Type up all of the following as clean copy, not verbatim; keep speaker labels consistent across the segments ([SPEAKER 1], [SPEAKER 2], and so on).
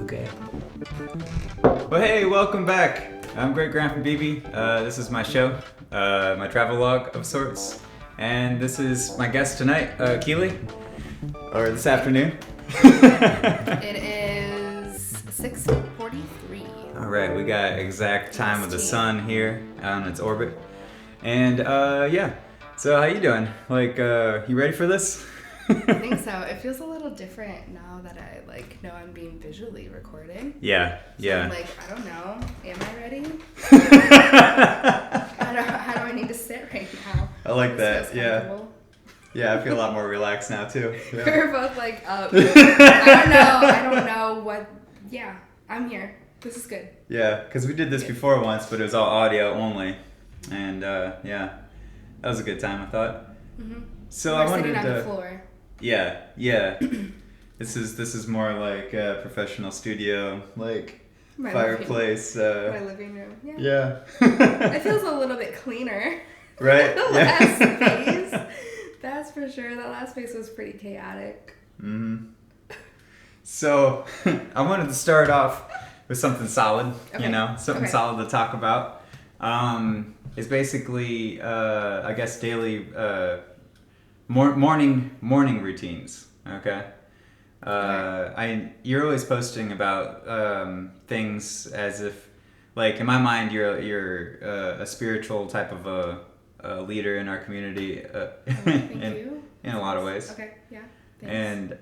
[SPEAKER 1] Okay. Well, hey, welcome back. I'm Great Grandpa BB. This is my show, my travelogue of sorts. And this is my guest tonight, Keelie. Or this afternoon.
[SPEAKER 2] It is 6:43.
[SPEAKER 1] Alright, we got exact time of the sun here on its orbit. And, yeah. So, how you doing? Like, you ready for this?
[SPEAKER 2] I think so. It feels a little different now that I know I'm being visually recorded.
[SPEAKER 1] Yeah, yeah.
[SPEAKER 2] I'm like, I don't know. Am I ready? How do I need to sit right now?
[SPEAKER 1] I like
[SPEAKER 2] This
[SPEAKER 1] that.
[SPEAKER 2] feels
[SPEAKER 1] Yeah.
[SPEAKER 2] comfortable.
[SPEAKER 1] Yeah, I feel a lot more relaxed now too. Yeah.
[SPEAKER 2] We're both like, I don't know what. Yeah, I'm here. This is good.
[SPEAKER 1] Yeah, because we did this before once, but it was all audio only, and yeah, that was a good time, I thought.
[SPEAKER 2] Mm-hmm.
[SPEAKER 1] So
[SPEAKER 2] We're
[SPEAKER 1] I wanted
[SPEAKER 2] sitting on
[SPEAKER 1] to.
[SPEAKER 2] the floor.
[SPEAKER 1] Yeah, yeah. This is more like a professional studio, like
[SPEAKER 2] My
[SPEAKER 1] fireplace.
[SPEAKER 2] My living room. Yeah.
[SPEAKER 1] Yeah.
[SPEAKER 2] It feels a little bit cleaner.
[SPEAKER 1] Right.
[SPEAKER 2] The last phase. That's for sure. That last phase was pretty chaotic.
[SPEAKER 1] Mm-hmm. So I wanted to start off with something solid.
[SPEAKER 2] Okay.
[SPEAKER 1] You know, something
[SPEAKER 2] Okay.
[SPEAKER 1] solid to talk about. It's basically, I guess, daily morning routines. Okay. You're always posting about things as if, like, in my mind, you're a spiritual type of a leader in our community.
[SPEAKER 2] Thank you.
[SPEAKER 1] In a lot of ways.
[SPEAKER 2] Okay. Yeah. Thanks.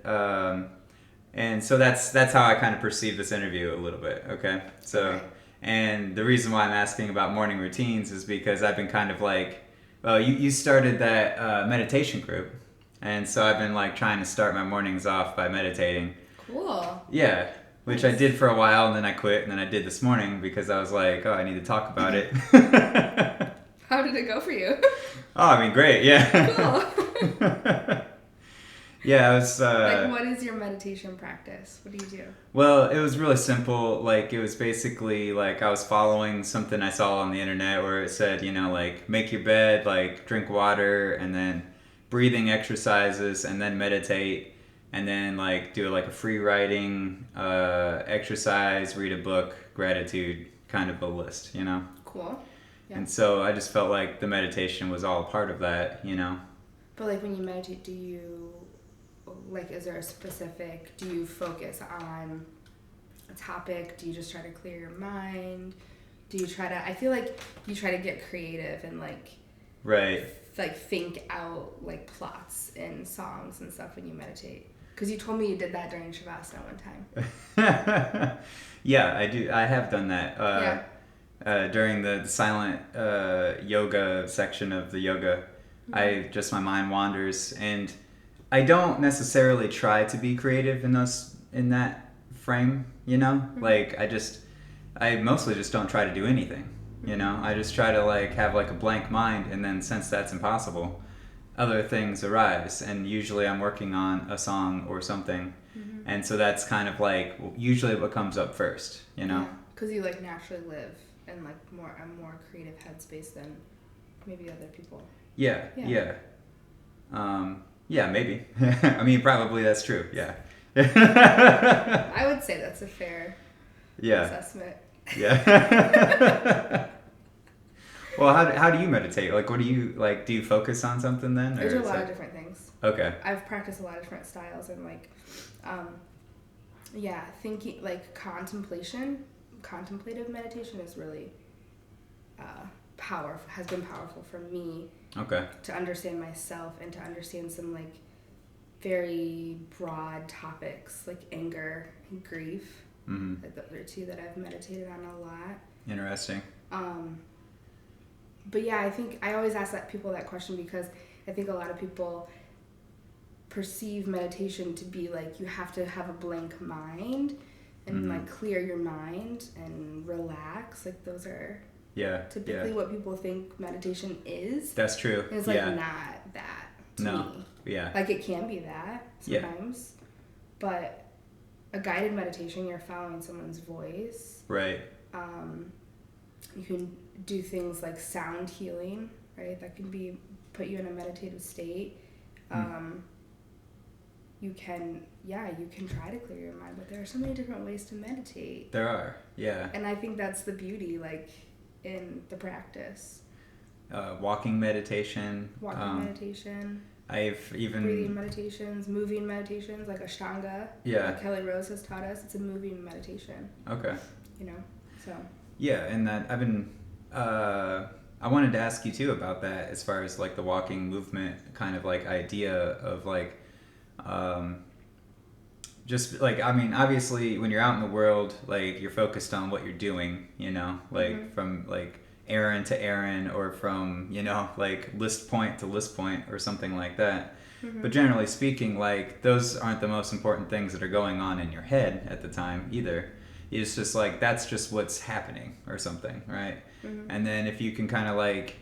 [SPEAKER 1] And so that's how I kind of perceive this interview a little bit. Okay. So.
[SPEAKER 2] Okay.
[SPEAKER 1] And the reason why I'm asking about morning routines is because I've been kind of like, well, you started that meditation group. And so I've been like trying to start my mornings off by meditating.
[SPEAKER 2] Cool.
[SPEAKER 1] Yeah, which I did for a while and then I quit and then I did this morning because I was like, oh, I need to talk about it.
[SPEAKER 2] How did it go for you?
[SPEAKER 1] Oh, I mean, great, yeah.
[SPEAKER 2] Cool.
[SPEAKER 1] Yeah, I was...
[SPEAKER 2] what is your meditation practice? What do you do?
[SPEAKER 1] Well, it was really simple. Like, it was basically, like, I was following something I saw on the internet where it said, you know, like, make your bed, like, drink water, and then breathing exercises, and then meditate, and then, like, do, like, a free writing exercise, read a book, gratitude, kind of a list, you know?
[SPEAKER 2] Cool. Yeah.
[SPEAKER 1] And so I just felt like the meditation was all a part of that, you know?
[SPEAKER 2] But, like, when you meditate, do you... Like, is there a specific... Do you focus on a topic? Do you just try to clear your mind? Do you try to... I feel like you try to get creative and, like...
[SPEAKER 1] Right.
[SPEAKER 2] Like, think out, like, plots in songs and stuff when you meditate. Because you told me you did that during Shavasana one time.
[SPEAKER 1] Yeah, I do. I have done that. During the silent yoga section of the yoga,
[SPEAKER 2] Mm-hmm.
[SPEAKER 1] my mind wanders, and I don't necessarily try to be creative in that frame, you know?
[SPEAKER 2] Mm-hmm.
[SPEAKER 1] Like, I mostly just don't try to do anything, you know? I just try to, like, have, like, a blank mind, and then since that's impossible, other things arise, and usually I'm working on a song or something,
[SPEAKER 2] Mm-hmm.
[SPEAKER 1] and so that's kind of, like, usually what comes up first, you know?
[SPEAKER 2] Because you, like, naturally live in, like, a more creative headspace than maybe other people.
[SPEAKER 1] Yeah.
[SPEAKER 2] Yeah.
[SPEAKER 1] Yeah, maybe. I mean, probably that's true, yeah.
[SPEAKER 2] I would say that's a fair assessment.
[SPEAKER 1] Yeah. Well, how do you meditate? Like, what do you, like, do you focus on something then?
[SPEAKER 2] I do a
[SPEAKER 1] is
[SPEAKER 2] lot
[SPEAKER 1] it-
[SPEAKER 2] of different things.
[SPEAKER 1] Okay.
[SPEAKER 2] I've practiced a lot of different styles and, like, thinking, like, contemplative meditation is really has been powerful for me.
[SPEAKER 1] Okay.
[SPEAKER 2] To understand myself and to understand some, like, very broad topics like anger and grief.
[SPEAKER 1] Mm-hmm.
[SPEAKER 2] Like, those are two that I've meditated on a lot.
[SPEAKER 1] Interesting.
[SPEAKER 2] But yeah, I think I always ask people that question because I think a lot of people perceive meditation to be like you have to have a blank mind and like clear your mind and relax. Like, those are typically what people think meditation is.
[SPEAKER 1] That's true.
[SPEAKER 2] And it's like not that to me.
[SPEAKER 1] Yeah.
[SPEAKER 2] Like, it can be that sometimes, but a guided meditation, you're following someone's voice.
[SPEAKER 1] Right.
[SPEAKER 2] You can do things like sound healing, right? That can put you in a meditative state. you can try to clear your mind, but there are so many different ways to meditate.
[SPEAKER 1] There are, yeah.
[SPEAKER 2] And I think that's the beauty, like, in the practice.
[SPEAKER 1] Walking meditation.
[SPEAKER 2] Meditation.
[SPEAKER 1] I've even...
[SPEAKER 2] breathing meditations, moving meditations, like Ashtanga.
[SPEAKER 1] Yeah.
[SPEAKER 2] Like Kelly Rose has taught us. It's a moving meditation.
[SPEAKER 1] Okay.
[SPEAKER 2] You know, so.
[SPEAKER 1] Yeah, and that I've been... I wanted to ask you, too, about that as far as, like, the walking movement kind of, like, idea of, like... just like, I mean, obviously when you're out in the world, like, you're focused on what you're doing, you know, like from like errand to errand, or from, you know, like list point to list point or something like that. But generally speaking, like, those aren't the most important things that are going on in your head at the time either. It's just like, that's just what's happening or something, right? And then if you can kind of like,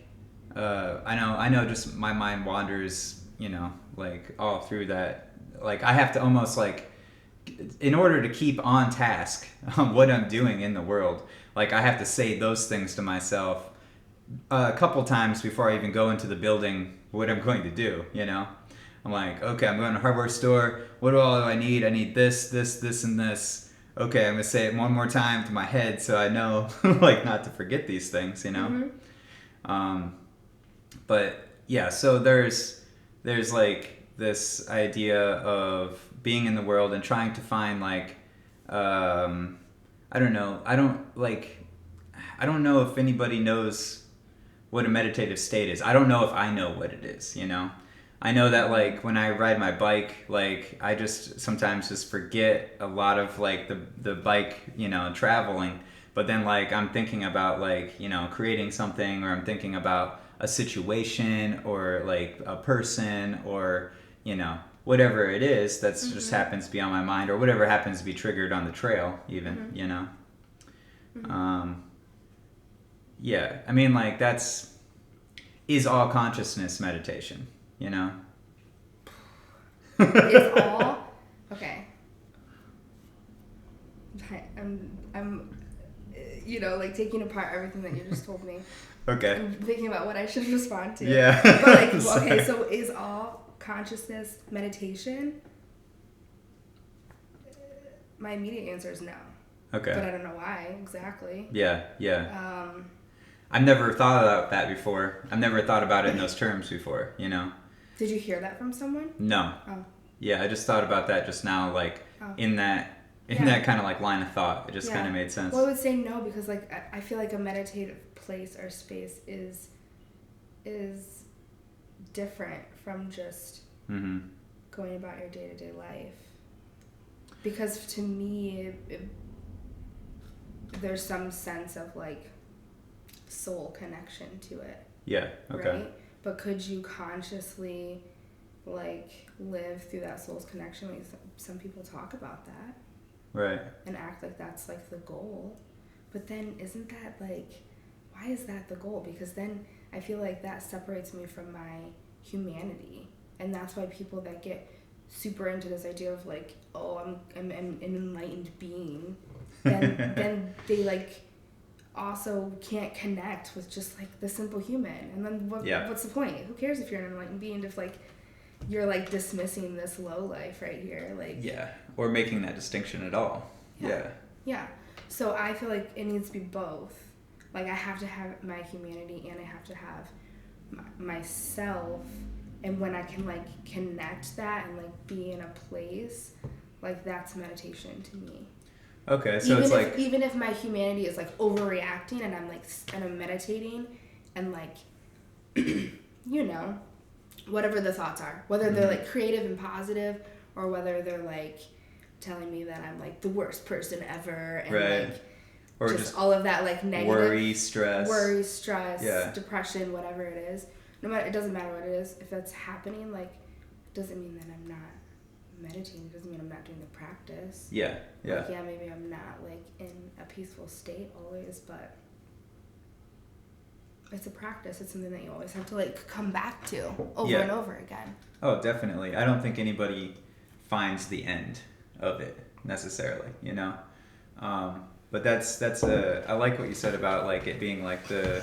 [SPEAKER 1] I know just my mind wanders, you know, like all through that. Like, I have to almost like, in order to keep on task on what I'm doing in the world, like, I have to say those things to myself a couple times before I even go into the building, what I'm going to do, you know? I'm like, okay, I'm going to a hardware store. What do I need? I need this, this, this, and this. Okay, I'm going to say it one more time to my head so I know, like, not to forget these things, you know? But, yeah, so there's like, this idea of being in the world and trying to find, like, I don't know. I don't know if anybody knows what a meditative state is. I don't know if I know what it is, you know? I know that, like, when I ride my bike, like, I just sometimes just forget a lot of, like, the bike, you know, traveling. But then, like, I'm thinking about, like, you know, creating something, or I'm thinking about a situation, or, like, a person, or, you know, whatever it is that's just happens to be on my mind, or whatever happens to be triggered on the trail even, you know? Yeah, I mean, like, is all consciousness meditation, you know?
[SPEAKER 2] Is all? Okay. I'm, you know, like, taking apart everything that you just told me.
[SPEAKER 1] Okay.
[SPEAKER 2] I'm thinking about what I should respond to.
[SPEAKER 1] Yeah.
[SPEAKER 2] But, like, okay, so is all consciousness meditation? My immediate answer is no.
[SPEAKER 1] Okay.
[SPEAKER 2] But I don't know why exactly.
[SPEAKER 1] Yeah. I've never thought about that before. I've never thought about it in those terms before, you know?
[SPEAKER 2] Did you hear that from someone?
[SPEAKER 1] No.
[SPEAKER 2] Oh.
[SPEAKER 1] Yeah, I just thought about that just now, like, in that kind of, like, line of thought. It just kind of made sense.
[SPEAKER 2] Well, I would say no, because, like, I feel like a meditative place or space is different from just going about your day-to-day life. Because to me, there's some sense of, like, soul connection to it.
[SPEAKER 1] Yeah, okay.
[SPEAKER 2] Right? But could you consciously, like, live through that soul's connection? Like, some people talk about that.
[SPEAKER 1] Right.
[SPEAKER 2] And act like that's, like, the goal. But then isn't that, like, why is that the goal? Because then I feel like that separates me from my humanity. And that's why people that get super into this idea of, like, oh, I'm an enlightened being, then they, like, also can't connect with just, like, the simple human. And then what's the point? Who cares if you're an enlightened being if, like, you're, like, dismissing this low life right here? Like,
[SPEAKER 1] yeah, or making that distinction at all. Yeah.
[SPEAKER 2] So I feel like it needs to be both. Like, I have to have my humanity and I have to have myself. And when I can, like, connect that and, like, be in a place, like, that's meditation to me.
[SPEAKER 1] Okay, so it's like...
[SPEAKER 2] Even if my humanity is, like, overreacting and I'm meditating and, like, you know, whatever the thoughts are. Whether they're, like, creative and positive, or whether they're, like, telling me that I'm, like, the worst person ever. And, like, or just all of that, like, negative... Worry, stress, depression, whatever it is. No matter, it doesn't matter what it is. If that's happening, like, it doesn't mean that I'm not meditating. It doesn't mean I'm not doing the practice.
[SPEAKER 1] Yeah.
[SPEAKER 2] Like, yeah, maybe I'm not, like, in a peaceful state always, but it's a practice. It's something that you always have to, like, come back to over and over again.
[SPEAKER 1] Oh, definitely. I don't think anybody finds the end of it necessarily, you know? But that's I like what you said about, like, it being, like, the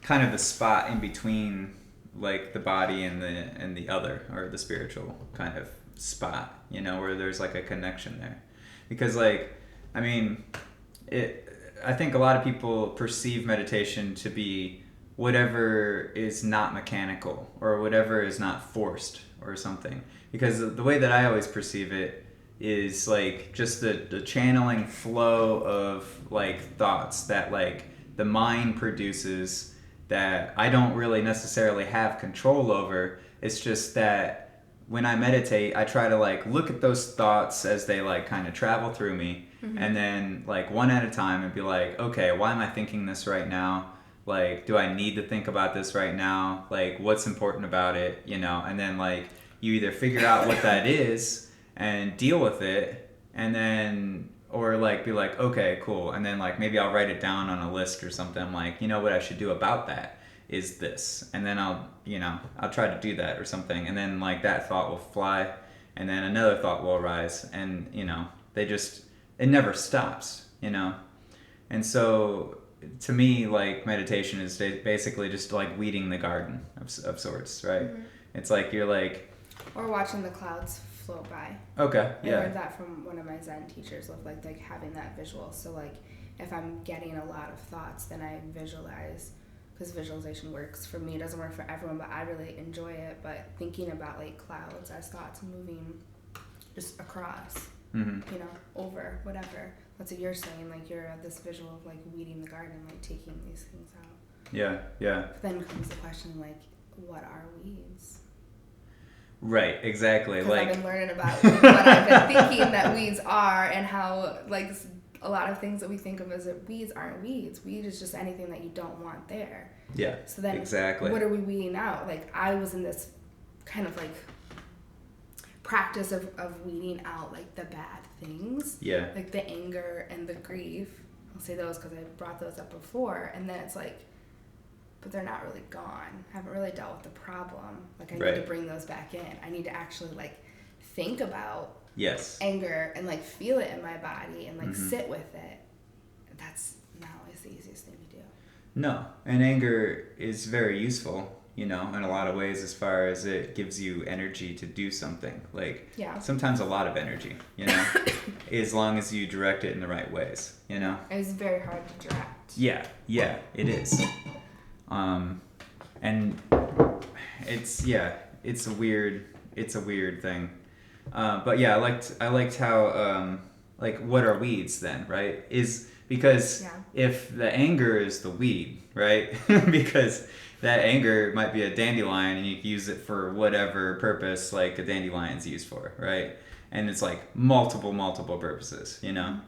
[SPEAKER 1] kind of the spot in between, like, the body and the other, or the spiritual kind of spot, you know, where there's like a connection there. Because like, I mean, I think a lot of people perceive meditation to be whatever is not mechanical or whatever is not forced or something. Because the way that I always perceive it is like just the channeling flow of like thoughts that like the mind produces that I don't really necessarily have control over. It's just that when I meditate, I try to like look at those thoughts as they like kind of travel through me, and then like one at a time and be like, okay, why am I thinking this right now? Like, do I need to think about this right now? Like, what's important about it, you know? And then like you either figure out what that is and deal with it, and then or like be like, okay, cool, and then like maybe I'll write it down on a list or something. I'm like, you know what I should do about that is this, and then I'll try to do that or something, and then like that thought will fly, and then another thought will arise, and you know it never stops, you know. And so to me, like meditation is basically just like weeding the garden of sorts, right? It's like you're like,
[SPEAKER 2] or watching the clouds float by.
[SPEAKER 1] Okay,
[SPEAKER 2] I
[SPEAKER 1] yeah.
[SPEAKER 2] learned that from one of my Zen teachers of like having that visual. So like if I'm getting a lot of thoughts, then I visualize, because visualization works for me. It doesn't work for everyone, but I really enjoy it. But thinking about like clouds as thoughts moving just across, you know, over whatever. That's what you're saying. Like you're at this visual of like weeding the garden, like taking these things out.
[SPEAKER 1] Yeah, yeah.
[SPEAKER 2] But then comes the question like, what are weeds?
[SPEAKER 1] Right, exactly.
[SPEAKER 2] Because
[SPEAKER 1] like
[SPEAKER 2] I've been learning about what I've been thinking that weeds are, and how like a lot of things that we think of as weeds aren't weeds. Weed is just anything that you don't want there.
[SPEAKER 1] Yeah.
[SPEAKER 2] So then,
[SPEAKER 1] exactly.
[SPEAKER 2] What are we weeding out? Like I was in this kind of like practice of weeding out like the bad things.
[SPEAKER 1] Yeah.
[SPEAKER 2] Like the anger and the grief. I'll say those because I brought those up before, and then it's like, but they're not really gone. I haven't really dealt with the problem. Like I need to bring those back in. I need to actually like think about anger and like feel it in my body and like sit with it. That's not always the easiest thing to do.
[SPEAKER 1] No, and anger is very useful, you know, in a lot of ways, as far as it gives you energy to do something. Like sometimes a lot of energy, you know, as long as you direct it in the right ways, you know.
[SPEAKER 2] It's very hard to direct.
[SPEAKER 1] Yeah, it is. And it's a weird thing. But yeah, I liked how, like, what are weeds then, right? Is because if the anger is the weed, right? Because that anger might be a dandelion and you can use it for whatever purpose like a dandelion's used for, right? And it's like multiple purposes, you know?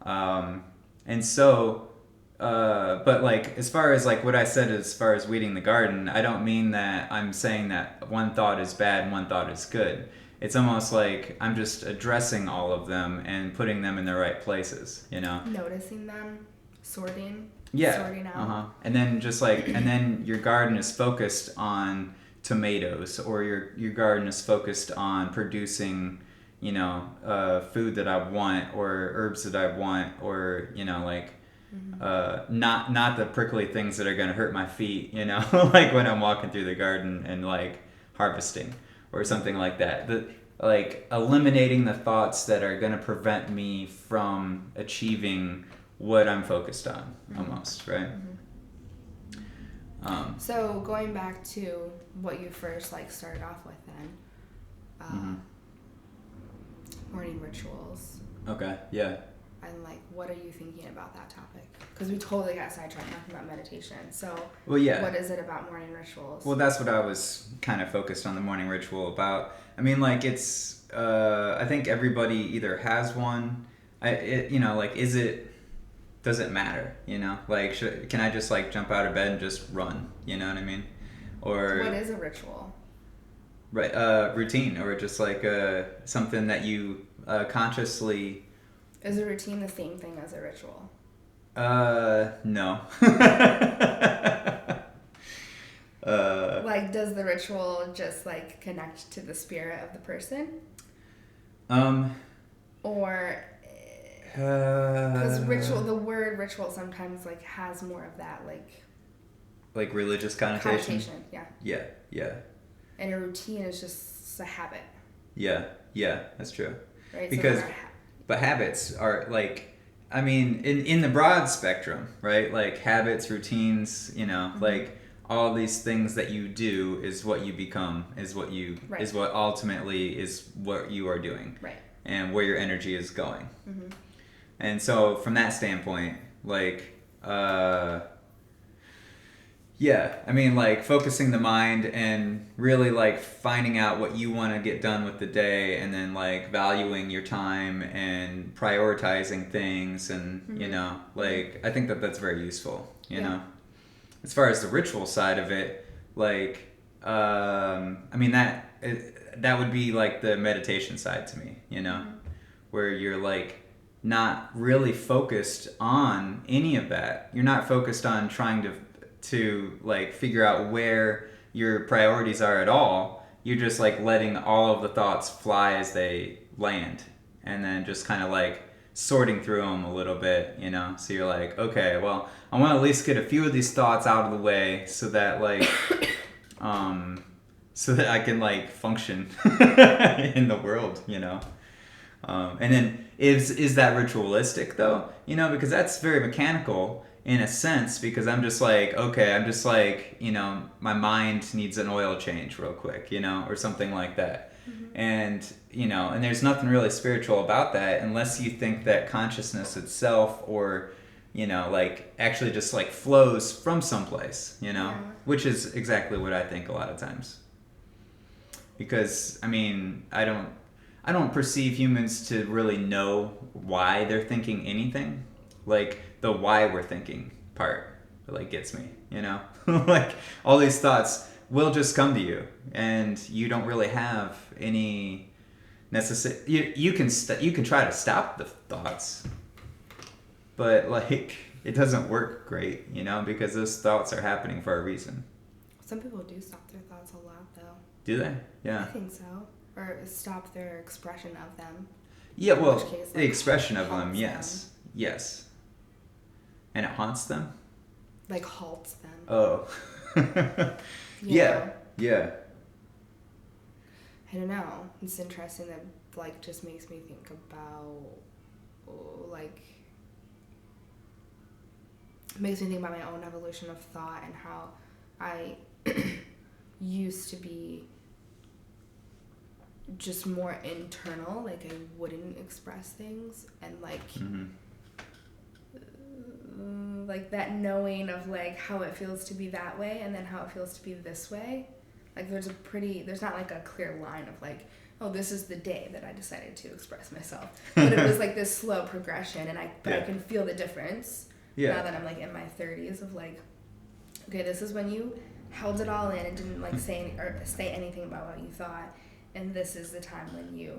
[SPEAKER 1] And so, but like as far as like what I said as far as weeding the garden, I don't mean that I'm saying that one thought is bad and one thought is good. It's almost like I'm just addressing all of them and putting them in the right places, you know?
[SPEAKER 2] Noticing them, sorting out.
[SPEAKER 1] And then just like, and then your garden is focused on tomatoes, or your garden is focused on producing, you know, food that I want, or herbs that I want, or, you know, like, not the prickly things that are going to hurt my feet, you know, like when I'm walking through the garden and like harvesting or something like that. Like eliminating the thoughts that are going to prevent me from achieving what I'm focused on, almost, right?
[SPEAKER 2] So going back to what you first like started off with then, morning rituals.
[SPEAKER 1] Okay, yeah.
[SPEAKER 2] And like, what are you thinking about that topic? Because we totally got sidetracked talking about meditation. So
[SPEAKER 1] well, yeah.
[SPEAKER 2] What is it about morning rituals?
[SPEAKER 1] Well, that's what I was kind of focused on the morning ritual about. I mean, like it's, I think everybody either has one. You know, like, does it matter? You know, like, can I just like jump out of bed and just run? You know what I mean? Or
[SPEAKER 2] what is a ritual?
[SPEAKER 1] Right, routine, or just like something that you consciously.
[SPEAKER 2] Is a routine the same thing as a ritual?
[SPEAKER 1] No.
[SPEAKER 2] Like, does the ritual just like connect to the spirit of the person? Or because the word ritual sometimes like has more of that like
[SPEAKER 1] religious connotation.
[SPEAKER 2] Yeah.
[SPEAKER 1] Yeah.
[SPEAKER 2] And a routine is just a habit.
[SPEAKER 1] Yeah. Yeah, that's true.
[SPEAKER 2] right? So
[SPEAKER 1] Because, but habits are like, I mean, in the broad spectrum, right? Like habits, routines, like all these things that you do is what you become,
[SPEAKER 2] right.
[SPEAKER 1] is what ultimately is what you are doing,
[SPEAKER 2] Right.
[SPEAKER 1] and where your energy is going.
[SPEAKER 2] Mm-hmm.
[SPEAKER 1] And so, from that standpoint, like, yeah, I mean, like focusing the mind and really like finding out what you want to get done with the day, and then like valuing your time and prioritizing things, and like I think that that's very useful. You know, as far as the ritual side of it, like, I mean that would be like the meditation side to me. Where you're like not really focused on any of that. You're not focused on trying to like figure out where your priorities are at all. You're just like letting all of the thoughts fly as they land, and then just kind of like sorting through them a little bit, so you're like, okay, well, I want to at least get a few of these thoughts out of the way so that like so that I can like function in the world. And then is that ritualistic though? Because that's very mechanical in a sense, because I'm just like, okay, I'm just like, my mind needs an oil change real quick, or something like that. And, and there's nothing really spiritual about that unless you think that consciousness itself or, like actually just like flows from someplace, which is exactly what I think a lot of times. Because, I mean, I don't perceive humans to really know why they're thinking anything. Like the why we're thinking part like gets me, like all these thoughts will just come to you, and you don't really have any necessary. You can try to stop the thoughts, but like it doesn't work great, because those thoughts are happening for a reason.
[SPEAKER 2] Some people do stop their thoughts a lot, though.
[SPEAKER 1] Do they? Yeah.
[SPEAKER 2] I think so. Or stop their expression of them.
[SPEAKER 1] Yeah, well,
[SPEAKER 2] case,
[SPEAKER 1] the expression of them, yes. Yes. And it haunts them?
[SPEAKER 2] Like halts them.
[SPEAKER 1] Oh. Yeah. Yeah.
[SPEAKER 2] I don't know. It's interesting that like just makes me think about like makes me think about my own evolution of thought and how I used to be just more internal, like I wouldn't express things, and like like that knowing of like how it feels to be that way and then how it feels to be this way. Like there's not like a clear line of like, oh, this is the day that I decided to express myself. But it was like this slow progression, and I can feel the difference now that I'm like in my 30s of like, okay, this is when you held it all in and didn't like say anything about what you thought, and this is the time when you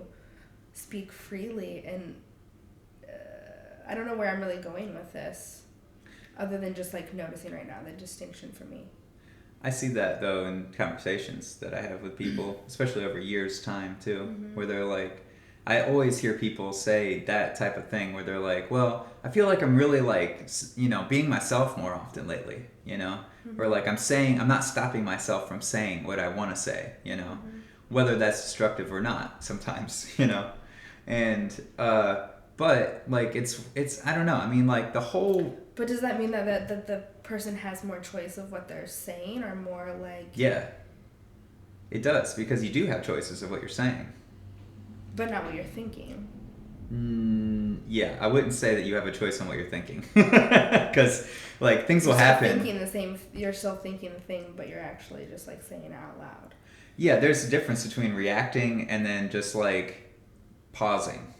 [SPEAKER 2] speak freely. And I don't know where I'm really going with this, other than just like noticing right now the distinction for me.
[SPEAKER 1] I see that though in conversations that I have with people, especially over years' time too, where they're like, I always hear people say that type of thing where they're like, well, I feel like I'm really like, being myself more often lately, or like I'm not stopping myself from saying what I want to say, whether that's destructive or not sometimes, and, but like it's I don't know. I mean, like the whole.
[SPEAKER 2] But does that mean that the person has more choice of what they're saying, or more like?
[SPEAKER 1] Yeah, it does, because you do have choices of what you're saying.
[SPEAKER 2] But not what you're thinking.
[SPEAKER 1] Yeah, I wouldn't say that you have a choice on what you're thinking, because like things will happen.
[SPEAKER 2] You're still thinking the thing, but you're actually just like saying it out loud.
[SPEAKER 1] Yeah, there's a difference between reacting and then just like pausing,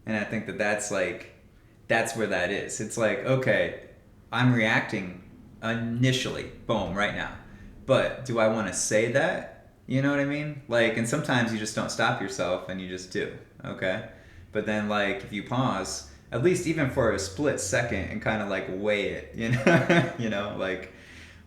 [SPEAKER 1] And I think that's where that is. It's like, okay, I'm reacting initially, boom, right now. But do I want to say that? You know what I mean? Like, and sometimes you just don't stop yourself and you just do, okay? But then, like, if you pause, at least even for a split second, and kind of like weigh it,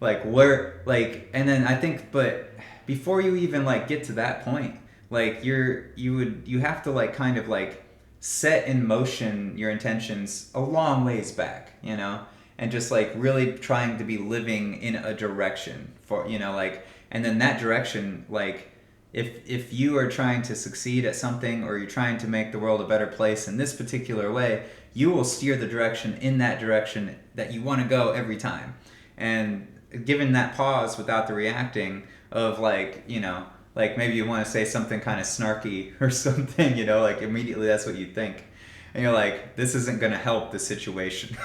[SPEAKER 1] like where, like, and then I think, but before you even like get to that point, like you have to like kind of like set in motion your intentions a long ways back, and just like really trying to be living in a direction for, like, and then that direction, like, if you are trying to succeed at something, or you're trying to make the world a better place in this particular way, you will steer the direction in that direction that you want to go every time. And given that pause without the reacting of, like, like maybe you want to say something kind of snarky or something, like immediately that's what you think. And you're like, this isn't going to help the situation,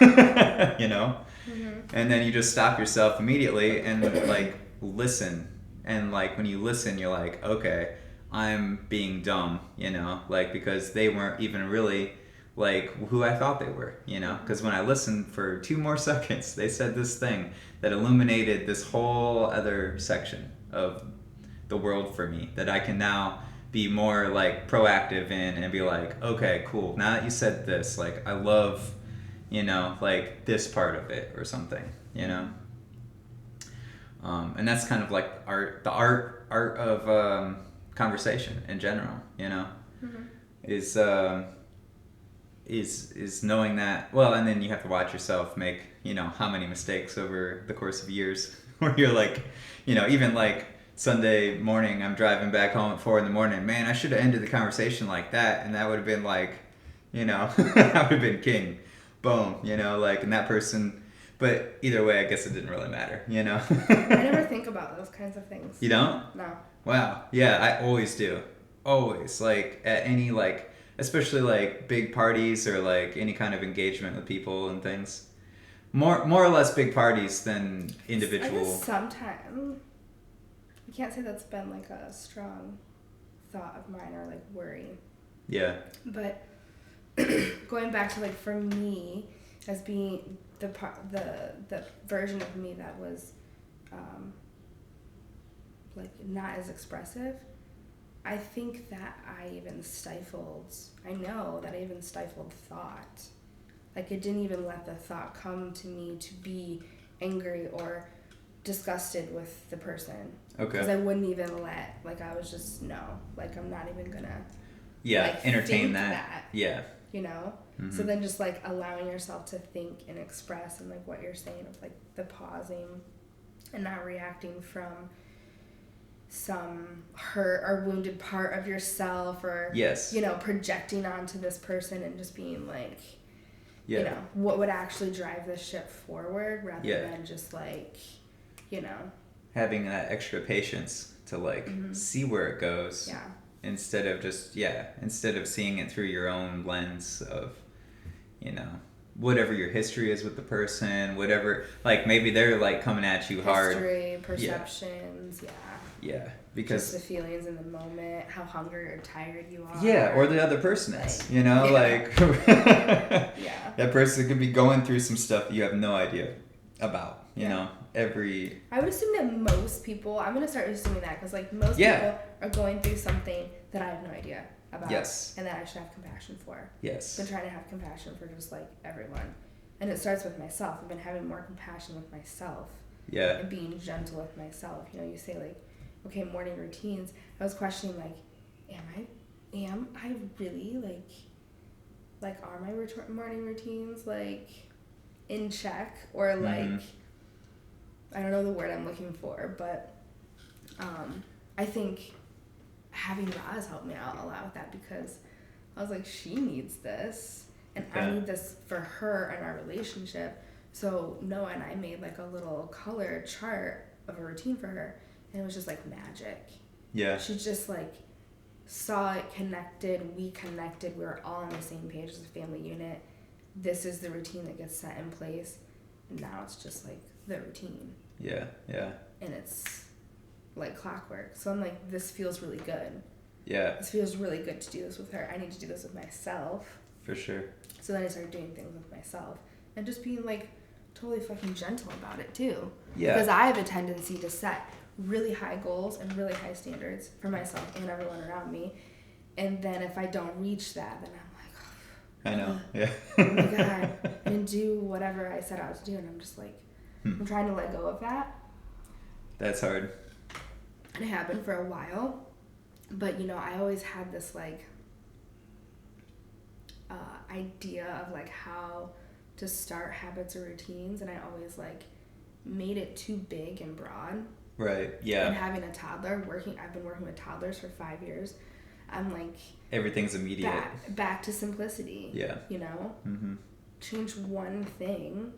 [SPEAKER 2] Mm-hmm.
[SPEAKER 1] And then you just stop yourself immediately and, like, listen. And, like, when you listen, you're like, okay, I'm being dumb, like, because they weren't even really, like, who I thought they were, because when I listened for 2 more seconds, they said this thing that illuminated this whole other section of the world for me that I can now be more, like, proactive in, and be like, okay, cool, now that you said this, like, I love, like, this part of it or something, and that's kind of like the art of conversation in general,
[SPEAKER 2] Mm-hmm.
[SPEAKER 1] is is knowing that well, and then you have to watch yourself make how many mistakes over the course of years, where you're like, even like Sunday morning, I'm driving back home at 4 a.m. Man, I should have ended the conversation like that, and that would have been like, I would have been king, boom, like, and that person. But either way, I guess it didn't really matter,
[SPEAKER 2] I never think about those kinds of things.
[SPEAKER 1] You don't?
[SPEAKER 2] No.
[SPEAKER 1] Wow. Yeah, I always do. Always. Like, at any, like, especially, like, big parties, or, like, any kind of engagement with people and things. More or less big parties than individual.
[SPEAKER 2] I guess sometimes. I can't say that's been, like, a strong thought of mine, or, like, worry.
[SPEAKER 1] Yeah.
[SPEAKER 2] But going back to, like, for me, as being the version of me that was like not as expressive, I think that I know that I even stifled thought. Like, it didn't even let the thought come to me to be angry or disgusted with the person.
[SPEAKER 1] Okay.
[SPEAKER 2] Because I wouldn't even let, like, I was just, no, like, I'm not even gonna,
[SPEAKER 1] yeah,
[SPEAKER 2] like,
[SPEAKER 1] entertain
[SPEAKER 2] think
[SPEAKER 1] that. Yeah.
[SPEAKER 2] Mm-hmm. So then just, like, allowing yourself to think and express, and, like, what you're saying of, like, the pausing and not reacting from some hurt or wounded part of yourself, or
[SPEAKER 1] yes,
[SPEAKER 2] projecting onto this person, and just being like,
[SPEAKER 1] yeah,
[SPEAKER 2] what would actually drive this ship forward, rather than just, like,
[SPEAKER 1] having that extra patience to, like,
[SPEAKER 2] mm-hmm.
[SPEAKER 1] see where it goes, instead of seeing it through your own lens of whatever your history is with the person, whatever, like, maybe they're, like, coming at you hard.
[SPEAKER 2] History, perceptions,
[SPEAKER 1] Yeah, because
[SPEAKER 2] just the feelings in the moment, how hungry or tired you are.
[SPEAKER 1] Yeah, or the other person is, like, that person could be going through some stuff that you have no idea about,
[SPEAKER 2] I would assume that most people, I'm going to start assuming that, because, like, most people are going through something that I have no idea about.
[SPEAKER 1] Yes.
[SPEAKER 2] And that I should have compassion for.
[SPEAKER 1] Yes.
[SPEAKER 2] I've been trying to have compassion for just, like, everyone. And it starts with myself. I've been having more compassion with myself.
[SPEAKER 1] Yeah.
[SPEAKER 2] And being gentle with myself. You say, like, okay, morning routines. I was questioning, like, am I really, like, are my morning routines, like, in check? Or, like, I don't know the word I'm looking for, but I think having Roz helped me out a lot with that, because I was like, she needs this, and I need this for her and our relationship. So Noah and I made, like, a little color chart of a routine for her, and it was just, like, magic.
[SPEAKER 1] Yeah.
[SPEAKER 2] She just, like, saw it, connected, we connected, we were all on the same page as a family unit. This is the routine that gets set in place, and now it's just, like, the routine.
[SPEAKER 1] Yeah.
[SPEAKER 2] And it's like clockwork. So I'm like, this feels really good.
[SPEAKER 1] Yeah.
[SPEAKER 2] This feels really good to do this with her. I need to do this with myself.
[SPEAKER 1] For sure.
[SPEAKER 2] So then I started doing things with myself. And just being, like, totally fucking gentle about it, too. Yeah. Because I have a tendency to set really high goals and really high standards for myself and everyone around me. And then if I don't reach that, then I'm like, oh,
[SPEAKER 1] I know. Yeah.
[SPEAKER 2] Oh my God. And do whatever I set out to do. And I'm just like, I'm trying to let go of that.
[SPEAKER 1] That's hard.
[SPEAKER 2] And it happened for a while. But, I always had this, like, idea of, like, how to start habits or routines. And I always, like, made it too big and broad.
[SPEAKER 1] Right.
[SPEAKER 2] And
[SPEAKER 1] Yeah.
[SPEAKER 2] having a toddler, I've been working with toddlers for 5 years. I'm like,
[SPEAKER 1] Everything's immediate.
[SPEAKER 2] back to simplicity.
[SPEAKER 1] Yeah.
[SPEAKER 2] You know?
[SPEAKER 1] Mm-hmm.
[SPEAKER 2] Change one thing,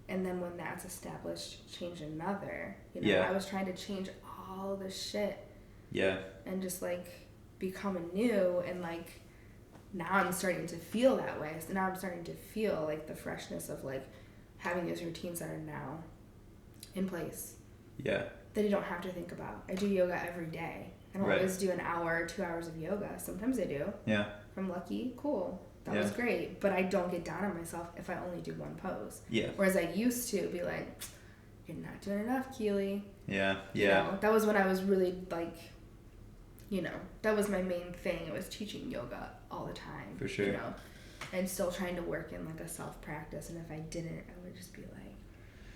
[SPEAKER 2] and then when that's established, change another. You know,
[SPEAKER 1] Yeah.
[SPEAKER 2] I was trying to change all this shit.
[SPEAKER 1] Yeah.
[SPEAKER 2] And just like become anew, and like now I'm starting to feel that way. So now I'm starting to feel like the freshness of like having these routines that are now in place.
[SPEAKER 1] Yeah.
[SPEAKER 2] That you don't have to think about. I do yoga every day. I don't always do an hour, 2 hours of yoga. Sometimes I do.
[SPEAKER 1] Yeah.
[SPEAKER 2] If I'm lucky, cool. That was great. But I don't get down on myself if I only do one pose.
[SPEAKER 1] Yeah.
[SPEAKER 2] Whereas I used to be like, you're not doing enough, Keelie.
[SPEAKER 1] Yeah. Yeah.
[SPEAKER 2] You know, that was when I was really like, you know, that was my main thing. I was teaching yoga all the time.
[SPEAKER 1] For sure.
[SPEAKER 2] You know, and still trying to work in like a self-practice. And if I didn't, I would just be like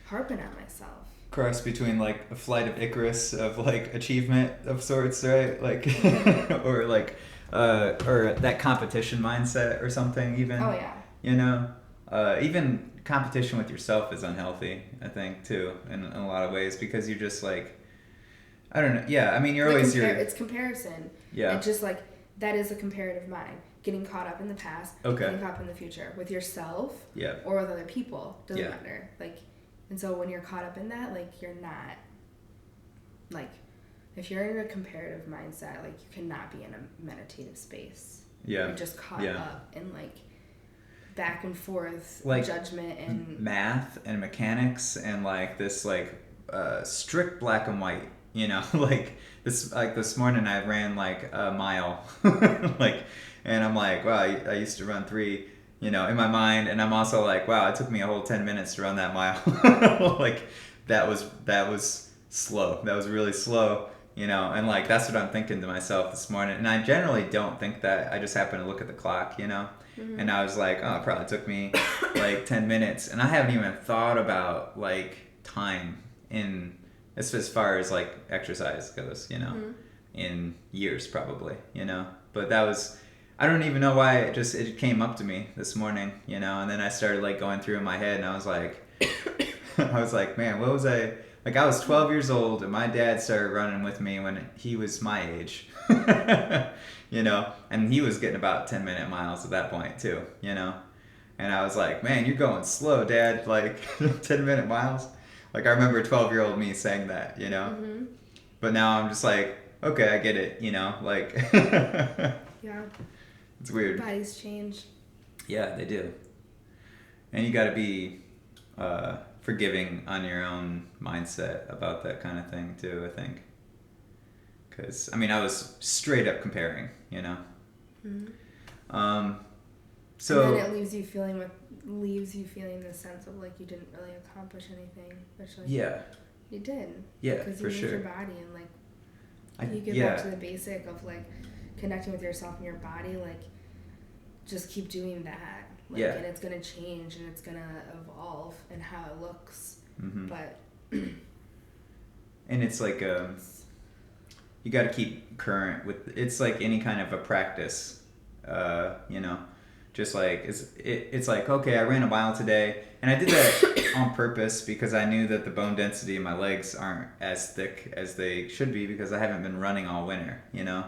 [SPEAKER 2] harping on myself.
[SPEAKER 1] Cross between like a flight of Icarus of like achievement of sorts, right? Like, or like, or that competition mindset or something even.
[SPEAKER 2] Oh yeah.
[SPEAKER 1] You know, even competition with yourself is unhealthy, I think, too, in a lot of ways, because you're just like, I don't know. Yeah, I mean, you're always
[SPEAKER 2] it's comparison.
[SPEAKER 1] Yeah.
[SPEAKER 2] It's just like, that is a comparative mind. Getting caught up in the past, getting caught up in the future with yourself, or with other people. Doesn't matter. Like, and so when you're caught up in that, like, you're not, like, if you're in a comparative mindset, like, you cannot be in a meditative space.
[SPEAKER 1] Yeah.
[SPEAKER 2] You're just caught up in like back and forth,
[SPEAKER 1] like
[SPEAKER 2] judgment and
[SPEAKER 1] math and mechanics and like this like strict black and white. You know, like this morning I ran like a mile, like, and I'm like, wow, I used to run 3, you know, in my mind, and I'm also like, wow, it took me a whole 10 minutes to run that mile. Like, that was slow. That was really slow, you know, and like that's what I'm thinking to myself this morning. And I generally don't think that. I just happen to look at the clock, you know, and I was like, oh, it probably took me like 10 minutes, and I haven't even thought about like time in. As far as like exercise goes, you know, in years probably, you know. But that was, I don't even know why it came up to me this morning, you know. And then I started like going through in my head, and I was like, man, what was I like? I was 12 years old, and my dad started running with me when he was my age, you know, and he was getting about 10-minute miles at that point too, you know. And I was like, man, you're going slow, Dad, like 10-minute miles. Like, I remember 12-year-old me saying that, you know? Mm-hmm. But now I'm just like, okay, I get it, you know? Like,
[SPEAKER 2] yeah.
[SPEAKER 1] It's weird.
[SPEAKER 2] Bodies change.
[SPEAKER 1] Yeah, they do. And you got to be forgiving on your own mindset about that kind of thing, too, I think. Because, I mean, I was straight up comparing, you know? Mm-hmm. So,
[SPEAKER 2] and then it leaves you feeling the sense of like you didn't really accomplish anything, which like you did.
[SPEAKER 1] Yeah,
[SPEAKER 2] because you moved your body and like you get back to the basic of like connecting with yourself and your body. Like, just keep doing that. Like, and it's gonna change and it's gonna evolve in how it looks. Mm-hmm. But
[SPEAKER 1] and it's like you got to keep current with. It's like any kind of a practice, you know. Just like, it's like, okay, I ran a mile today, and I did that on purpose because I knew that the bone density in my legs aren't as thick as they should be because I haven't been running all winter, you know?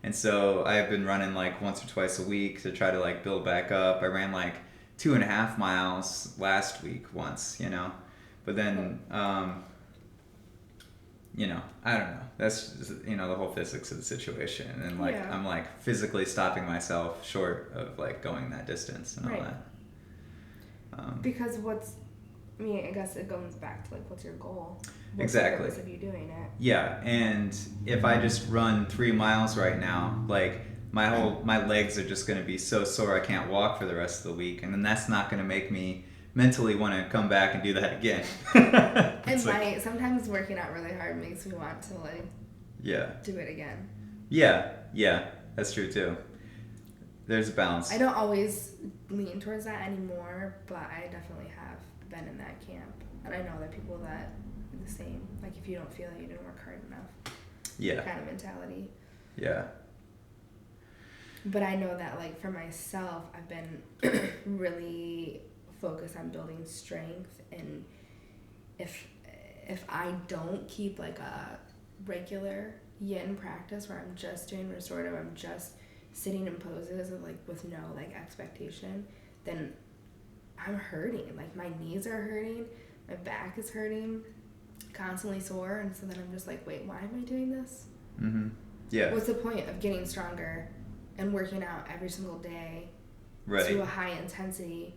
[SPEAKER 1] And so I've been running like once or twice a week to try to like build back up. I ran like 2.5 miles last week once, you know? But then, you know, I don't know. That's just, you know, the whole physics of the situation. And like, I'm like physically stopping myself short of like going that distance and all that.
[SPEAKER 2] Because I guess it goes back to like, what's your goal? What's
[SPEAKER 1] exactly.
[SPEAKER 2] the purpose of you doing it?
[SPEAKER 1] Yeah. And if I just run 3 miles right now, like my legs are just going to be so sore I can't walk for the rest of the week. And then that's not going to make me mentally want to come back and do that again.
[SPEAKER 2] And like, sometimes working out really hard makes me want to like do it again.
[SPEAKER 1] Yeah, that's true too. There's a balance.
[SPEAKER 2] I don't always lean towards that anymore, but I definitely have been in that camp, and I know that people that are the same. Like, if you don't feel that you didn't work hard enough, kind of mentality.
[SPEAKER 1] Yeah.
[SPEAKER 2] But I know that like for myself, I've been really focus on building strength, and if if I don't keep like a regular yin practice where I'm just doing restorative, I'm just sitting in poses of like with no like expectation, then I'm hurting. Like my knees are hurting, my back is hurting, constantly sore, and so then I'm just like, wait, why am I doing this?
[SPEAKER 1] Mm-hmm. Yeah.
[SPEAKER 2] What's the point of getting stronger and working out every single day
[SPEAKER 1] Right.
[SPEAKER 2] to a high intensity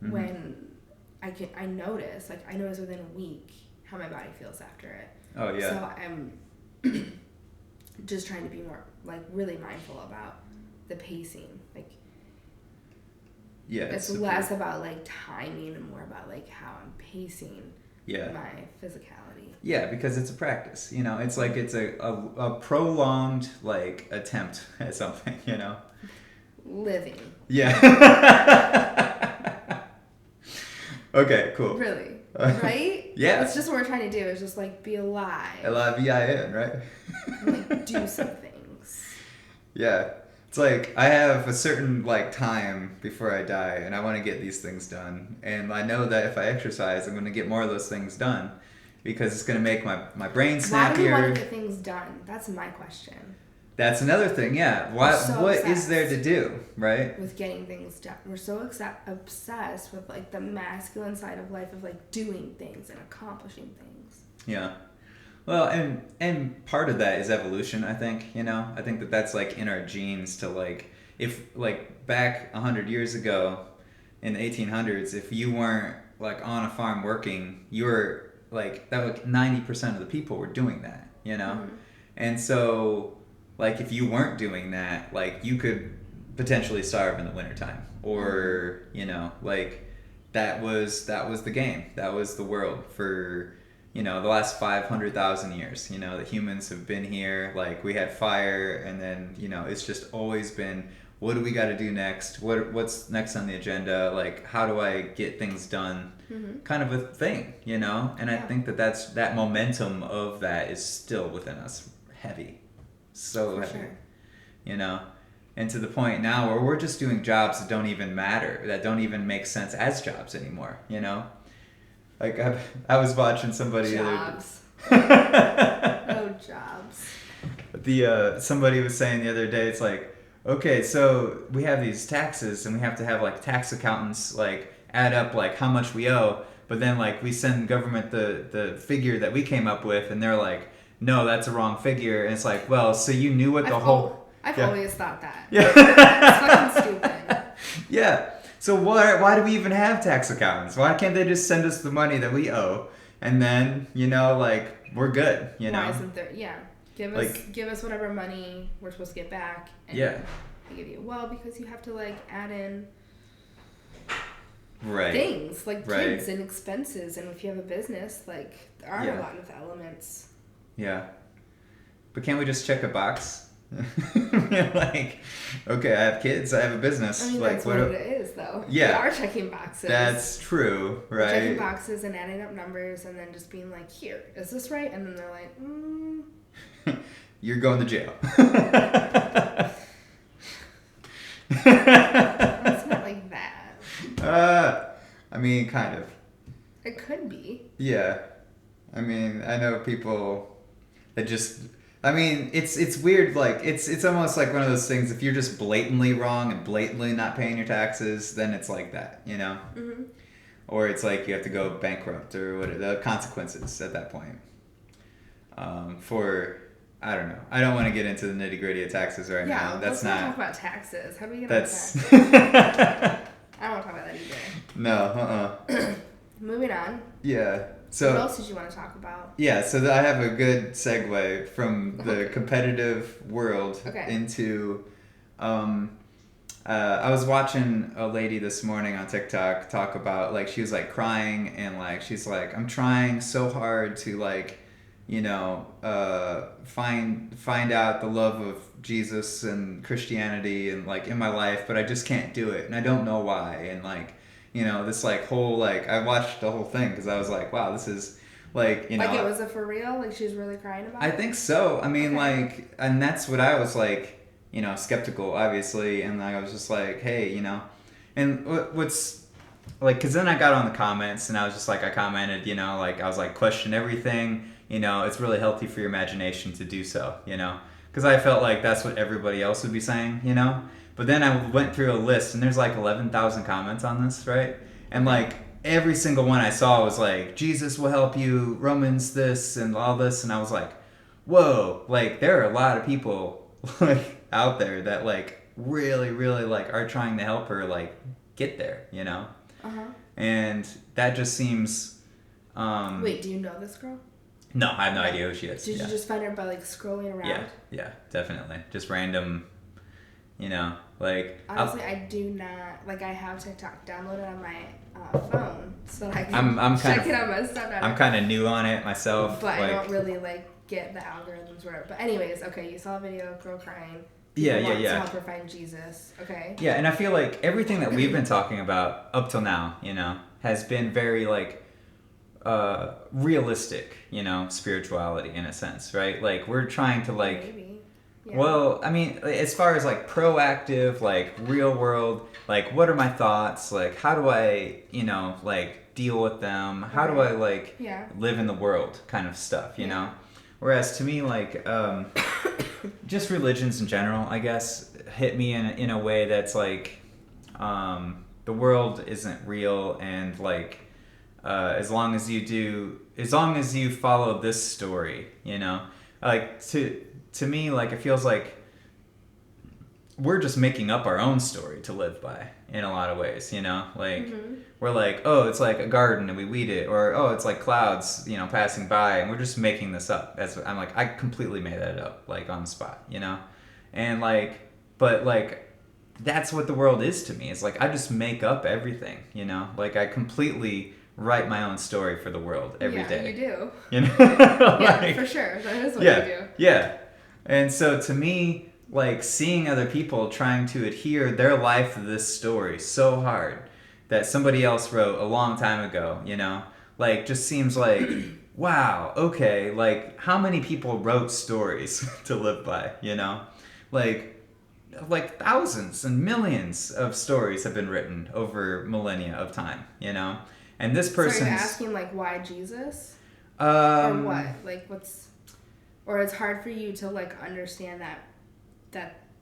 [SPEAKER 2] when I notice within a week how my body feels after it.
[SPEAKER 1] Oh yeah.
[SPEAKER 2] So I'm just trying to be more like really mindful about the pacing. Like
[SPEAKER 1] Yeah.
[SPEAKER 2] it's less about like timing and more about like how I'm pacing my physicality.
[SPEAKER 1] Yeah, because it's a practice, you know. It's like it's a prolonged like attempt at something, you know.
[SPEAKER 2] Living.
[SPEAKER 1] Yeah. Okay, cool.
[SPEAKER 2] Really. Right?
[SPEAKER 1] Yeah.
[SPEAKER 2] That's just what we're trying to do, is just like be alive.
[SPEAKER 1] L-I-V-I-N, right?
[SPEAKER 2] And like do some things.
[SPEAKER 1] Yeah. It's like I have a certain like time before I die and I want to get these things done. And I know that if I exercise, I'm going to get more of those things done because it's going to make my brain snappier.
[SPEAKER 2] Why do we want to get things done? That's my question.
[SPEAKER 1] That's another thing, yeah. What is there to do, right?
[SPEAKER 2] With getting things done. We're so obsessed with like the masculine side of life of like doing things and accomplishing things.
[SPEAKER 1] Yeah. Well, and part of that is evolution, I think, you know? I think that's like in our genes to like, if like back 100 years ago in the 1800s, if you weren't like on a farm working, you were like, that like 90% of the people were doing that, you know? Mm-hmm. And so like if you weren't doing that, like you could potentially starve in the wintertime or, you know, like that was the game. That was the world for, you know, the last 500,000 years, you know, that humans have been here. Like we had fire and then, you know, it's just always been, what do we got to do next? What's next on the agenda? Like, how do I get things done? Kind of a thing, you know? And I think that momentum of that is still within us heavy. So
[SPEAKER 2] For
[SPEAKER 1] heavy,
[SPEAKER 2] sure.
[SPEAKER 1] you know? And to the point now where we're just doing jobs that don't even matter, that don't even make sense as jobs anymore, you know? Like I was watching somebody
[SPEAKER 2] jobs. No jobs.
[SPEAKER 1] Somebody was saying the other day, it's like, okay, so we have these taxes and we have to have like tax accountants like add up like how much we owe, but then like we send government the figure that we came up with and they're like, no, that's a wrong figure. And it's like, well, so you knew what
[SPEAKER 2] I've always thought that.
[SPEAKER 1] Yeah.
[SPEAKER 2] It's fucking stupid.
[SPEAKER 1] Yeah. So why do we even have tax accountants? Why can't they just send us the money that we owe and then, you know, like we're good, you know?
[SPEAKER 2] Why isn't there? Yeah. Give us whatever money we're supposed to get back. And they give you, well, because you have to like add in things like kids and expenses, and if you have a business, like there are a lot of elements.
[SPEAKER 1] Yeah. But can't we just check a box? Like, okay, I have kids, I have a business.
[SPEAKER 2] I mean,
[SPEAKER 1] like,
[SPEAKER 2] that's what it is, though.
[SPEAKER 1] Yeah.
[SPEAKER 2] We are checking boxes.
[SPEAKER 1] That's true, right?
[SPEAKER 2] We're checking boxes and adding up numbers and then just being like, here, is this right? And then they're like,
[SPEAKER 1] You're going to jail.
[SPEAKER 2] It's not like that.
[SPEAKER 1] I mean, kind of.
[SPEAKER 2] It could be.
[SPEAKER 1] Yeah. I mean, I know people that just... I mean, it's weird, like, it's almost like one of those things, if you're just blatantly wrong and blatantly not paying your taxes, then it's like that, you know? Mm-hmm. Or it's like you have to go bankrupt or whatever, the consequences at that point. I don't know. I don't want to get into the nitty-gritty of taxes right now.
[SPEAKER 2] Let's not talk about taxes. How do we get on taxes? I don't want to talk about that either.
[SPEAKER 1] No,
[SPEAKER 2] Moving on.
[SPEAKER 1] Yeah. So,
[SPEAKER 2] what else did you want to talk about?
[SPEAKER 1] Yeah, so I have a good segue from the competitive world into... I was watching a lady this morning on TikTok talk about, like, she was, like, crying and, like, she's like, I'm trying so hard to, like, you know, find out the love of Jesus and Christianity and, like, in my life, but I just can't do it, and I don't know why, and, like... You know, this, like, whole, like, I watched the whole thing because I was like, wow, this is, like, you know...
[SPEAKER 2] Like, was it for real? Like, she was really crying about it?
[SPEAKER 1] I think so. I mean, like, and that's what I was, like, you know, skeptical, obviously, and I was just like, hey, you know... And what's like, because then I got on the comments and I was just like, I commented, like, I was like, question everything, it's really healthy for your imagination to do so, because I felt like that's what everybody else would be saying, but then I went through a list and there's like 11,000 comments on this, right? And like every single one I saw was like, Jesus will help you, Romans this and all this, and I was like, whoa, like there are a lot of people like out there that like really, really like are trying to help her like get there,
[SPEAKER 2] Uh-huh.
[SPEAKER 1] and that just seems.
[SPEAKER 2] Wait, do you know this girl?
[SPEAKER 1] No, I have no idea who she is.
[SPEAKER 2] Did you just find her by like scrolling around?
[SPEAKER 1] Yeah, definitely. Just random, like.
[SPEAKER 2] Honestly, I do not like. I have TikTok downloaded on my phone so that I can
[SPEAKER 1] I'm
[SPEAKER 2] check it on my stuff.
[SPEAKER 1] I'm kind of new on it myself,
[SPEAKER 2] but
[SPEAKER 1] like,
[SPEAKER 2] I don't really like get the algorithms where. But anyways, okay, you saw a video of girl crying.
[SPEAKER 1] Yeah.
[SPEAKER 2] To help her find Jesus. Okay.
[SPEAKER 1] Yeah, and I feel like everything that we've been talking about up till now, has been very like realistic, spirituality in a sense, right? Like we're trying to like.
[SPEAKER 2] Maybe. Yeah.
[SPEAKER 1] Well, I mean, as far as like proactive, like real world, like what are my thoughts? Like how do I, like deal with them? How do I like live in the world kind of stuff, you know? Whereas to me, like, just religions in general, I guess, hit me in a way that's like, the world isn't real, and like, as long as you follow this story, like to me, like it feels like we're just making up our own story to live by in a lot of ways, like we're like, oh, it's like a garden and we weed it, or oh, it's like clouds, passing by, and we're just making this up. I'm like, I completely made that up, like on the spot, and like, but like that's what the world is to me. It's like I just make up everything, like I completely write my own story for the world every day.
[SPEAKER 2] Yeah,
[SPEAKER 1] You
[SPEAKER 2] you do.
[SPEAKER 1] know?
[SPEAKER 2] Yeah, for sure. That is what you do.
[SPEAKER 1] Yeah. And so to me, like seeing other people trying to adhere their life to this story so hard that somebody else wrote a long time ago, like just seems like, wow, okay, like how many people wrote stories to live by, like thousands and millions of stories have been written over millennia of time, and this person.
[SPEAKER 2] So you're asking like why Jesus?
[SPEAKER 1] Or
[SPEAKER 2] or what? Like what's? Or it's hard for you to like understand that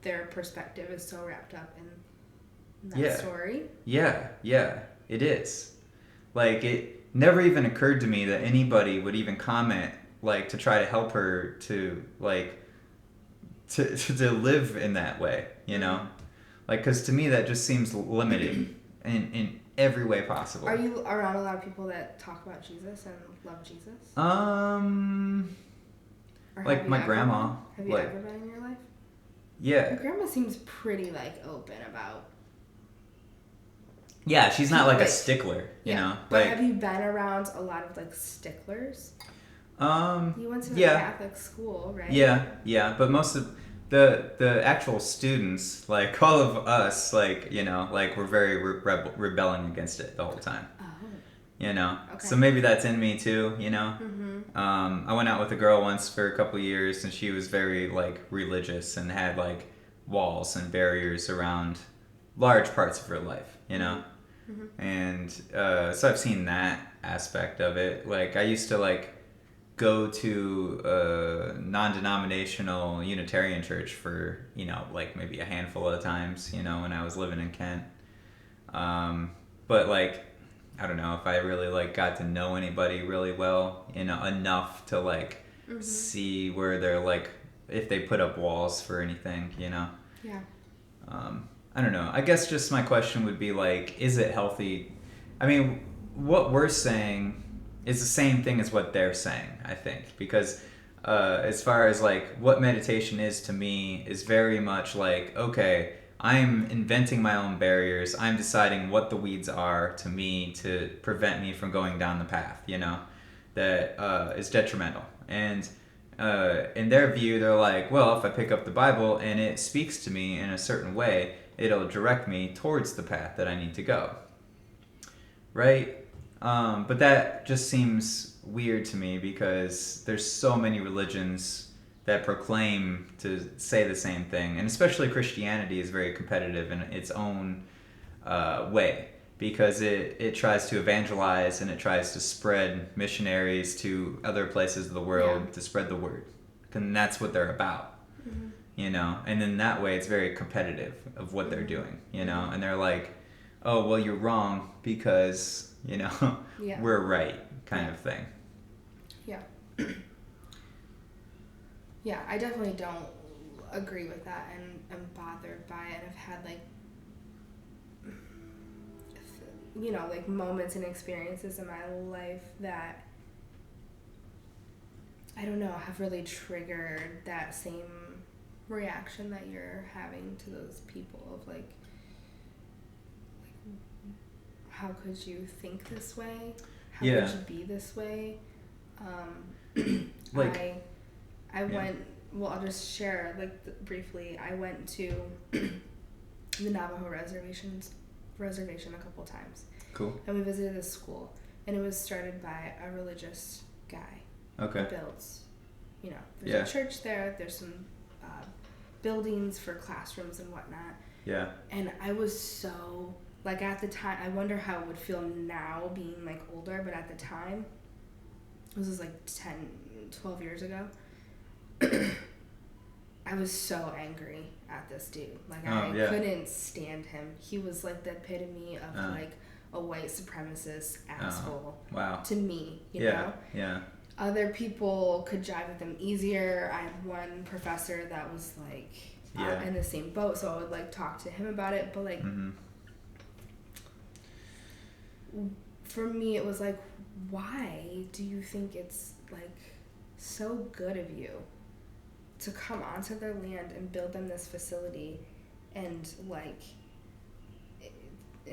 [SPEAKER 2] their perspective is so wrapped up in that story.
[SPEAKER 1] Yeah, it is. Like it never even occurred to me that anybody would even comment like to try to help her to like to live in that way, like because to me that just seems limiting in every way possible.
[SPEAKER 2] Are you around a lot of people that talk about Jesus and love Jesus?
[SPEAKER 1] Like my grandma.
[SPEAKER 2] Have you ever been in your life?
[SPEAKER 1] Yeah.
[SPEAKER 2] Your grandma seems pretty like open about.
[SPEAKER 1] Yeah, she's not like a stickler, you know.
[SPEAKER 2] But
[SPEAKER 1] like,
[SPEAKER 2] have you been around a lot of like sticklers? You went to a Catholic school, right?
[SPEAKER 1] Yeah, but most of the actual students, like all of us, like like we're very rebelling against it the whole time. Okay. So maybe that's in me too, I went out with a girl once for a couple of years, and she was very like religious and had like walls and barriers around large parts of her life, and so I've seen that aspect of it. Like I used to like go to a non-denominational Unitarian church for like maybe a handful of times, when I was living in Kent, but like I don't know if I really like got to know anybody really well, enough to like see where they're like if they put up walls for anything, Yeah. I don't know. I guess just my question would be like, is it healthy? I mean, what we're saying is the same thing as what they're saying, I think, because as far as like what meditation is to me is very much like, okay, I'm inventing my own barriers. I'm deciding what the weeds are to me to prevent me from going down the path, that is detrimental. And in their view, they're like, well, if I pick up the Bible and it speaks to me in a certain way, it'll direct me towards the path that I need to go. Right? But that just seems weird to me because there's so many religions that proclaim to say the same thing, and especially Christianity is very competitive in its own way, because it tries to evangelize and it tries to spread missionaries to other places of the world to spread the word. And that's what they're about. You know, and in that way it's very competitive of what they're doing, you know, and they're like, oh, well, you're wrong because, you know, we're right kind of thing.
[SPEAKER 2] Yeah. Yeah, I definitely don't agree with that, and I'm bothered by it. I've had, like, you know, like, moments and experiences in my life that, I don't know, have really triggered that same reaction that you're having to those people of, like how could you think this way? How could you be this way? Like, I went, well, I'll just share, like, briefly. I went to the Navajo reservation a couple times.
[SPEAKER 1] Cool.
[SPEAKER 2] And we visited this school, and it was started by a religious guy.
[SPEAKER 1] Okay.
[SPEAKER 2] Who builds, you know, there's a church there, there's some buildings for classrooms and whatnot. Yeah. And I was so, like, at the time, I wonder how it would feel now being, like, older, but at the time, this was, like, 10, 12 years ago, I was so angry at this dude. Like, I couldn't stand him. He was, like, the epitome of, like, a white supremacist asshole to me, you know? Yeah. Other people could jive with him easier. I had one professor that was, like, in the same boat, so I would, like, talk to him about it. But, like, for me, it was, like, why do you think it's, like, so good of you to come onto their land and build them this facility and, like,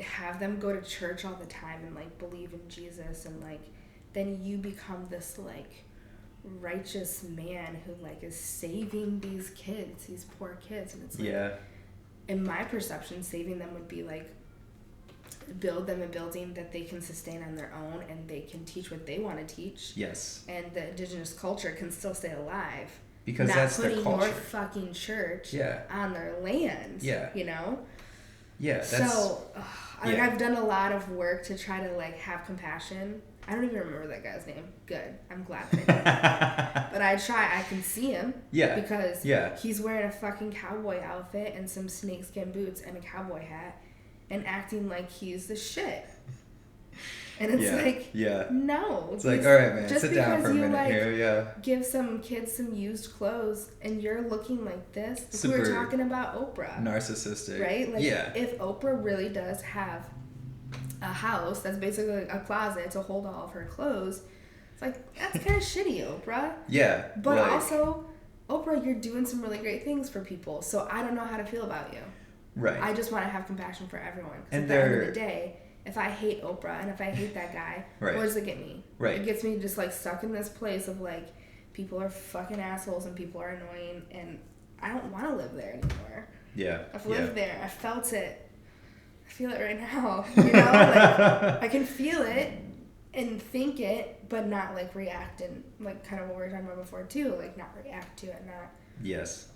[SPEAKER 2] have them go to church all the time and, like, believe in Jesus, and, like, then you become this, like, righteous man who, like, is saving these kids, these poor kids. And it's like, in my perception, saving them would be, like, build them a building that they can sustain on their own and they can teach what they want to teach. Yes. And the indigenous culture can still stay alive. Because that's their culture. Not putting your fucking church on their land. Yeah. You know? Yeah. That's, so, like, I've done a lot of work to try to, like, have compassion. I don't even remember that guy's name. Good. I'm glad that I didn't. But I can see him. Yeah. Because he's wearing a fucking cowboy outfit and some snakeskin boots and a cowboy hat and acting like he's the shit. And it's no.
[SPEAKER 1] It's like, all right, man,
[SPEAKER 2] just
[SPEAKER 1] sit down for a minute, like, here,
[SPEAKER 2] give some kids some used clothes and you're looking like this. Super we were talking about Oprah.
[SPEAKER 1] Narcissistic.
[SPEAKER 2] Right? Like, if Oprah really does have a house that's basically a closet to hold all of her clothes, it's like, that's kind of shitty, Oprah. Yeah. But like, also, Oprah, you're doing some really great things for people, so I don't know how to feel about you. Right. I just want to have compassion for everyone. Because at the end of the day, if I hate Oprah and if I hate that guy, what does it get me? Right. It gets me just, like, stuck in this place of, like, people are fucking assholes and people are annoying, and I don't want to live there anymore. Yeah. I've lived there. I felt it. I feel it right now. You know? Like, I can feel it and think it, but not, like, react and, like, kind of what we were talking about before, too. Like, not react to it, not... Yes.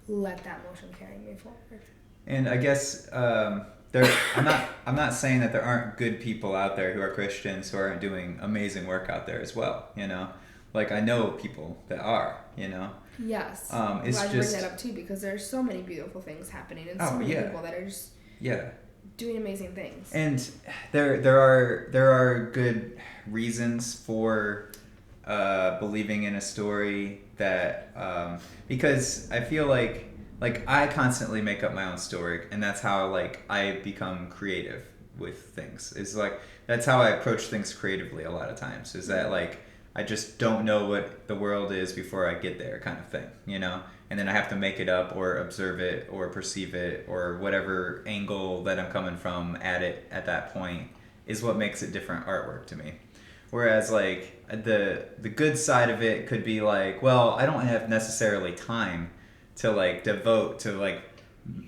[SPEAKER 2] Let that motion carry me forward.
[SPEAKER 1] And I guess I'm not saying that there aren't good people out there who are Christians who aren't doing amazing work out there as well, you know? Like, I know people that are, you know? Yes. It's
[SPEAKER 2] glad you bring that up too, because there's so many beautiful things happening and so many people that are just doing amazing things.
[SPEAKER 1] And there are good reasons for believing in a story that because I feel like I constantly make up my own story, and that's how, like, I become creative with things. It's like, that's how I approach things creatively a lot of times, is that, like, I just don't know what the world is before I get there, kind of thing, you know? And then I have to make it up or observe it or perceive it, or whatever angle that I'm coming from at it at that point is what makes it different artwork to me. Whereas, like, the good side of it could be like, well, I don't have necessarily time to, like, devote to, like,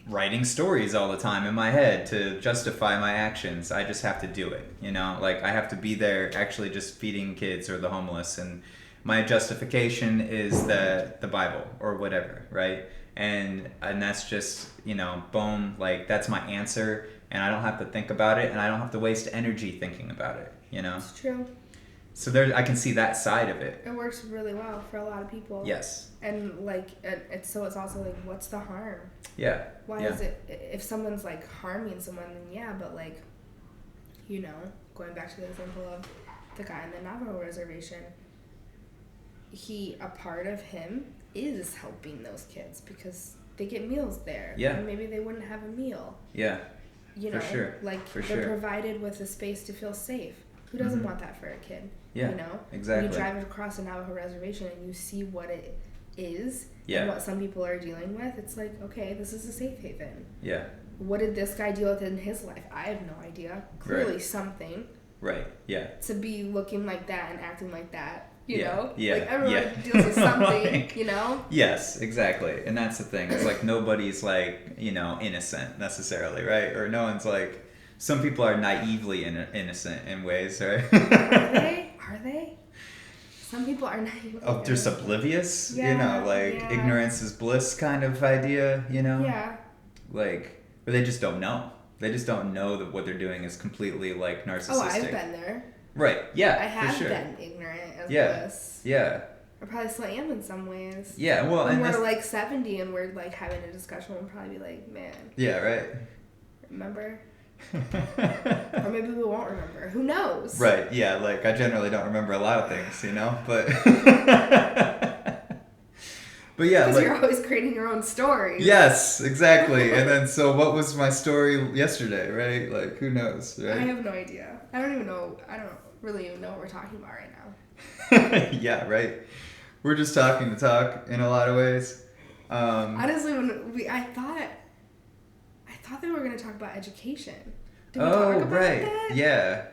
[SPEAKER 1] writing stories all the time in my head to justify my actions. I just have to do it, you know? Like, I have to be there actually just feeding kids or the homeless, and my justification is the Bible or whatever, right? And that's just, you know, boom, like, that's my answer. and I don't have to think about it, and I don't have to waste energy thinking about it, you know?
[SPEAKER 2] It's true.
[SPEAKER 1] So I can see that side of it.
[SPEAKER 2] It works really well for a lot of people.
[SPEAKER 1] Yes.
[SPEAKER 2] And like, it's also like, what's the harm?
[SPEAKER 1] Yeah.
[SPEAKER 2] Why is it, if someone's like harming someone, then yeah, but like, you know, going back to the example of the guy in the Navajo reservation, a part of him is helping those kids because they get meals there.
[SPEAKER 1] Yeah.
[SPEAKER 2] And maybe they wouldn't have a meal.
[SPEAKER 1] Yeah.
[SPEAKER 2] You know,
[SPEAKER 1] for sure.
[SPEAKER 2] Like
[SPEAKER 1] for
[SPEAKER 2] they're
[SPEAKER 1] sure.
[SPEAKER 2] provided with a space to feel safe. Who doesn't want that for a kid?
[SPEAKER 1] Yeah.
[SPEAKER 2] You know?
[SPEAKER 1] Exactly.
[SPEAKER 2] When you drive across a Navajo reservation and you see what it is
[SPEAKER 1] Yeah.
[SPEAKER 2] and what some people are dealing with, it's like, okay, this is a safe haven.
[SPEAKER 1] Yeah.
[SPEAKER 2] What did this guy deal with in his life? I have no idea. Clearly
[SPEAKER 1] Right.
[SPEAKER 2] something.
[SPEAKER 1] Right. Yeah.
[SPEAKER 2] To be looking like that and acting like that, you
[SPEAKER 1] Yeah.
[SPEAKER 2] know?
[SPEAKER 1] Yeah.
[SPEAKER 2] Like everyone
[SPEAKER 1] Yeah.
[SPEAKER 2] deals with something,
[SPEAKER 1] Like,
[SPEAKER 2] you know?
[SPEAKER 1] Yes, exactly. And that's the thing. It's like nobody's like, you know, innocent necessarily, right? Or no one's like, some people are naively innocent in ways, right?
[SPEAKER 2] Are they? Some people are naively
[SPEAKER 1] Oh, just
[SPEAKER 2] innocent.
[SPEAKER 1] oblivious, you
[SPEAKER 2] Yeah,
[SPEAKER 1] know, like
[SPEAKER 2] yeah.
[SPEAKER 1] ignorance is bliss kind of idea, you know?
[SPEAKER 2] Yeah.
[SPEAKER 1] Like, but they just don't know. They just don't know that what they're doing is completely like narcissistic.
[SPEAKER 2] Oh, I've been there.
[SPEAKER 1] Right. Yeah.
[SPEAKER 2] I have
[SPEAKER 1] for sure.
[SPEAKER 2] been ignorant of
[SPEAKER 1] Yeah.
[SPEAKER 2] this.
[SPEAKER 1] Yeah.
[SPEAKER 2] I probably still am in some ways.
[SPEAKER 1] Yeah. Well,
[SPEAKER 2] When
[SPEAKER 1] and
[SPEAKER 2] we're
[SPEAKER 1] that's,
[SPEAKER 2] like 70 and we're like having a discussion, we'll probably be like, man,
[SPEAKER 1] yeah. Right.
[SPEAKER 2] remember? Or maybe we won't remember. Who knows?
[SPEAKER 1] Right. Yeah. Like I generally don't remember a lot of things, you know, but. But yeah,
[SPEAKER 2] Because
[SPEAKER 1] like,
[SPEAKER 2] you're always creating your own stories.
[SPEAKER 1] yes, exactly. And then, so what was my story yesterday, right? Like, who knows,
[SPEAKER 2] I
[SPEAKER 1] right?
[SPEAKER 2] have no idea. I don't really even know what we're talking about right now.
[SPEAKER 1] Yeah, right. We're just talking to talk in a lot of ways.
[SPEAKER 2] Honestly, I thought they were going to talk about education. Did we talk about
[SPEAKER 1] right.
[SPEAKER 2] that?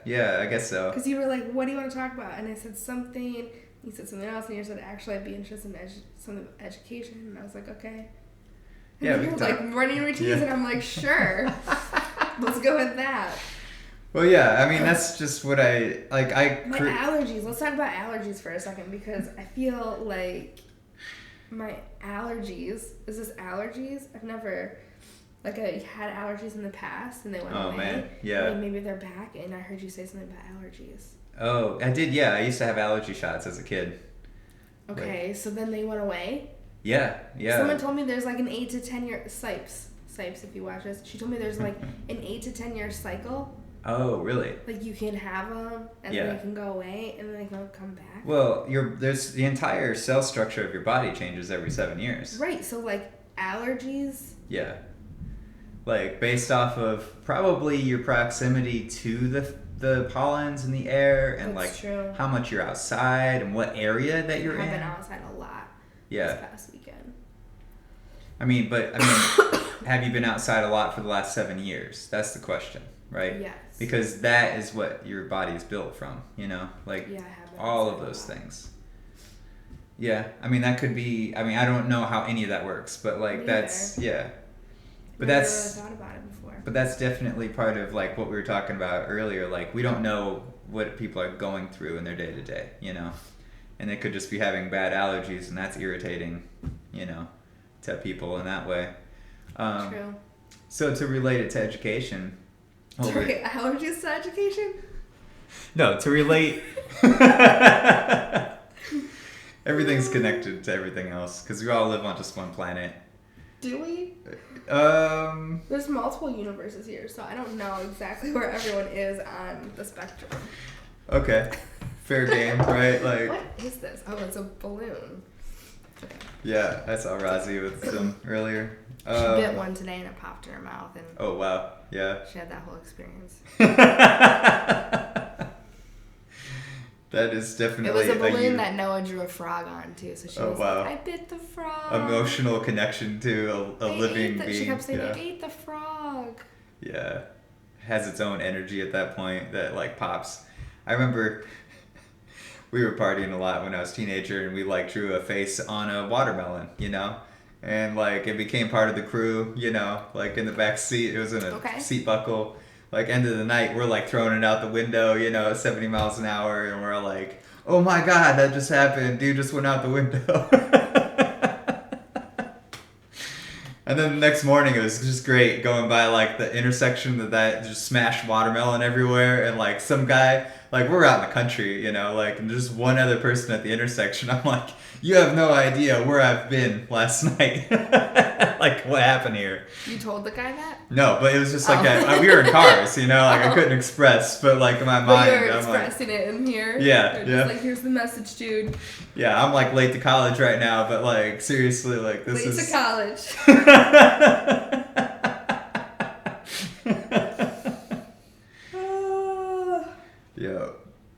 [SPEAKER 1] Yeah, I guess so.
[SPEAKER 2] Because you were like, what do you want to talk about? And I said something. You said something else, and you said, actually, I'd be interested in some education. And I was like, okay. And
[SPEAKER 1] Yeah,
[SPEAKER 2] then
[SPEAKER 1] we
[SPEAKER 2] you're
[SPEAKER 1] can
[SPEAKER 2] like
[SPEAKER 1] talk.
[SPEAKER 2] running routines,
[SPEAKER 1] Yeah.
[SPEAKER 2] and I'm like, sure. Let's go with that.
[SPEAKER 1] Well, yeah, I mean, that's just what I, like,
[SPEAKER 2] My allergies. Let's talk about allergies for a second, because I feel like my allergies, is this allergies? I've never, like, I had allergies in the past, and they went away.
[SPEAKER 1] Oh, man, yeah.
[SPEAKER 2] And maybe they're back, and I heard you say something about allergies.
[SPEAKER 1] Oh, I did, yeah. I used to have allergy shots as a kid.
[SPEAKER 2] Okay, so then they went away?
[SPEAKER 1] Yeah.
[SPEAKER 2] Someone told me there's like an 8 to 10 year Sipes, if you watch this, she told me there's like an 8 to 10 year cycle.
[SPEAKER 1] Oh, really?
[SPEAKER 2] Like you can have them and then they can go away and then they can come back.
[SPEAKER 1] Well, there's the entire cell structure of your body changes every 7 years.
[SPEAKER 2] Right, so like allergies.
[SPEAKER 1] Yeah. Like based off of probably your proximity to the pollens in the air and
[SPEAKER 2] That's
[SPEAKER 1] like
[SPEAKER 2] true.
[SPEAKER 1] how much you're outside and what area that you're
[SPEAKER 2] I've
[SPEAKER 1] in.
[SPEAKER 2] been outside a lot
[SPEAKER 1] Yeah.
[SPEAKER 2] this past weekend.
[SPEAKER 1] I mean, have you been outside a lot for the last 7 years? That's the question, right?
[SPEAKER 2] Yes.
[SPEAKER 1] Because that is what your body is built from, you know? Like
[SPEAKER 2] Yeah, I have been
[SPEAKER 1] all of
[SPEAKER 2] outside a
[SPEAKER 1] those
[SPEAKER 2] lot.
[SPEAKER 1] things. Yeah. I mean, that could be, I mean, I don't know how any of that works, but like
[SPEAKER 2] Me
[SPEAKER 1] that's, yeah. But
[SPEAKER 2] Never
[SPEAKER 1] that's,
[SPEAKER 2] really thought about it before.
[SPEAKER 1] but that's definitely part of like what we were talking about earlier. Like we don't know what people are going through in their day to day, you know? And they could just be having bad allergies and that's irritating, you know, to people in that way.
[SPEAKER 2] True.
[SPEAKER 1] So to relate it to education.
[SPEAKER 2] Sorry, allergies to education?
[SPEAKER 1] No, to relate. Everything's connected to everything else because we all live on just one planet.
[SPEAKER 2] Do we?
[SPEAKER 1] Um.
[SPEAKER 2] There's multiple universes here, so I don't know exactly where everyone is on the spectrum.
[SPEAKER 1] Okay. Fair game, right? Like.
[SPEAKER 2] What is this? Oh, it's a balloon. Okay.
[SPEAKER 1] Yeah, I saw Rozzy with some earlier.
[SPEAKER 2] She bit one today and it popped in her mouth, and
[SPEAKER 1] Oh wow! Yeah.
[SPEAKER 2] she had that whole experience.
[SPEAKER 1] That is definitely
[SPEAKER 2] It was a balloon that Noah drew a frog on too, so she
[SPEAKER 1] Oh,
[SPEAKER 2] was
[SPEAKER 1] wow.
[SPEAKER 2] like, "I bit the frog."
[SPEAKER 1] emotional connection to a
[SPEAKER 2] I
[SPEAKER 1] living
[SPEAKER 2] ate the,
[SPEAKER 1] being.
[SPEAKER 2] She kept saying,
[SPEAKER 1] yeah.
[SPEAKER 2] "I ate the frog."
[SPEAKER 1] Yeah. Has its own energy at that point that like pops. I remember we were partying a lot when I was a teenager and we like drew a face on a watermelon, you know? And like it became part of the crew, you know, like in the back seat. It was in a seat buckle. Like end of the night, we're like throwing it out the window, you know, 70 miles an hour, and we're like, "Oh my god, that just happened! Dude just went out the window." And then the next morning it was just great going by like the intersection that just smashed watermelon everywhere, and like some guy, like we're out in the country, you know, like, and there's one other person at the intersection. I'm like, you have no idea where I've been last night. Like what happened here?
[SPEAKER 2] You told the guy that?
[SPEAKER 1] No, but it was just like we were in cars, you know, like I couldn't express, but like in my mind,
[SPEAKER 2] But you're
[SPEAKER 1] I'm like,
[SPEAKER 2] expressing it in here.
[SPEAKER 1] Yeah,
[SPEAKER 2] You're
[SPEAKER 1] yeah.
[SPEAKER 2] just like, here's the message, dude.
[SPEAKER 1] yeah, I'm like late to college right now, but like seriously, like this
[SPEAKER 2] Late
[SPEAKER 1] is
[SPEAKER 2] to college.
[SPEAKER 1] Yeah,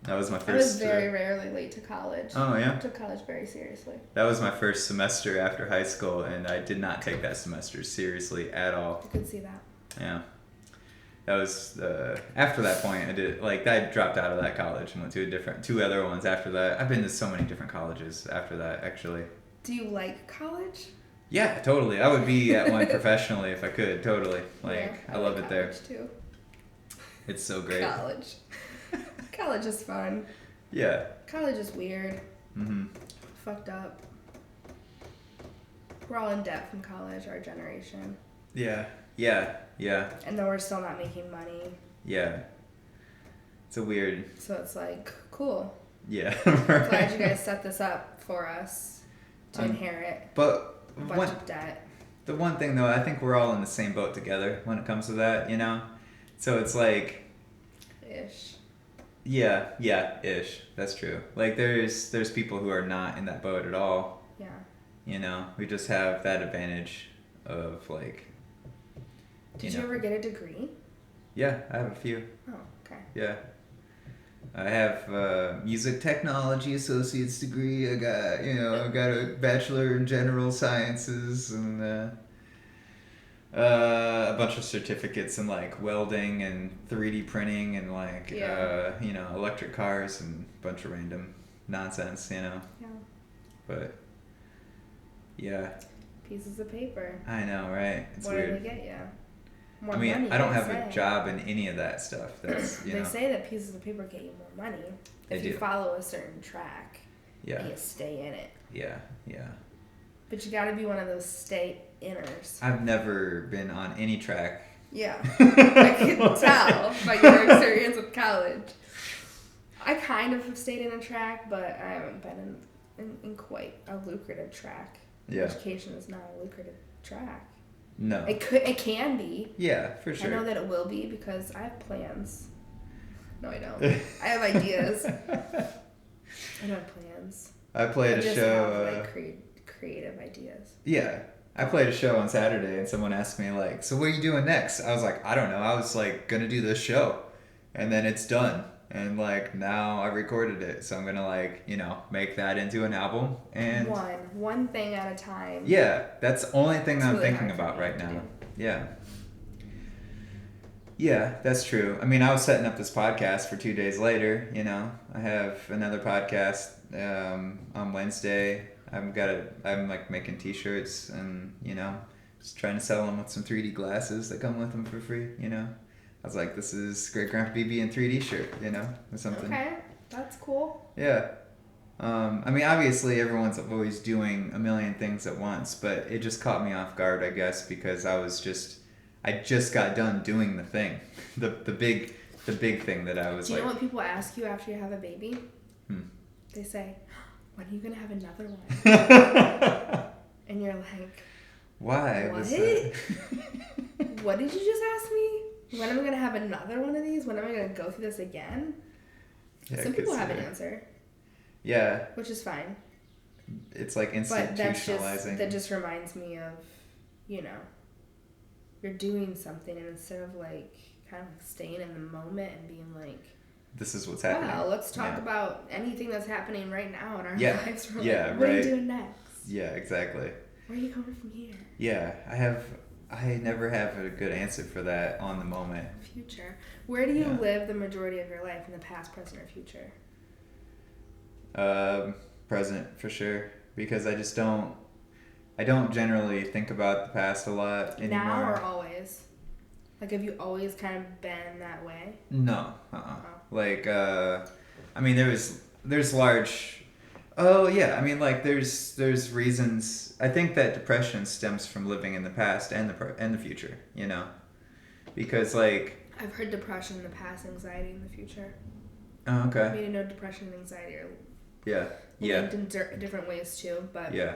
[SPEAKER 1] that was my
[SPEAKER 2] I was
[SPEAKER 1] first.
[SPEAKER 2] very rarely late to college.
[SPEAKER 1] Oh
[SPEAKER 2] I
[SPEAKER 1] yeah,
[SPEAKER 2] took college very seriously.
[SPEAKER 1] that was my first semester after high school, and I did not take that semester seriously at all.
[SPEAKER 2] I could see that.
[SPEAKER 1] Yeah, that was after that point. I dropped out of that college and went to two other ones after that. I've been to so many different colleges after that, actually.
[SPEAKER 2] Do you like college?
[SPEAKER 1] Yeah, totally. I would be at one professionally if I could. Totally, like
[SPEAKER 2] Yeah,
[SPEAKER 1] I love
[SPEAKER 2] like
[SPEAKER 1] it there.
[SPEAKER 2] college too.
[SPEAKER 1] It's so great.
[SPEAKER 2] College. College is fun.
[SPEAKER 1] Yeah.
[SPEAKER 2] College is weird.
[SPEAKER 1] Mhm.
[SPEAKER 2] Fucked up. We're all in debt from college, our generation.
[SPEAKER 1] Yeah. Yeah. Yeah.
[SPEAKER 2] And then we're still not making money.
[SPEAKER 1] Yeah. It's a weird.
[SPEAKER 2] So it's like, cool.
[SPEAKER 1] Yeah.
[SPEAKER 2] Glad you guys set this up for us to inherit
[SPEAKER 1] But
[SPEAKER 2] a bunch of debt.
[SPEAKER 1] the one thing though, I think we're all in the same boat together when it comes to that, you know? So it's like,
[SPEAKER 2] Ish.
[SPEAKER 1] yeah, ish. That's true. Like there's people who are not in that boat at all.
[SPEAKER 2] Yeah.
[SPEAKER 1] You know, we just have that advantage of like.
[SPEAKER 2] Did you ever get a degree?
[SPEAKER 1] Yeah, I have a few.
[SPEAKER 2] Oh, okay.
[SPEAKER 1] Yeah. I have a music technology associate's degree. I got a bachelor in general sciences and a bunch of certificates in like welding and 3D printing and like electric cars and a bunch of random nonsense, you know.
[SPEAKER 2] Yeah.
[SPEAKER 1] But yeah,
[SPEAKER 2] Pieces of paper.
[SPEAKER 1] I know, right? It's
[SPEAKER 2] what
[SPEAKER 1] weird.
[SPEAKER 2] do they get you? More
[SPEAKER 1] I mean,
[SPEAKER 2] money,
[SPEAKER 1] I don't
[SPEAKER 2] they
[SPEAKER 1] have
[SPEAKER 2] say.
[SPEAKER 1] a job in any of that stuff. That's
[SPEAKER 2] They say that pieces of paper get you more money if
[SPEAKER 1] They
[SPEAKER 2] you
[SPEAKER 1] do.
[SPEAKER 2] follow a certain track.
[SPEAKER 1] Yeah.
[SPEAKER 2] And you stay in it.
[SPEAKER 1] Yeah.
[SPEAKER 2] But you gotta be one of those stay-inners.
[SPEAKER 1] I've never been on any track.
[SPEAKER 2] Yeah. I can tell by your experience with college. I kind of have stayed in a track, but I haven't been in quite a lucrative track.
[SPEAKER 1] Yeah.
[SPEAKER 2] Education is not a lucrative track.
[SPEAKER 1] No.
[SPEAKER 2] It can be.
[SPEAKER 1] Yeah, for sure.
[SPEAKER 2] I know that it will be because I have plans. No, I don't. I have ideas. I don't have plans.
[SPEAKER 1] I played
[SPEAKER 2] I
[SPEAKER 1] a
[SPEAKER 2] just
[SPEAKER 1] show.
[SPEAKER 2] have like creative ideas.
[SPEAKER 1] Yeah. I played a show on Saturday and someone asked me like, so what are you doing next? I was like, I don't know. I was like gonna do this show. And then it's done. And like now I recorded it. So I'm gonna like, make that into an album and
[SPEAKER 2] One thing at a time.
[SPEAKER 1] yeah, that's the only thing
[SPEAKER 2] It's
[SPEAKER 1] I'm
[SPEAKER 2] really
[SPEAKER 1] thinking
[SPEAKER 2] hard for
[SPEAKER 1] about
[SPEAKER 2] me
[SPEAKER 1] right
[SPEAKER 2] to
[SPEAKER 1] now.
[SPEAKER 2] do.
[SPEAKER 1] Yeah. Yeah, that's true. I mean, I was setting up this podcast for 2 days later, I have another podcast on Wednesday. I'm like making t-shirts and, just trying to sell them with some 3D glasses that come with them for free, I was like, this is Great Grandpa BB in 3D shirt, or something.
[SPEAKER 2] Okay, that's cool.
[SPEAKER 1] Yeah. I mean, obviously everyone's always doing a million things at once, but it just caught me off guard, I guess, because I just got done doing the thing, the big thing that I was
[SPEAKER 2] Do you
[SPEAKER 1] like.
[SPEAKER 2] know what people ask you after you have a baby? They say, when are you going to have another one? And you're like,
[SPEAKER 1] Why?
[SPEAKER 2] what?
[SPEAKER 1] Was that?
[SPEAKER 2] What did you just ask me? When am I going to have another one of these? When am I going to go through this again?
[SPEAKER 1] Yeah,
[SPEAKER 2] Some people
[SPEAKER 1] 'cause,
[SPEAKER 2] have an answer,
[SPEAKER 1] Yeah,
[SPEAKER 2] which is fine.
[SPEAKER 1] it's like
[SPEAKER 2] But
[SPEAKER 1] institutionalizing.
[SPEAKER 2] that just reminds me of, you're doing something and instead of like kind of like staying in the moment and being like,
[SPEAKER 1] This is what's happening.
[SPEAKER 2] wow, let's talk
[SPEAKER 1] Yeah.
[SPEAKER 2] about anything that's happening right now in our
[SPEAKER 1] Yeah.
[SPEAKER 2] lives. We're
[SPEAKER 1] Yeah,
[SPEAKER 2] like, what are you
[SPEAKER 1] right.
[SPEAKER 2] doing next?
[SPEAKER 1] Yeah, exactly.
[SPEAKER 2] Where are you going from here?
[SPEAKER 1] Yeah, I never have a good answer for that on the moment.
[SPEAKER 2] Future. Where do you
[SPEAKER 1] Yeah.
[SPEAKER 2] live the majority of your life, in the past, present, or future?
[SPEAKER 1] Present for sure, because I don't generally think about the past a lot anymore.
[SPEAKER 2] Now or always? Like, have you always kind of been that way?
[SPEAKER 1] No,
[SPEAKER 2] Oh.
[SPEAKER 1] Like, I mean, there's large Oh yeah, I mean like there's reasons. I think that depression stems from living in the past and the future. Because like.
[SPEAKER 2] I've heard depression in the past, anxiety in the future.
[SPEAKER 1] Oh, okay.
[SPEAKER 2] I mean, I know depression and anxiety are
[SPEAKER 1] Yeah.
[SPEAKER 2] linked in different ways too, but
[SPEAKER 1] Yeah.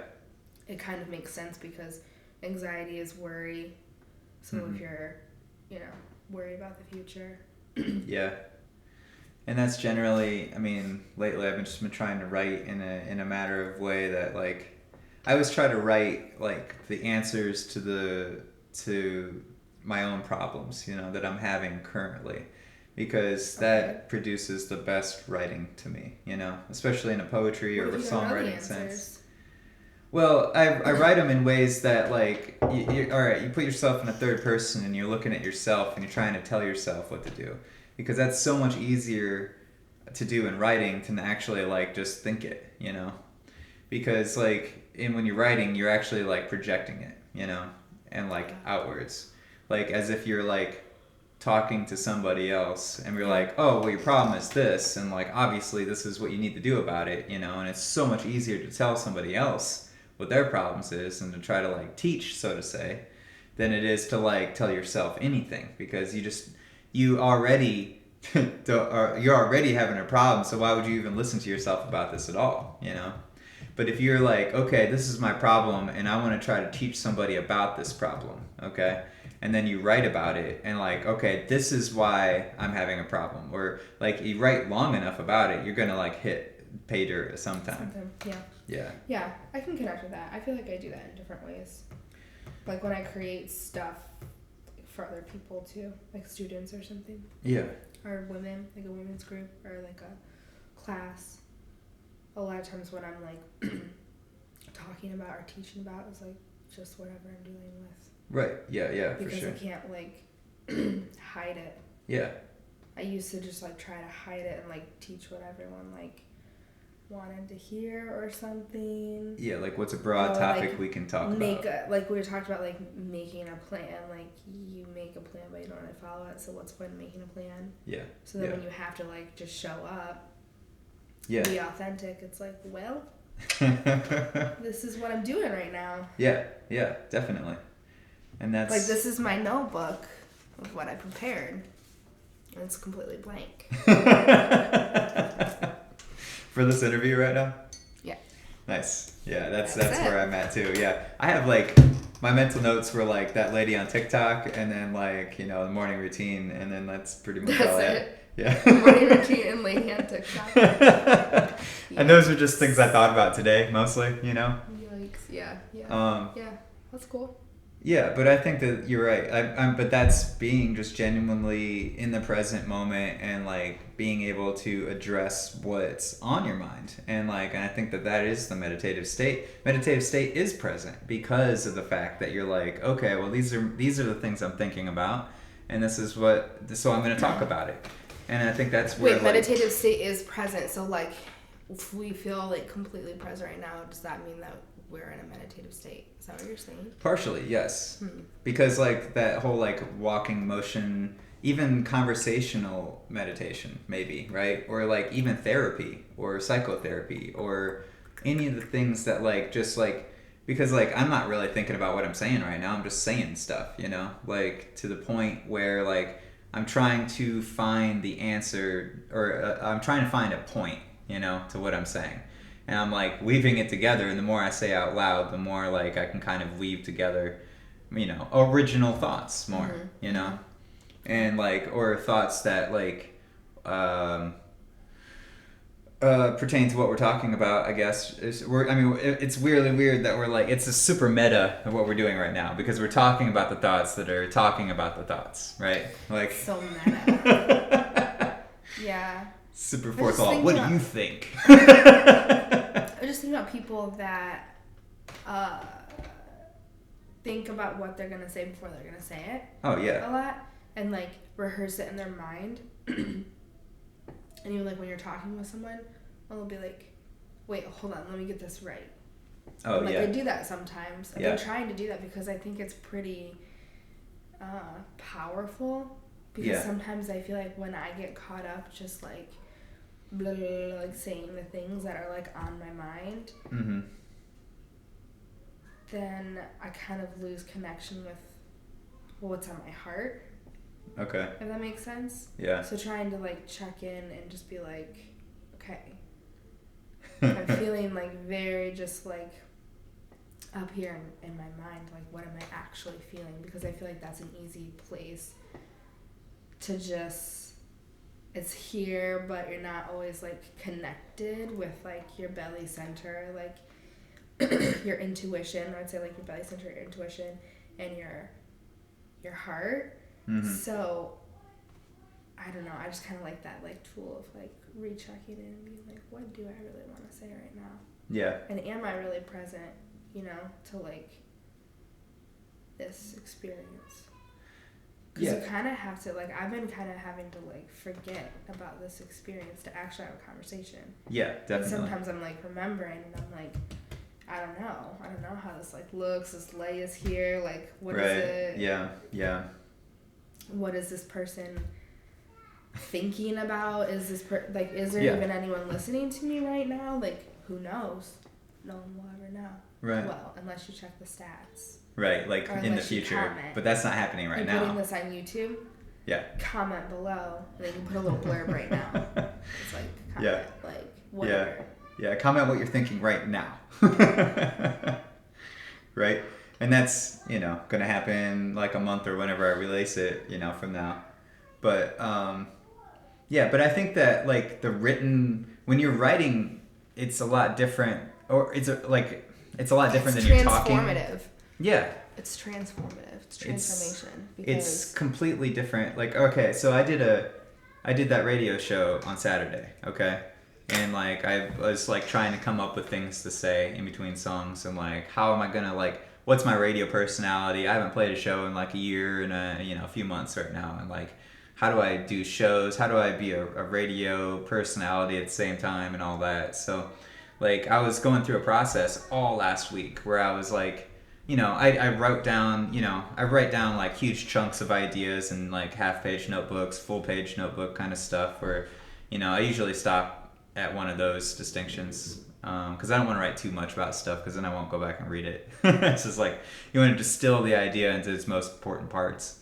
[SPEAKER 2] it kind of makes sense because anxiety is worry. So if you're, worried about the future.
[SPEAKER 1] Yeah. And that's generally, I mean, lately I've just been trying to write in a matter of way that like, I always try to write like the answers to my own problems, that I'm having currently, because that produces the best writing to me, especially in a poetry or a songwriting sense. Well, I write them in ways that like, all right, you put yourself in a third person and you're looking at yourself and you're trying to tell yourself what to do, because that's so much easier to do in writing than to actually like just think it, because like when you're writing, you're actually like projecting it, and like outwards, like as if you're like talking to somebody else and we're like, oh well, your problem is this, and like obviously this is what you need to do about it, and it's so much easier to tell somebody else what their problems is and to try to like teach, so to say, than it is to like tell yourself anything, because you're already having a problem, so why would you even listen to yourself about this at all, But if you're like, okay, this is my problem and I want to try to teach somebody about this problem, okay, and then you write about it and like, okay, this is why I'm having a problem, or like you write long enough about it, you're gonna like hit pay dirt sometime.
[SPEAKER 2] Yeah, I can connect with that. I feel like I do that in different ways, like when I create stuff for other people too, like students or something.
[SPEAKER 1] Yeah.
[SPEAKER 2] Or women, like a women's group or like a class. A lot of times when I'm like talking about or teaching about is like just whatever I'm dealing with.
[SPEAKER 1] Right. Yeah,
[SPEAKER 2] because
[SPEAKER 1] for sure.
[SPEAKER 2] I can't like hide it.
[SPEAKER 1] Yeah.
[SPEAKER 2] I used to just like try to hide it and like teach what everyone like wanted to hear or something.
[SPEAKER 1] Yeah, like what's a broad topic like, we can talk about?
[SPEAKER 2] Like we talked about like making a plan. Like you make a plan but you don't really follow it, so what's the point of making a plan?
[SPEAKER 1] Yeah.
[SPEAKER 2] So then when you have to like just show up, be authentic, it's like, well, this is what I'm doing right now.
[SPEAKER 1] Yeah, definitely. And that's
[SPEAKER 2] like, this is my notebook of what I prepared, and it's completely blank.
[SPEAKER 1] For this interview right now?
[SPEAKER 2] Yeah.
[SPEAKER 1] Nice. Yeah, that's where I'm at too. Yeah. I have like, my mental notes were like that lady on TikTok, and then like, the morning routine, and then that's pretty much all it. Yeah.
[SPEAKER 2] Morning routine and lady on TikTok.
[SPEAKER 1] And those are just things I thought about today, mostly,
[SPEAKER 2] Yikes. Yeah. Yeah, that's cool.
[SPEAKER 1] Yeah, but I think that you're right. But that's being just genuinely in the present moment and like being able to address what's on your mind, and I think that is the meditative state. Meditative state is present because of the fact that you're like, okay, well these are the things I'm thinking about, and so I'm going to talk about it. And I think that's where
[SPEAKER 2] meditative state is present. So like, if we feel like completely present right now, does that mean that we're in a meditative state? Is that what you're saying?
[SPEAKER 1] Partially, yes. Because like that whole like walking motion, even conversational meditation, maybe, right? Or like even therapy or psychotherapy or any of the things that like just like, because like I'm not really thinking about what I'm saying right now. I'm just saying stuff, like to the point where like I'm trying to find the answer, or I'm trying to find a point, to what I'm saying. And I'm like weaving it together, and the more I say out loud, the more like I can kind of weave together, original thoughts more, and like, or thoughts that like pertain to what we're talking about, I guess. It's weirdly weird that we're like, it's a super meta of what we're doing right now, because we're talking about the thoughts that are talking about the thoughts, right? Like
[SPEAKER 2] so meta. Yeah.
[SPEAKER 1] Super fourth law. What do you think?
[SPEAKER 2] I just think about people that think about what they're gonna say before they're gonna say it.
[SPEAKER 1] Oh yeah.
[SPEAKER 2] A lot, and like rehearse it in their mind. And even like when you're talking with someone, they'll be like, "Wait, hold on, let me get this right."
[SPEAKER 1] Oh
[SPEAKER 2] and, like,
[SPEAKER 1] yeah.
[SPEAKER 2] I do that sometimes. I've been trying to do that because I think it's pretty powerful. Because sometimes I feel like when I get caught up just like blah, blah, blah, like saying the things that are like on my mind,
[SPEAKER 1] Mm-hmm.
[SPEAKER 2] then I kind of lose connection with what's on my heart.
[SPEAKER 1] Okay.
[SPEAKER 2] If that makes sense.
[SPEAKER 1] Yeah.
[SPEAKER 2] So trying to like check in and just be like, okay, I'm feeling like very just like up here in my mind, like what am I actually feeling? Because I feel like that's an easy place to just, it's here, but you're not always like connected with like your belly center, like your intuition, or I'd say like your belly center, your intuition, and your heart.
[SPEAKER 1] Mm-hmm.
[SPEAKER 2] So I don't know, I just kind of like that like tool of like rechecking in and being like, what do I really want to say right now?
[SPEAKER 1] Yeah.
[SPEAKER 2] And am I really present, you know, to like this experience? Because you kind of have to, like, I've been kind of having to like forget about this experience to actually have a conversation.
[SPEAKER 1] Yeah, definitely.
[SPEAKER 2] And sometimes I'm like remembering and I'm like, I don't know how this like looks, this lay is here, like what is it?
[SPEAKER 1] Yeah.
[SPEAKER 2] What is this person thinking about? Is this like, is there even anyone listening to me right now? Like, who knows? No one will ever know.
[SPEAKER 1] Right.
[SPEAKER 2] Well, unless you check the stats.
[SPEAKER 1] Right, like in the future. But that's not happening right now.
[SPEAKER 2] You're putting this on YouTube?
[SPEAKER 1] Yeah.
[SPEAKER 2] Comment below. And then you can put a little blurb right now. It's like, comment, like, whatever.
[SPEAKER 1] Yeah, comment what you're thinking right now. Right? And that's, you know, going to happen like a month or whenever I release it, you know, from now. But, yeah, but I think that like the written, when you're writing, it's a lot different, or it's a lot different than you're talking.
[SPEAKER 2] It's transformative.
[SPEAKER 1] Yeah.
[SPEAKER 2] It's transformative. It's transformation.
[SPEAKER 1] It's completely different. Like, okay, so I did that radio show on Saturday, okay? And like I was like trying to come up with things to say in between songs, and like how am I gonna like, what's my radio personality? I haven't played a show in like a year and a few months right now, and like how do I do shows? How do I be a radio personality at the same time and all that? So like I was going through a process all last week where I was like, you know, I wrote down, I write down like huge chunks of ideas and like half-page notebooks, full-page notebook kind of stuff where, I usually stop at one of those distinctions because I don't want to write too much about stuff because then I won't go back and read it. It's just like you want to distill the idea into its most important parts.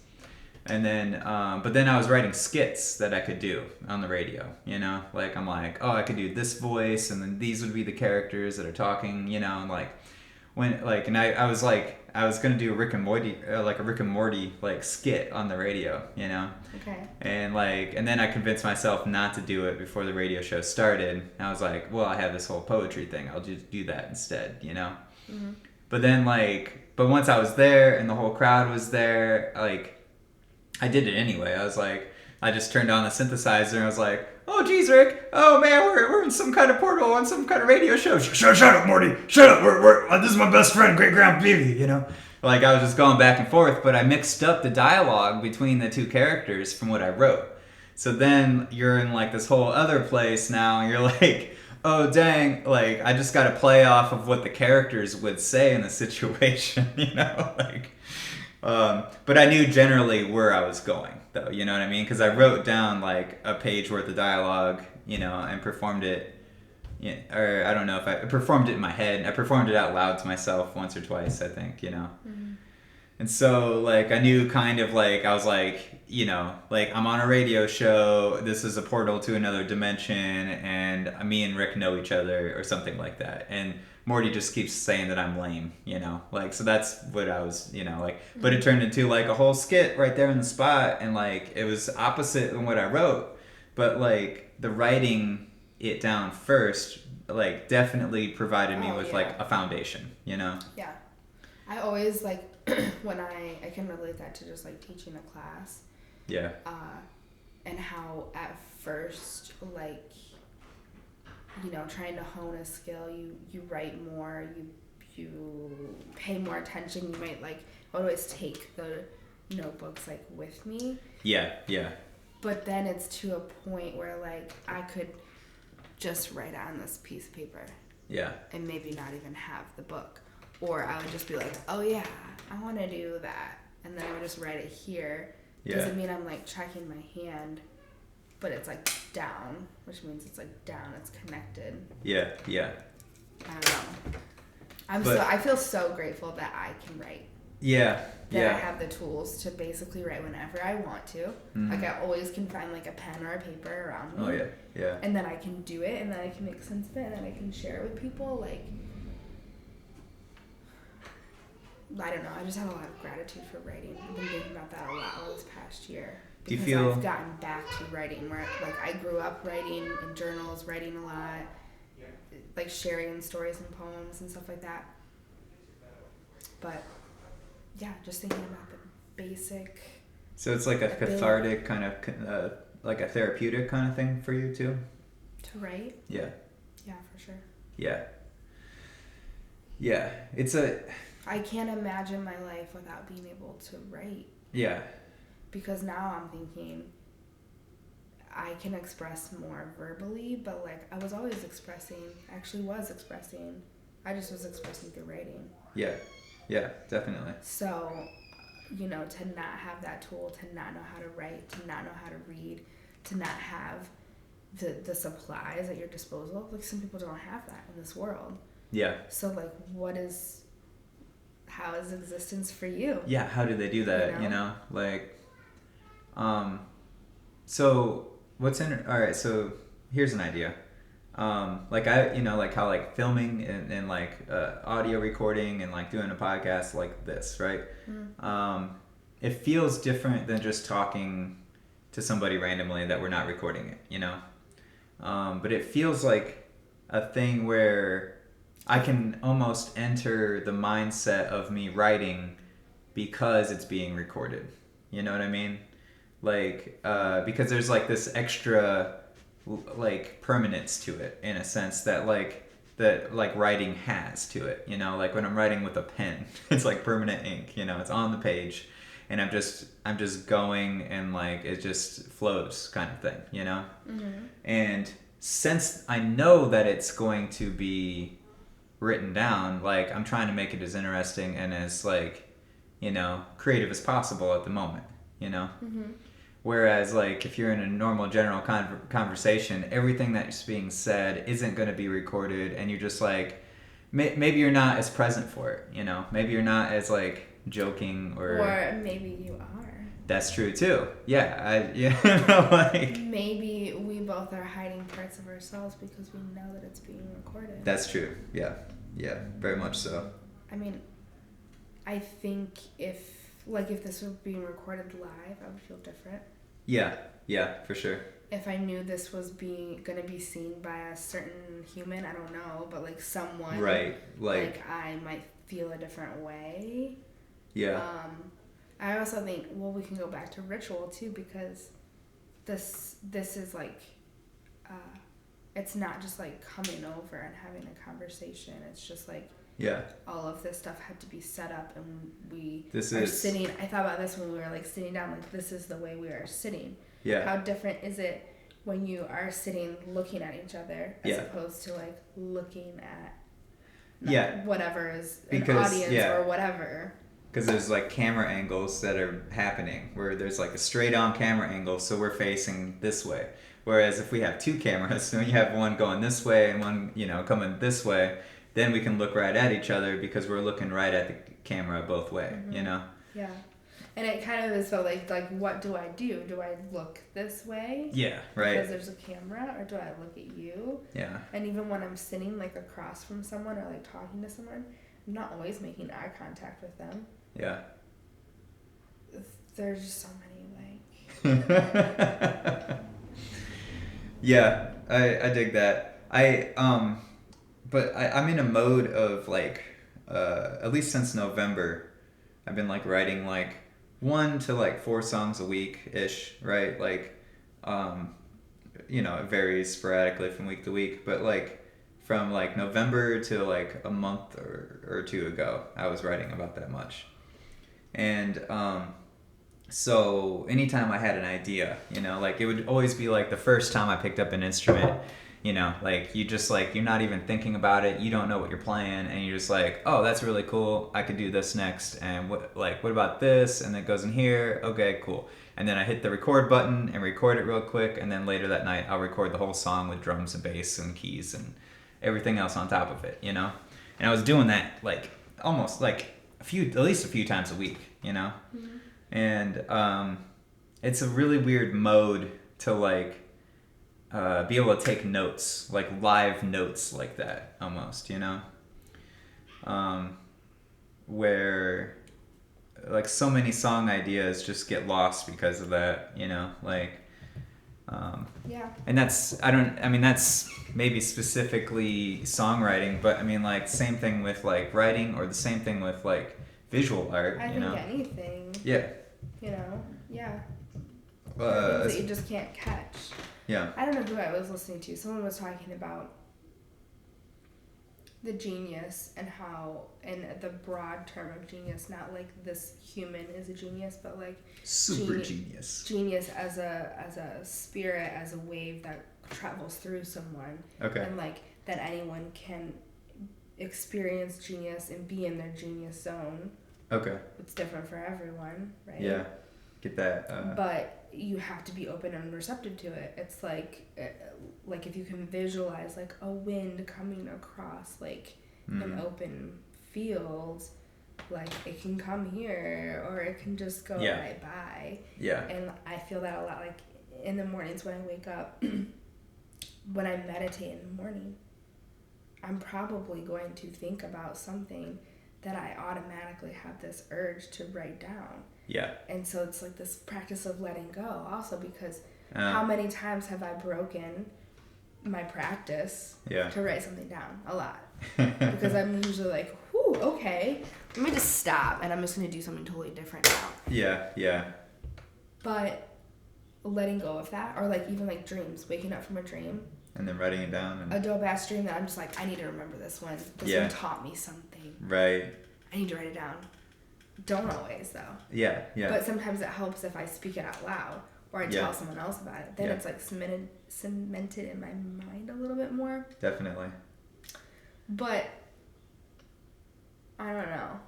[SPEAKER 1] And then, but then I was writing skits that I could do on the radio, like I'm like, oh, I could do this voice and then these would be the characters that are talking, and like when like, and I was like, I was going to do a Rick and Morty like skit on the radio,
[SPEAKER 2] Okay.
[SPEAKER 1] And like, and then I convinced myself not to do it before the radio show started. And I was like, well, I have this whole poetry thing. I'll just do that instead,
[SPEAKER 2] Mm-hmm.
[SPEAKER 1] But then but once I was there and the whole crowd was there, like, I did it anyway. I was like, I just turned on the synthesizer and I was like, oh, geez, Rick. Oh, man, we're in some kind of portal on some kind of radio show. Shut up, Morty. Shut up. This is my best friend, Great Grandpa Beebe, Like, I was just going back and forth, but I mixed up the dialogue between the two characters from what I wrote. So then you're in, like, this whole other place now, and you're like, oh, dang, like, I just got to play off of what the characters would say in the situation, like... but I knew generally where I was going, though, you know what I mean? Because I wrote down, like, a page worth of dialogue, and performed it, or I don't know if I performed it in my head. I performed it out loud to myself once or twice, I think,
[SPEAKER 2] Mm-hmm.
[SPEAKER 1] And so, like, I knew kind of, like, I was like, like, I'm on a radio show, this is a portal to another dimension, and me and Rick know each other, or something like that, and Morty just keeps saying that I'm lame, like, so that's what I was, like, but it turned into, like, a whole skit right there in the spot, and, like, it was opposite than what I wrote, but, like, the writing it down first, like, definitely provided me with, like, a foundation,
[SPEAKER 2] Yeah. I always, like, when I can relate that to just, like, teaching a class.
[SPEAKER 1] Yeah.
[SPEAKER 2] And how at first, like, trying to hone a skill, you write more, you pay more attention, you might, like, I would always take the notebooks, like, with me.
[SPEAKER 1] Yeah.
[SPEAKER 2] But then it's to a point where, like, I could just write on this piece of paper.
[SPEAKER 1] Yeah.
[SPEAKER 2] And maybe not even have the book. Or I would just be like, oh, yeah, I want to do that. And then I would just write it here.
[SPEAKER 1] Yeah.
[SPEAKER 2] Doesn't mean I'm, like, checking my hand, but it's, like, down, which means it's like down, it's connected.
[SPEAKER 1] Yeah, yeah.
[SPEAKER 2] I don't know.
[SPEAKER 1] But
[SPEAKER 2] I feel so grateful that I can write.
[SPEAKER 1] Yeah,
[SPEAKER 2] that I have the tools to basically write whenever I want to.
[SPEAKER 1] Mm-hmm.
[SPEAKER 2] Like, I always can find, like, a pen or a paper around me.
[SPEAKER 1] Oh, yeah, yeah.
[SPEAKER 2] And then I can do it, and then I can make sense of it, and then I can share it with people. Like, I don't know. I just have a lot of gratitude for writing. I've been thinking about that a lot over this past year.
[SPEAKER 1] Do you
[SPEAKER 2] Because
[SPEAKER 1] feel...
[SPEAKER 2] I've gotten back to writing, where, like, I grew up writing in journals, writing a lot, like, sharing stories and poems and stuff like that. But... yeah, just thinking about the basic.
[SPEAKER 1] So it's like a cathartic kind of, like a therapeutic kind of thing for you too?
[SPEAKER 2] To write?
[SPEAKER 1] Yeah.
[SPEAKER 2] Yeah, for sure.
[SPEAKER 1] Yeah. Yeah,
[SPEAKER 2] I can't imagine my life without being able to write.
[SPEAKER 1] Yeah.
[SPEAKER 2] Because now I'm thinking I can express more verbally, but like I was always expressing, I just was expressing through writing.
[SPEAKER 1] Yeah. Yeah, definitely.
[SPEAKER 2] So, you know, to not have that tool, to not know how to write, to not know how to read, to not have the supplies at your disposal. Like, some people don't have that in this world.
[SPEAKER 1] Yeah.
[SPEAKER 2] So, like, how is existence for you?
[SPEAKER 1] Yeah, how do they do that, you know? Like, so alright, so here's an idea. Like like how like filming and like audio recording and like doing a podcast like this, right? It feels different than just talking to somebody randomly that we're not recording it, you know? But it feels like a thing where I can almost enter the mindset of me writing because it's being recorded. You know what I mean? Like, because there's like this extra like permanence to it in a sense that writing has to it, you know? Like when I'm writing with a pen, it's like permanent ink, you know, it's on the page and I'm just going and like it just flows kind of thing, you know? Mm-hmm. And since I know that it's going to be written down, like I'm trying to make it as interesting and as like, you know, creative as possible at the moment, you know? Mm-hmm. Whereas, like, if you're in a normal general conversation, everything that's being said isn't going to be recorded, and you're just like, maybe you're not as present for it, you know? Maybe you're not as, like, joking or...
[SPEAKER 2] Or maybe you are.
[SPEAKER 1] That's true, too. Yeah, like...
[SPEAKER 2] Maybe we both are hiding parts of ourselves because we know that it's being recorded.
[SPEAKER 1] That's true, yeah. Yeah, very much so.
[SPEAKER 2] I mean, I think if this were being recorded live, I would feel different.
[SPEAKER 1] Yeah, for sure.
[SPEAKER 2] If I knew this was gonna be seen by a certain human, I don't know, but like someone,
[SPEAKER 1] right? Like
[SPEAKER 2] I might feel a different way.
[SPEAKER 1] Yeah.
[SPEAKER 2] I also think we can go back to ritual too, because this is like, it's not just like coming over and having a conversation. It's just like.
[SPEAKER 1] Yeah.
[SPEAKER 2] All of this stuff had to be set up, and
[SPEAKER 1] sitting.
[SPEAKER 2] I thought about this when we were like sitting down. Like, this is the way we are sitting.
[SPEAKER 1] Yeah.
[SPEAKER 2] How different is it when you are sitting looking at each other as opposed to like looking at whatever is an audience or whatever.
[SPEAKER 1] Because there's like camera angles that are happening where there's like a straight on camera angle, so we're facing this way. Whereas if we have two cameras, so you have one going this way and one, you know, coming this way, then we can look right at each other because we're looking right at the camera both way, you know?
[SPEAKER 2] Yeah. And it kind of is felt like what do I do? Do I look this way?
[SPEAKER 1] Yeah, right.
[SPEAKER 2] Because there's a camera, or do I look at you?
[SPEAKER 1] Yeah.
[SPEAKER 2] And even when I'm sitting like across from someone or like talking to someone, I'm not always making eye contact with them.
[SPEAKER 1] Yeah.
[SPEAKER 2] There's just so many like...
[SPEAKER 1] Yeah, I dig that. But I'm in a mode of like, at least since November, I've been like writing like 1 to like 4 songs a week-ish, right? Like, you know, it varies sporadically from week to week, but like from like November to like a month or 2 ago, I was writing about that much. And so anytime I had an idea, you know, like it would always be like the first time I picked up an instrument You know, like you just like you're not even thinking about it. You don't know what you're playing, and you're just like, oh, that's really cool. I could do this next, and what about this? And it goes in here. Okay, cool. And then I hit the record button and record it real quick, and then later that night I'll record the whole song with drums and bass and keys and everything else on top of it. You know, and I was doing that like almost like at least a few times a week. You know, and it's a really weird mode to like be able to take notes, like live notes like that almost, you know? Where like so many song ideas just get lost because of that, you know? Like,
[SPEAKER 2] Yeah.
[SPEAKER 1] and that's maybe specifically songwriting, but I mean like same thing with like writing or the same thing with like visual art,
[SPEAKER 2] I
[SPEAKER 1] you
[SPEAKER 2] think
[SPEAKER 1] know?
[SPEAKER 2] anything.
[SPEAKER 1] Yeah.
[SPEAKER 2] You know? Yeah. Things that you just can't catch.
[SPEAKER 1] Yeah.
[SPEAKER 2] I don't know who I was listening to. Someone was talking about the genius and how, in the broad term of genius, not like this human is a genius, but like
[SPEAKER 1] super genius.
[SPEAKER 2] Genius as a spirit, as a wave that travels through someone.
[SPEAKER 1] Okay.
[SPEAKER 2] And like that anyone can experience genius and be in their genius zone.
[SPEAKER 1] Okay.
[SPEAKER 2] It's different for everyone, right?
[SPEAKER 1] Yeah. Get that.
[SPEAKER 2] But you have to be open and receptive to it. It's like if you can visualize like a wind coming across like an open field, like it can come here or it can just go right by.
[SPEAKER 1] Yeah.
[SPEAKER 2] And I feel that a lot, like in the mornings when I wake up, when I meditate in the morning, I'm probably going to think about something that I automatically have this urge to write down.
[SPEAKER 1] Yeah.
[SPEAKER 2] And so it's like this practice of letting go also, because how many times have I broken my practice to write something down? A lot. Because I'm usually like, whew, okay, let me just stop and I'm just going to do something totally different now.
[SPEAKER 1] Yeah, yeah.
[SPEAKER 2] But letting go of that, or like even like dreams, waking up from a dream.
[SPEAKER 1] And then writing it down.
[SPEAKER 2] A dope ass dream that I'm just like, I need to remember this one. This one taught me something.
[SPEAKER 1] Right.
[SPEAKER 2] I need to write it down. Don't always though.
[SPEAKER 1] Yeah, yeah.
[SPEAKER 2] But sometimes it helps if I speak it out loud or I tell someone else about it. Then it's like cemented in my mind a little bit more.
[SPEAKER 1] Definitely.
[SPEAKER 2] But I don't know.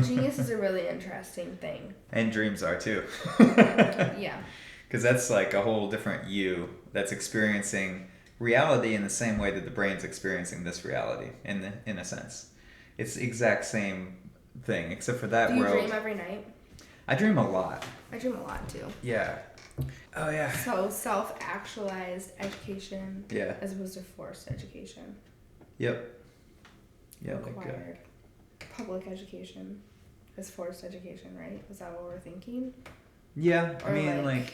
[SPEAKER 2] Genius is a really interesting thing.
[SPEAKER 1] And dreams are too.
[SPEAKER 2] Yeah.
[SPEAKER 1] Because that's like a whole different you that's experiencing reality in the same way that the brain's experiencing this reality in a sense. It's the exact same thing, except for that world.
[SPEAKER 2] Do you dream every night?
[SPEAKER 1] I dream a lot.
[SPEAKER 2] I dream a lot too.
[SPEAKER 1] Yeah. Oh yeah.
[SPEAKER 2] So self-actualized education as opposed to forced education.
[SPEAKER 1] Yep. Yeah.
[SPEAKER 2] Required. Public education is forced education, right? Is that what we're thinking?
[SPEAKER 1] Yeah. I mean,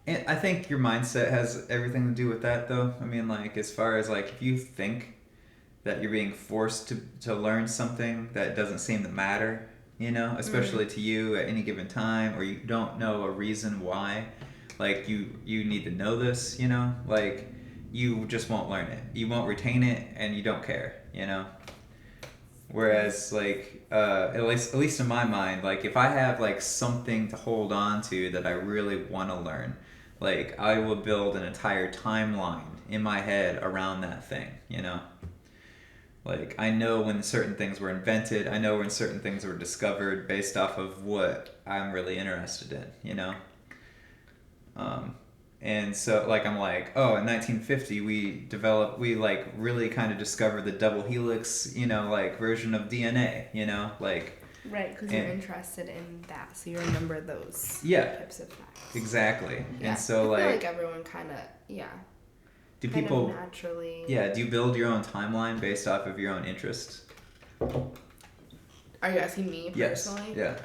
[SPEAKER 1] and I think your mindset has everything to do with that, though. I mean, like, as far as, like, if you think that you're being forced to learn something that doesn't seem to matter, you know, especially to you at any given time, or you don't know a reason why, like, you need to know this, you know, like, you just won't learn it. You won't retain it, and you don't care, you know? Whereas, like, at least in my mind, like, if I have, like, something to hold on to that I really want to learn, like, I will build an entire timeline in my head around that thing, you know? Like, I know when certain things were invented, I know when certain things were discovered based off of what I'm really interested in, you know? And so, like, I'm like, oh, in 1950, we like, really kind of discovered the double helix, you know, like, version of DNA, you know? Like...
[SPEAKER 2] Right, because you're interested in that, so you remember those types of facts.
[SPEAKER 1] Exactly.
[SPEAKER 2] Yeah.
[SPEAKER 1] And so,
[SPEAKER 2] I feel
[SPEAKER 1] like
[SPEAKER 2] everyone kind of,
[SPEAKER 1] do people
[SPEAKER 2] naturally...
[SPEAKER 1] Yeah, do you build your own timeline based off of your own interests?
[SPEAKER 2] Are you asking me personally?
[SPEAKER 1] Yes. Yeah.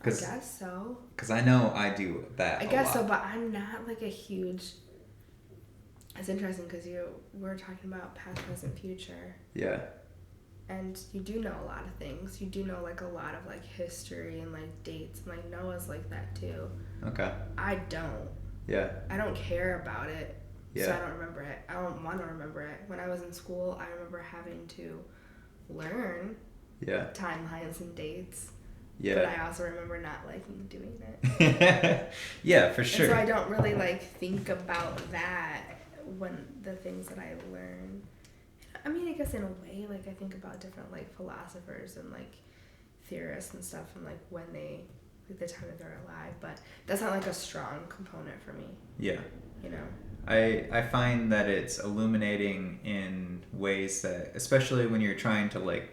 [SPEAKER 2] I guess so.
[SPEAKER 1] Because I know I do that
[SPEAKER 2] I guess so, but I'm not like a huge... It's interesting because we're talking about past, present, future.
[SPEAKER 1] Yeah.
[SPEAKER 2] And you do know a lot of things. You do know like a lot of like history and like dates. And like Noah's like that too.
[SPEAKER 1] Okay.
[SPEAKER 2] I don't.
[SPEAKER 1] Yeah.
[SPEAKER 2] I don't care about it.
[SPEAKER 1] Yeah.
[SPEAKER 2] So I don't remember it. I don't want to remember it. When I was in school, I remember having to learn timelines and dates. But
[SPEAKER 1] Yeah.
[SPEAKER 2] I also remember not liking doing it.
[SPEAKER 1] Yeah, for
[SPEAKER 2] And
[SPEAKER 1] sure.
[SPEAKER 2] so I don't really like think about that when the things that I learn. I mean, I guess in a way, like I think about different like philosophers and like theorists and stuff, and like when they, like the time that they're alive. But that's not like a strong component for me.
[SPEAKER 1] Yeah.
[SPEAKER 2] You know.
[SPEAKER 1] I find that it's illuminating in ways that, especially when you're trying to like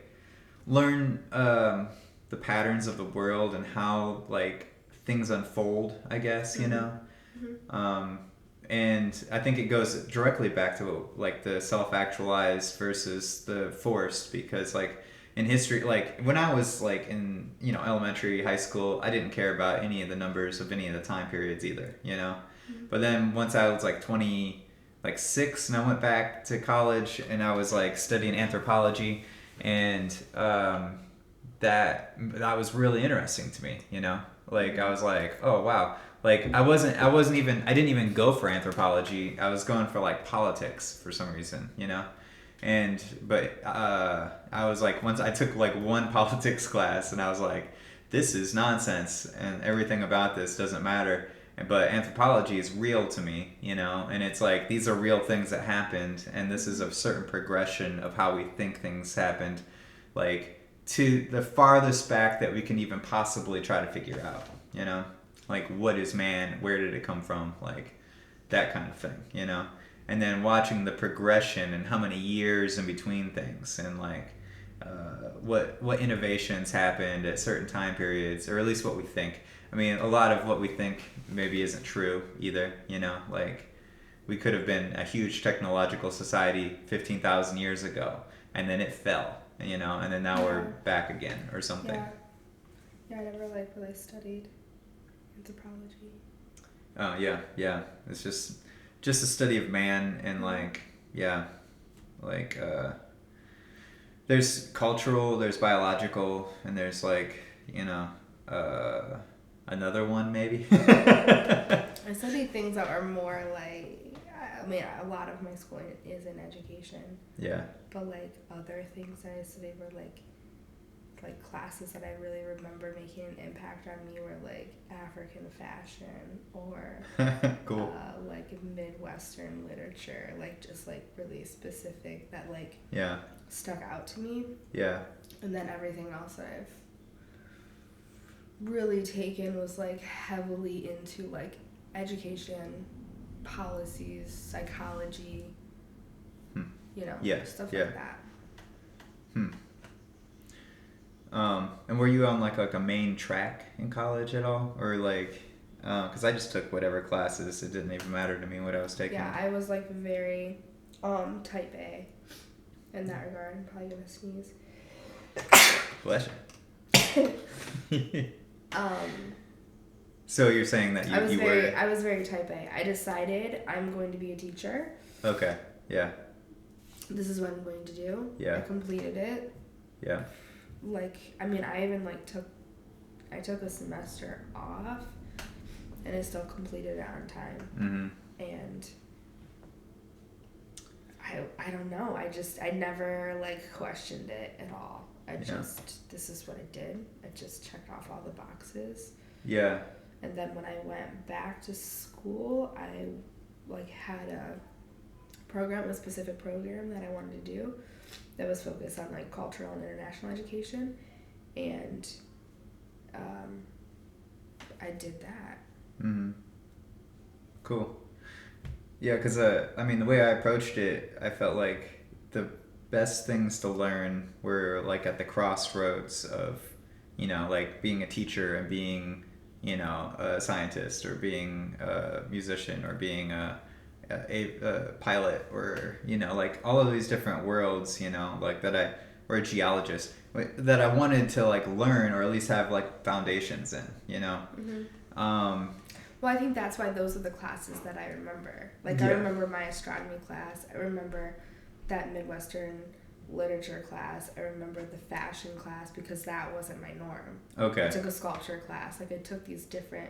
[SPEAKER 1] learn the patterns of the world and how like things unfold, I guess, you know. Um, and I think it goes directly back to like the self-actualized versus the forced, because like in history, like when I was like in, you know, elementary, high school, I didn't care about any of the numbers of any of the time periods either, you know. But then once I was like 26 and I went back to college and I was like studying anthropology, and that was really interesting to me, you know. Like I was like, oh wow. Like I didn't even go for anthropology. I was going for like politics for some reason, you know. And but I was like, once I took like one politics class and I was like, this is nonsense and everything about this doesn't matter. But anthropology is real to me, you know, and it's like these are real things that happened, and this is a certain progression of how we think things happened, like to the farthest back that we can even possibly try to figure out, you know, like what is man, where did it come from, like that kind of thing, you know, and then watching the progression and how many years in between things, and like what innovations happened at certain time periods, or at least what we think. I mean, a lot of what we think maybe isn't true either, you know, like we could have been a huge technological society 15,000 years ago, and then it fell, you know, and then now we're back again or something.
[SPEAKER 2] Yeah, I never like really studied anthropology.
[SPEAKER 1] Oh, yeah. It's just a study of man, and like, yeah, like there's cultural, there's biological, and there's like, you know, another one maybe.
[SPEAKER 2] I studied things that are more like, I mean, a lot of my schooling is in education.
[SPEAKER 1] Yeah.
[SPEAKER 2] But like other things that I studied were like classes that I really remember making an impact on me were like African fashion or
[SPEAKER 1] cool.
[SPEAKER 2] like Midwestern literature, like just like really specific that like stuck out to me.
[SPEAKER 1] Yeah.
[SPEAKER 2] And then everything else I've really taken was like heavily into like education, policies, psychology, you know, stuff like that.
[SPEAKER 1] And were you on like a main track in college at all, or like, because I just took whatever classes, it didn't even matter to me what I was taking.
[SPEAKER 2] Yeah, I was like very type A in that regard. I'm probably gonna sneeze.
[SPEAKER 1] Bless you. So you're saying that
[SPEAKER 2] I was very type A. I decided I'm going to be a teacher.
[SPEAKER 1] Okay. Yeah.
[SPEAKER 2] This is what I'm going to do.
[SPEAKER 1] Yeah.
[SPEAKER 2] I completed it.
[SPEAKER 1] Yeah.
[SPEAKER 2] Like, I mean, I even like took a semester off, and I still completed it on time. And I don't know. I never like questioned it at all. This is what I did. I just checked off all the boxes.
[SPEAKER 1] Yeah.
[SPEAKER 2] And then when I went back to school, I like had a specific program that I wanted to do that was focused on like cultural and international education, and I did that.
[SPEAKER 1] Cool. Yeah, because I mean, the way I approached it, I felt like the best things to learn were like at the crossroads of, you know, like being a teacher and being, you know, a scientist, or being a musician, or being a pilot, or, you know, like all of these different worlds, you know, like or a geologist that I wanted to like learn, or at least have like foundations in, you know.
[SPEAKER 2] Well, I think that's why those are the classes that I remember. Like, I remember my astronomy class. I remember that Midwestern literature class. I remember the fashion class, because that wasn't my norm.
[SPEAKER 1] Okay.
[SPEAKER 2] I took a sculpture class. Like, I took these different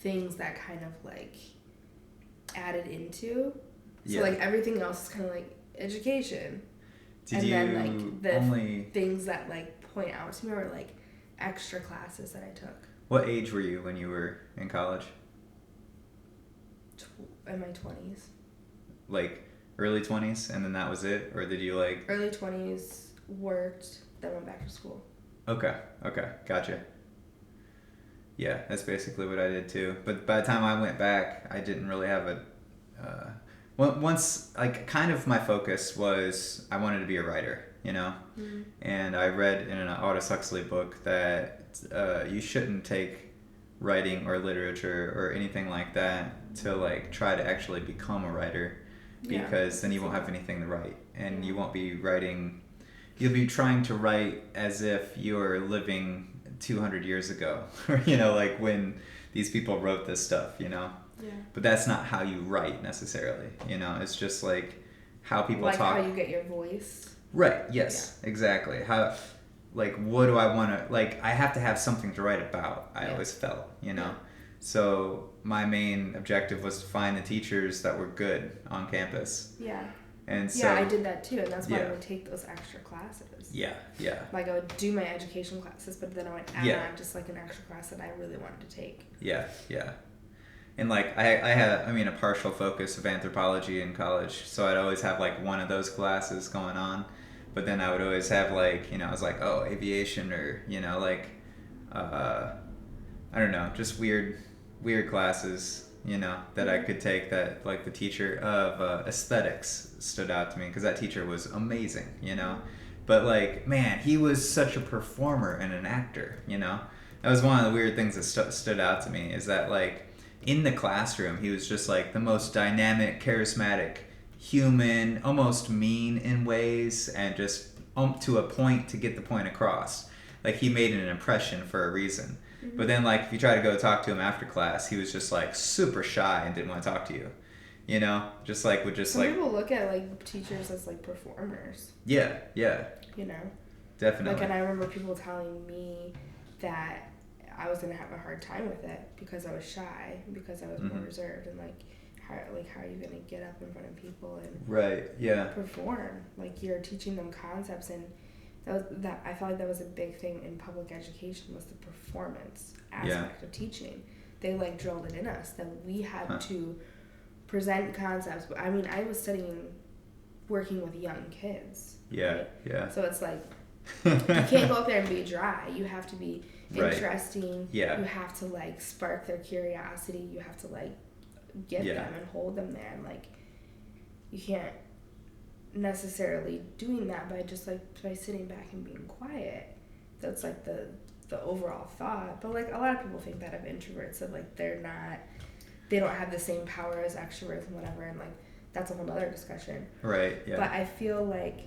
[SPEAKER 2] things that kind of like added into. So like everything else is kind of like education. Then like the things that like point out to me were like extra classes that I took.
[SPEAKER 1] What age were you when you were in college?
[SPEAKER 2] In my 20s.
[SPEAKER 1] Like early 20s, and then that was it? Or did you like...
[SPEAKER 2] Early 20s, worked, then went back to school.
[SPEAKER 1] Okay, gotcha. Yeah, that's basically what I did too. But by the time I went back, I didn't really have a... once, like, kind of my focus was I wanted to be a writer, you know?
[SPEAKER 2] Mm-hmm.
[SPEAKER 1] And I read in an Aldous Huxley book that you shouldn't take writing or literature or anything like that to, like, try to actually become a writer, because then you won't have anything to write. And you won't be writing... You'll be trying to write as if you're living 200 years ago, you know, like when these people wrote this stuff, you know?
[SPEAKER 2] Yeah.
[SPEAKER 1] But that's not how you write necessarily, you know? It's just like how people
[SPEAKER 2] like
[SPEAKER 1] talk.
[SPEAKER 2] Like how you get your voice.
[SPEAKER 1] Right, yes, exactly. How, like, what do I want to, like, I have to have something to write about, I always felt, you know? So my main objective was to find the teachers that were good on campus.
[SPEAKER 2] Yeah.
[SPEAKER 1] And so,
[SPEAKER 2] I did that too, and that's why I would take those extra classes.
[SPEAKER 1] Yeah.
[SPEAKER 2] Like I would do my education classes, but then I would add on just like an extra class that I really wanted to take. Yeah.
[SPEAKER 1] And like I had, a partial focus of anthropology in college, so I'd always have like one of those classes going on, but then I would always have like, you know, I was like, oh, aviation, or, you know, like, I don't know, just weird classes, you know, that I could take, that like the teacher of aesthetics stood out to me, because that teacher was amazing, you know. But like, man, he was such a performer and an actor, you know. That was one of the weird things that stood out to me, is that like in the classroom, he was just like the most dynamic, charismatic, human, almost mean in ways, and just to a point, to get the point across. Like he made an impression for a reason. Mm-hmm. But then like if you try to go talk to him after class, he was just like super shy and didn't want to talk to you. You know, just like would just
[SPEAKER 2] Some
[SPEAKER 1] like...
[SPEAKER 2] people look at like teachers as like performers.
[SPEAKER 1] Yeah.
[SPEAKER 2] You know?
[SPEAKER 1] Definitely.
[SPEAKER 2] Like, and I remember people telling me that I was going to have a hard time with it because I was shy, because I was more reserved, and like how are you going to get up in front of people and perform? Like, you're teaching them concepts, and that I felt like that was a big thing in public education, was the performance aspect of teaching. They like drilled it in us that we had to present concepts. I mean, I was working with young kids.
[SPEAKER 1] Yeah.
[SPEAKER 2] So it's like, you can't go up there and be dry. You have to be interesting.
[SPEAKER 1] Yeah.
[SPEAKER 2] You have to like spark their curiosity. You have to like get them and hold them there. And like, you can't necessarily doing that by sitting back and being quiet. That's like the overall thought. But like a lot of people think that of introverts, that like they don't have the same power as extroverts and whatever, and like that's a whole other discussion.
[SPEAKER 1] Right, yeah.
[SPEAKER 2] But I feel like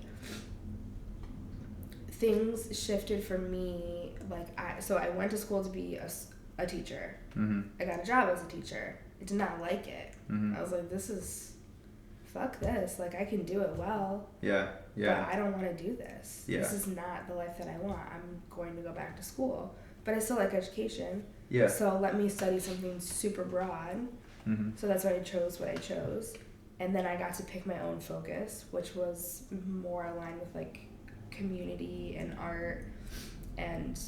[SPEAKER 2] things shifted for me. Like I went to school to be a teacher. Mm-hmm. I got a job as a teacher. I did not like it. Mm-hmm. I was like, fuck this. Like, I can do it well.
[SPEAKER 1] Yeah.
[SPEAKER 2] But I don't want to do this.
[SPEAKER 1] Yeah.
[SPEAKER 2] This is not the life that I want. I'm going to go back to school. But I still like education.
[SPEAKER 1] Yeah.
[SPEAKER 2] So let me study something super broad. Mm-hmm. So that's why I chose what I chose. And then I got to pick my own focus, which was more aligned with like community and art and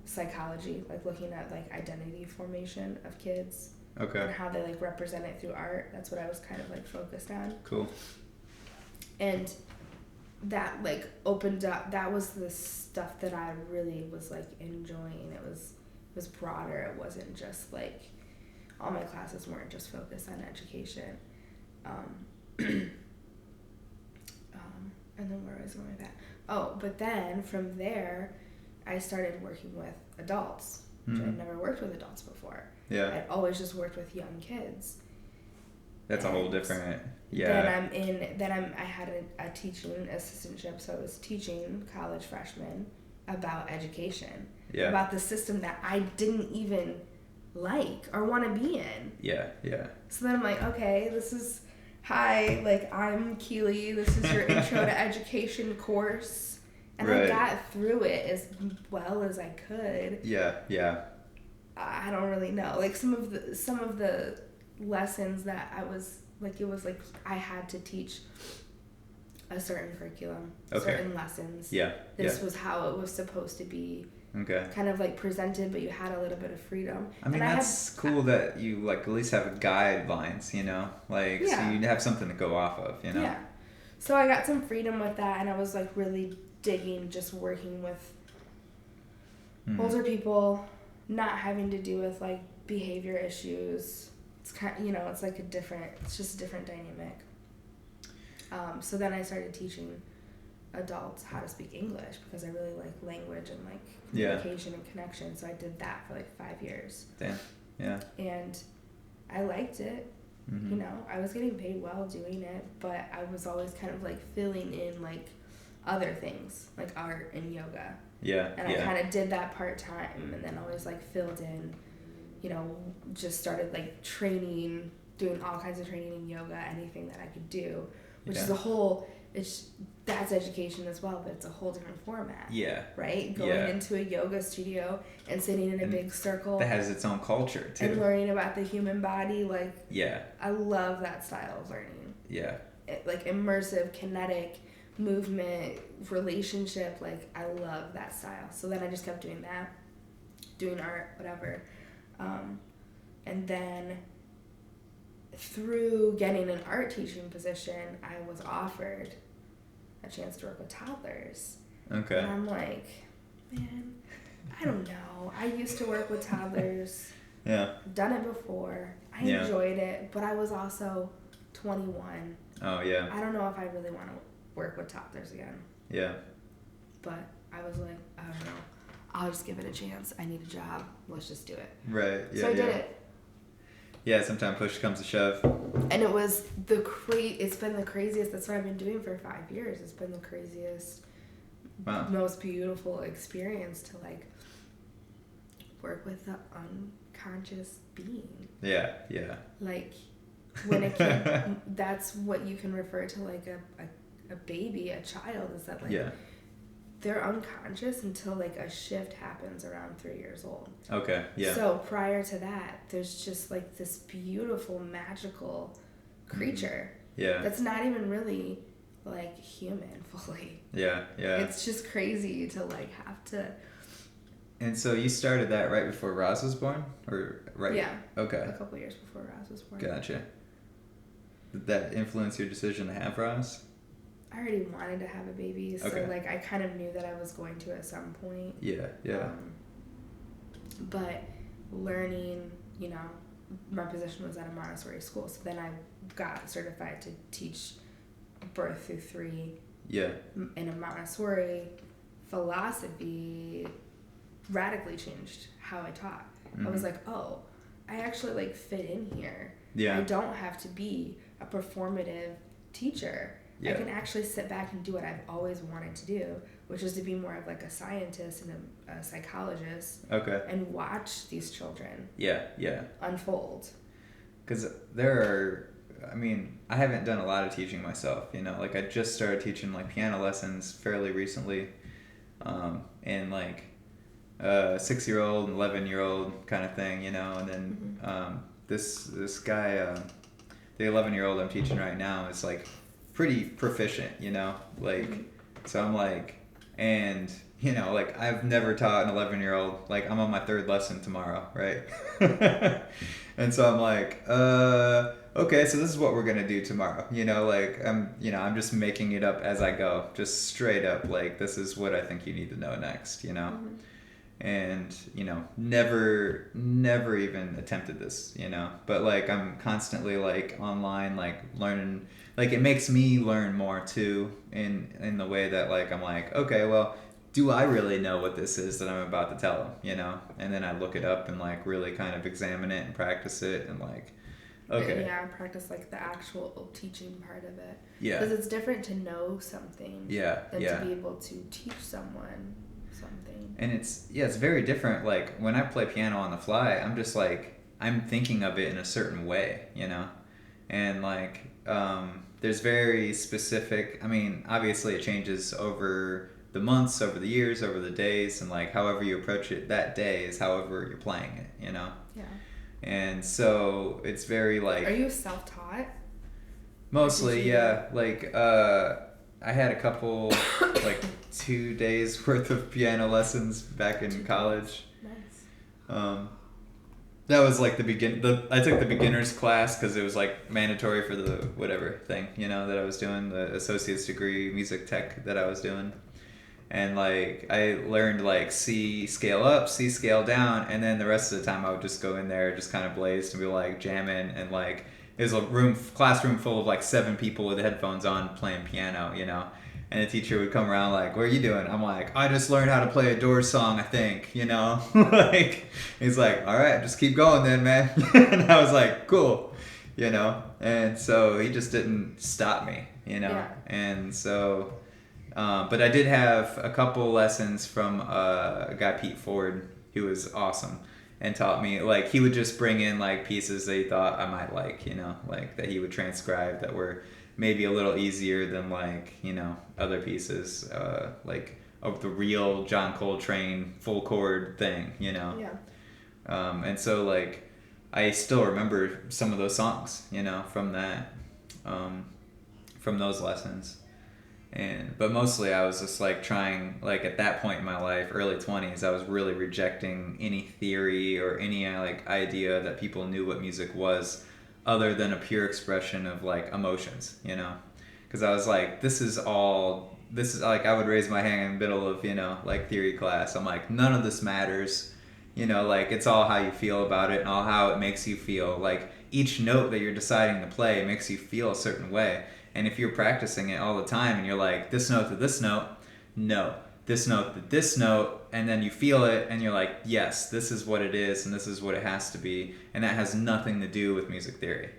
[SPEAKER 2] psychology, like looking at like identity formation of kids.
[SPEAKER 1] Okay.
[SPEAKER 2] And how they like represent it through art. That's what I was kind of like focused on.
[SPEAKER 1] Cool.
[SPEAKER 2] And that like opened up, that was the stuff that I really was like enjoying. It was broader. It wasn't just like, all my classes weren't just focused on education. And then where was I going with that? Oh, but then from there, I started working with adults, which I'd never worked with adults before.
[SPEAKER 1] Yeah.
[SPEAKER 2] I'd always just worked with young kids.
[SPEAKER 1] That's a whole different, yeah.
[SPEAKER 2] I had a teaching assistantship, so I was teaching college freshmen about education.
[SPEAKER 1] Yeah.
[SPEAKER 2] About the system that I didn't even like or want to be in.
[SPEAKER 1] Yeah.
[SPEAKER 2] So then I'm like, okay, hi, like, I'm Keelie, this is your intro to education course. And I got through it as well as I could.
[SPEAKER 1] Yeah.
[SPEAKER 2] I don't really know. Like, some of the lessons that I was, like, it was like I had to teach a certain curriculum, certain lessons.
[SPEAKER 1] Yeah.
[SPEAKER 2] This was how it was supposed to be.
[SPEAKER 1] Okay.
[SPEAKER 2] kind of like presented, but you had a little bit of freedom.
[SPEAKER 1] I mean,
[SPEAKER 2] and
[SPEAKER 1] that's cool that you like at least have guidelines, you know, like so
[SPEAKER 2] Yeah.
[SPEAKER 1] you have something to go off of, you know.
[SPEAKER 2] Yeah. So I got some freedom with that, and I was like really digging just working with older people, not having to do with like behavior issues. It's kind of, it's like it's just a different dynamic. So then I started teaching adults how to speak English because I really like language and like communication and connection. So I did that for like 5 years.
[SPEAKER 1] Damn. Yeah.
[SPEAKER 2] And I liked it.
[SPEAKER 1] Mm-hmm.
[SPEAKER 2] I was getting paid well doing it, but I was always kind of like filling in like other things like art and yoga.
[SPEAKER 1] Yeah.
[SPEAKER 2] And I kind of did that part time, and then always like filled in, just started like training, doing all kinds of training in yoga, anything that I could do, which is that's education as well, but it's a whole different format.
[SPEAKER 1] Yeah.
[SPEAKER 2] Right? Going into a yoga studio and sitting in a big circle.
[SPEAKER 1] That has its own culture too.
[SPEAKER 2] And learning about the human body, like.
[SPEAKER 1] Yeah.
[SPEAKER 2] I love that style of learning.
[SPEAKER 1] Yeah.
[SPEAKER 2] Like immersive, kinetic, movement, relationship, like I love that style. So then I just kept doing that, doing art, whatever. And then through getting an art teaching position, I was offered a chance to work with toddlers.
[SPEAKER 1] Okay.
[SPEAKER 2] And I'm like, man, I don't know. I used to work with toddlers.
[SPEAKER 1] Yeah.
[SPEAKER 2] Done it before. I enjoyed it, but I was also 21.
[SPEAKER 1] Oh, yeah.
[SPEAKER 2] I don't know if I really want to work with toddlers again.
[SPEAKER 1] Yeah.
[SPEAKER 2] But I was like, I don't know. I'll just give it a chance. I need a job. Let's just do it.
[SPEAKER 1] Right. Yeah.
[SPEAKER 2] So I did it.
[SPEAKER 1] Yeah. Sometimes push comes to shove.
[SPEAKER 2] And it was it's been the craziest. That's what I've been doing for 5 years. It's been the craziest, most beautiful experience to like work with the unconscious being.
[SPEAKER 1] Yeah. Yeah.
[SPEAKER 2] Like when a kid, that's what you can refer to like a baby, a child, is that like they're unconscious until like a shift happens around 3 years old.
[SPEAKER 1] Okay, yeah.
[SPEAKER 2] So prior to that, there's just like this beautiful, magical creature.
[SPEAKER 1] Yeah.
[SPEAKER 2] That's not even really like human fully.
[SPEAKER 1] Yeah, yeah.
[SPEAKER 2] It's just crazy to like have to.
[SPEAKER 1] And so you started that right before Roz was born? Or right?
[SPEAKER 2] Yeah.
[SPEAKER 1] Okay.
[SPEAKER 2] A couple years before Roz was born.
[SPEAKER 1] Gotcha. Did that influence your decision to have Roz?
[SPEAKER 2] I already wanted to have a baby, so like I kind of knew that I was going to at some point.
[SPEAKER 1] Yeah, yeah.
[SPEAKER 2] But learning, my position was at a Montessori school, so then I got certified to teach birth through 3.
[SPEAKER 1] Yeah.
[SPEAKER 2] In a Montessori philosophy radically changed how I taught. I was like, oh, I actually like fit in here.
[SPEAKER 1] Yeah.
[SPEAKER 2] I don't have to be a performative teacher. Yeah. I can actually sit back and do what I've always wanted to do, which is to be more of like a scientist and a psychologist.
[SPEAKER 1] Okay.
[SPEAKER 2] And watch these children.
[SPEAKER 1] Yeah, yeah.
[SPEAKER 2] Unfold.
[SPEAKER 1] Because I haven't done a lot of teaching myself, like I just started teaching like piano lessons fairly recently, and like 6-year-old and 11-year-old kind of thing, and then this guy, the 11-year-old I'm teaching right now is like pretty proficient, so I'm like, and like I've never taught an 11-year-old, like I'm on my 3rd lesson tomorrow, right? And so I'm like, okay, so this is what we're gonna do tomorrow, like I'm just making it up as I go, just straight up, like this is what I think you need to know next, and never even attempted this, but like I'm constantly like online, like learning, like it makes me learn more too, in the way that like I'm like, okay, well, do I really know what this is that I'm about to tell them, and then I look it up and like really kind of examine it and practice it and like, okay,
[SPEAKER 2] yeah, practice like the actual teaching part of it,
[SPEAKER 1] because
[SPEAKER 2] it's different to know something than to be able to teach someone something.
[SPEAKER 1] And it's very different. Like when I play piano on the fly, I'm just like, I'm thinking of it in a certain way, and like there's very specific, obviously it changes over the months, over the years, over the days, and like however you approach it that day is however you're playing it, Yeah. And so it's very like...
[SPEAKER 2] Are you self-taught?
[SPEAKER 1] Mostly, yeah. Like, I had a couple, like 2 days worth of piano lessons back in college.
[SPEAKER 2] Nice.
[SPEAKER 1] That was like I took the beginner's class because it was like mandatory for the whatever thing, that I was doing, the associate's degree music tech that I was doing. And like I learned like C scale up, C scale down, and then the rest of the time I would just go in there, just kind of blazed and be like jamming, and like it was a classroom full of like 7 people with headphones on playing piano, and the teacher would come around like, "What are you doing?" I'm like, "I just learned how to play a Doors song, I think," like he's like, "All right, just keep going then, man." And I was like, "Cool," and so he just didn't stop me,
[SPEAKER 2] Yeah.
[SPEAKER 1] and so. But I did have a couple lessons from a guy, Pete Ford, who was awesome and taught me, like, he would just bring in, like, pieces that he thought I might like, like, that he would transcribe that were maybe a little easier than, like, other pieces, like, of the real John Coltrane full chord thing,
[SPEAKER 2] Yeah.
[SPEAKER 1] And so, like, I still remember some of those songs, from that, from those lessons. But mostly I was just like trying, like at that point in my life, early 20s, I was really rejecting any theory or any like idea that people knew what music was other than a pure expression of like emotions, because I was like, this is like, I would raise my hand in the middle of, like theory class. I'm like, none of this matters, like it's all how you feel about it and all how it makes you feel. Like each note that you're deciding to play makes you feel a certain way. And if you're practicing it all the time and you're like, this note to this note, no. This note to this note, and then you feel it and you're like, yes, this is what it is and this is what it has to be. And that has nothing to do with music theory,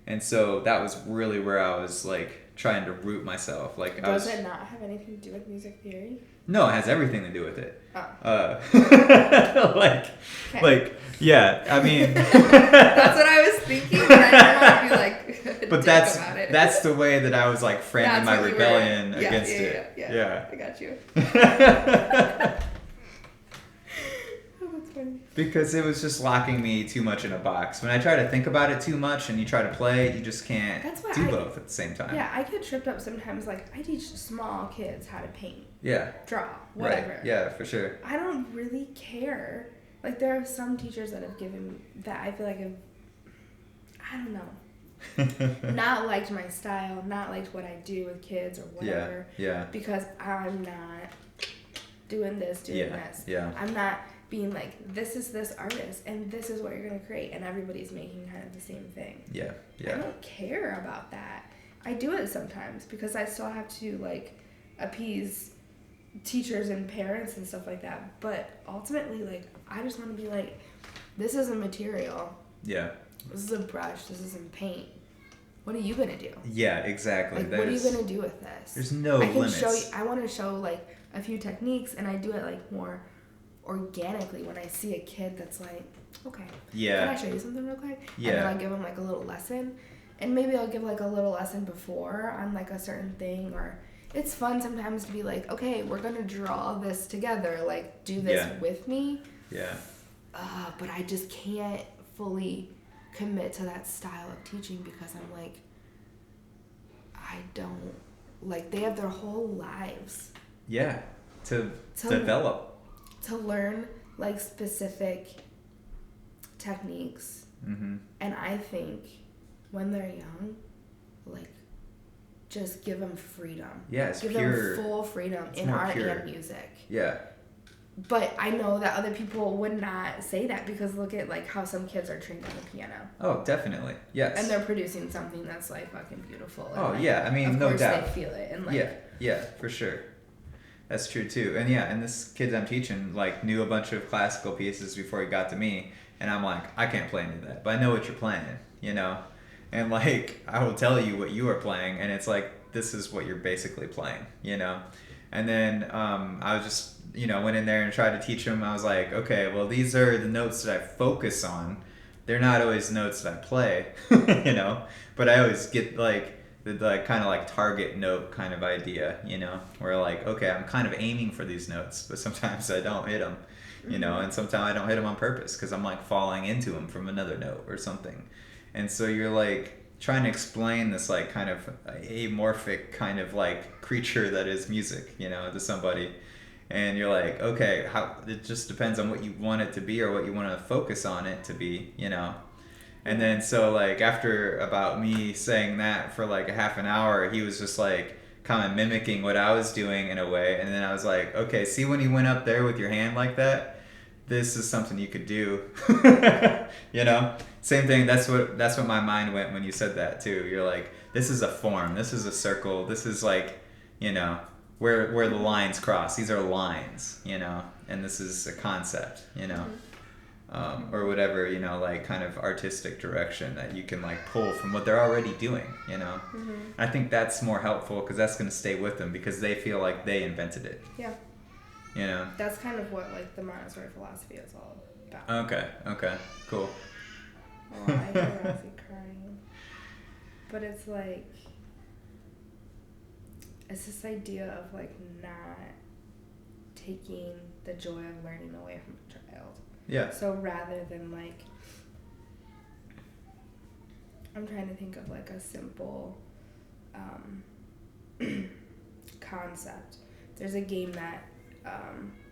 [SPEAKER 1] And so that was really where I was like trying to root myself. Like,
[SPEAKER 2] Does it not have anything to do with music theory?
[SPEAKER 1] No, it has everything to do with it.
[SPEAKER 2] Oh.
[SPEAKER 1] Like, yeah, I mean.
[SPEAKER 2] That's what I was thinking, but I didn't want to be like.
[SPEAKER 1] But that's the way that I was like framing my rebellion against it.
[SPEAKER 2] Yeah, I got you. Oh, that's funny.
[SPEAKER 1] Because it was just locking me too much in a box. When I try to think about it too much and you try to play, you just can't do both at the same time.
[SPEAKER 2] Yeah, I get tripped up sometimes. Like, I teach small kids how to paint.
[SPEAKER 1] Yeah.
[SPEAKER 2] Draw. Whatever.
[SPEAKER 1] Right. Yeah, for sure.
[SPEAKER 2] I don't really care. Like, there are some teachers that have given that I feel like I don't know. Not liked my style, not liked what I do with kids or whatever.
[SPEAKER 1] Yeah.
[SPEAKER 2] Because I'm not doing this.
[SPEAKER 1] Yeah.
[SPEAKER 2] I'm not being like, this is this artist and this is what you're going to create, and everybody's making kind of the same thing.
[SPEAKER 1] Yeah.
[SPEAKER 2] I don't care about that. I do it sometimes because I still have to like appease teachers and parents and stuff like that, but ultimately, like, I just want to be like, this is a material.
[SPEAKER 1] Yeah.
[SPEAKER 2] This is a brush. This isn't paint. What are you gonna do?
[SPEAKER 1] Yeah, exactly.
[SPEAKER 2] Like, what are you gonna do with this?
[SPEAKER 1] There's no limits.
[SPEAKER 2] I want to show like a few techniques, and I do it like more organically when I see a kid that's like, okay, can I show you something real quick?
[SPEAKER 1] Yeah.
[SPEAKER 2] And then I'll give them like a little lesson, and maybe I'll give like a little lesson before on like a certain thing, or it's fun sometimes to be like, okay, we're gonna draw this together, like do this with me.
[SPEAKER 1] Yeah.
[SPEAKER 2] But I just can't fully commit to that style of teaching because I'm like, I don't, like, they have their whole lives.
[SPEAKER 1] Yeah, to develop.
[SPEAKER 2] To learn, like, specific techniques.
[SPEAKER 1] Mm-hmm.
[SPEAKER 2] And I think when they're young, like, just give them freedom.
[SPEAKER 1] Yeah, it's
[SPEAKER 2] give
[SPEAKER 1] pure.
[SPEAKER 2] them full freedom in art and music.
[SPEAKER 1] Yeah.
[SPEAKER 2] But I know that other people would not say that because look at like how some kids are trained on the piano.
[SPEAKER 1] Oh, definitely. Yes.
[SPEAKER 2] And they're producing something that's like fucking beautiful. And,
[SPEAKER 1] oh,
[SPEAKER 2] like,
[SPEAKER 1] yeah. I mean, no doubt.
[SPEAKER 2] Of course they feel it. And, like,
[SPEAKER 1] yeah, for sure. That's true too. And this kid I'm teaching like knew a bunch of classical pieces before he got to me, and I'm like, I can't play any of that, but I know what you're playing, And like I will tell you what you are playing, and it's like this is what you're basically playing, And then I was just went in there and tried to teach him. I was like, okay, well, these are the notes that I focus on. They're not always notes that I play, but I always get like the kind of like target note kind of idea, where like, okay, I'm kind of aiming for these notes, but sometimes I don't hit them, and sometimes I don't hit them on purpose because I'm like falling into them from another note or something. And so you're like trying to explain this like kind of amorphic kind of like creature that is music, to somebody. And you're like, okay, how it just depends on what you want it to be or what you want to focus on it to be. And then so like after about me saying that for like a half an hour, he was just like kind of mimicking what I was doing in a way. And then I was like, okay, see when you went up there with your hand like that? This is something you could do. Same thing. That's what my mind went when you said that too. You're like, this is a form. This is a circle. This is like, where the lines cross. These are lines, and this is a concept, or whatever, like kind of artistic direction that you can like pull from what they're already doing,
[SPEAKER 2] Mm-hmm.
[SPEAKER 1] I think that's more helpful because that's going to stay with them because they feel like they invented it.
[SPEAKER 2] Yeah. That's kind of what like the Montessori philosophy is all about.
[SPEAKER 1] Okay, cool.
[SPEAKER 2] Oh, I hear Rosie crying. But it's like, it's this idea of like not taking the joy of learning away from a child.
[SPEAKER 1] Yeah.
[SPEAKER 2] So rather than like, I'm trying to think of like a simple concept. There's a game that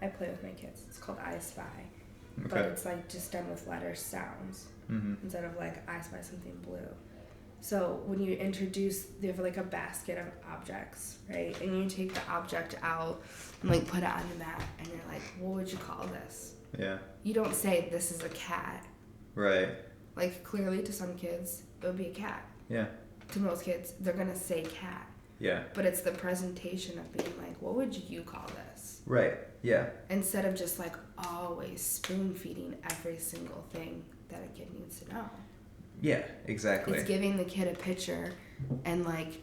[SPEAKER 2] I play with my kids. It's called I Spy.
[SPEAKER 1] Okay.
[SPEAKER 2] But it's like just done with letters, sounds,
[SPEAKER 1] mm-hmm.
[SPEAKER 2] instead of like I spy something blue. So when you introduce, they have like a basket of objects, right? And you take the object out and like put it on the mat, and you're like, what would you call this?
[SPEAKER 1] Yeah.
[SPEAKER 2] You don't say this is a cat.
[SPEAKER 1] Right.
[SPEAKER 2] Like clearly to some kids, it would be a cat.
[SPEAKER 1] Yeah.
[SPEAKER 2] To most kids, they're gonna say cat.
[SPEAKER 1] Yeah.
[SPEAKER 2] But it's the presentation of being like, what would you call this?
[SPEAKER 1] Right. Yeah.
[SPEAKER 2] Instead of just like always spoon feeding every single thing that a kid needs to know.
[SPEAKER 1] Yeah, exactly.
[SPEAKER 2] It's giving the kid a picture and like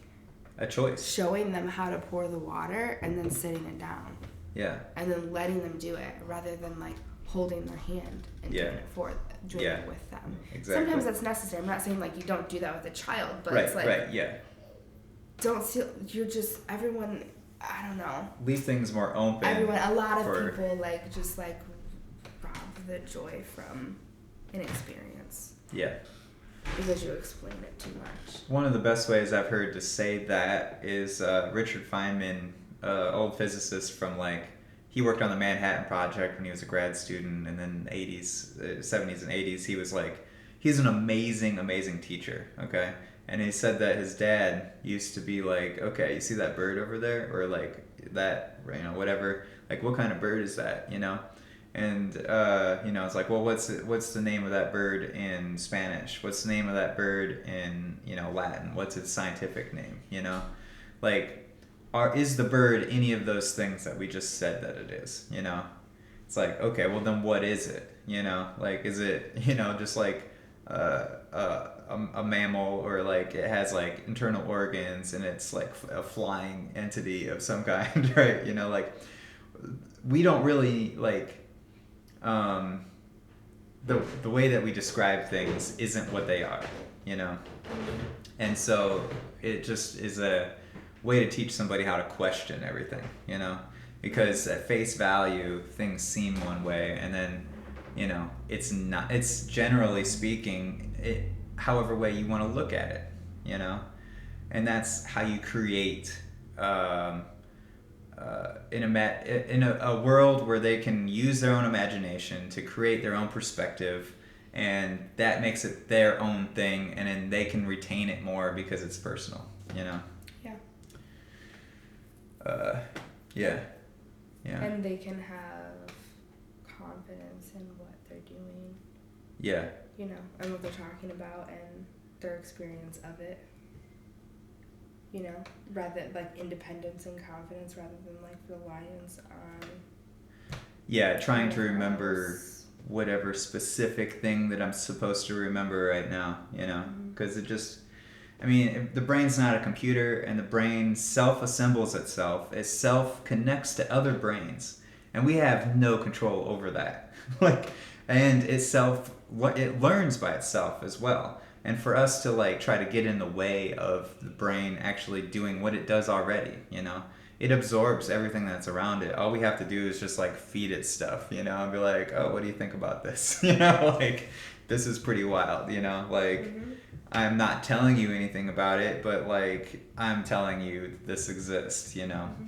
[SPEAKER 1] a choice.
[SPEAKER 2] Showing them how to pour the water and then sitting it down.
[SPEAKER 1] Yeah.
[SPEAKER 2] And then letting them do it rather than like holding their hand and doing it with them.
[SPEAKER 1] Exactly.
[SPEAKER 2] Sometimes that's necessary. I'm not saying like you don't do that with a child, but
[SPEAKER 1] right,
[SPEAKER 2] it's like
[SPEAKER 1] right, yeah.
[SPEAKER 2] Don't feel you're just everyone. I don't know.
[SPEAKER 1] Leave things more open.
[SPEAKER 2] A lot of people like just like rob the joy from an experience.
[SPEAKER 1] Yeah.
[SPEAKER 2] Because you explain it too much.
[SPEAKER 1] One of the best ways I've heard to say that is Richard Feynman, old physicist from he worked on the Manhattan Project when he was a grad student, and then 70s and 80s, he was he's an amazing, amazing teacher, okay? And he said that his dad used to be like, okay, you see that bird over there? Or that, whatever, what kind of bird is that, And, it's like, well, what's the name of that bird in Spanish? What's the name of that bird in, Latin? What's its scientific name, is the bird any of those things that we just said that it is, It's like, okay, well then what is it, is it, just a mammal, or it has internal organs and it's a flying entity of some kind, right? We don't really the way that we describe things isn't what they are, and so it just is a way to teach somebody how to question everything, because at face value things seem one way, and then it's not. It's generally speaking however way you want to look at it, and that's how you create in a world where they can use their own imagination to create their own perspective, and that makes it their own thing, and then they can retain it more because it's personal,
[SPEAKER 2] Yeah.
[SPEAKER 1] Yeah.
[SPEAKER 2] And they can have confidence in what they're doing.
[SPEAKER 1] Yeah.
[SPEAKER 2] And what they're talking about and their experience of it. Rather independence and confidence rather than reliance on.
[SPEAKER 1] Yeah, trying to remember whatever specific thing that I'm supposed to remember right now, because it just, if the brain's not a computer, and the brain self-assembles itself, it self-connects to other brains, and we have no control over that. And it learns by itself as well. And for us to try to get in the way of the brain actually doing what it does already, it absorbs everything that's around it. All we have to do is just feed it stuff, and be like, oh, what do you think about this? This is pretty wild,
[SPEAKER 2] Mm-hmm.
[SPEAKER 1] I'm not telling you anything about it, but like I'm telling you this exists, you know.
[SPEAKER 2] Mm-hmm.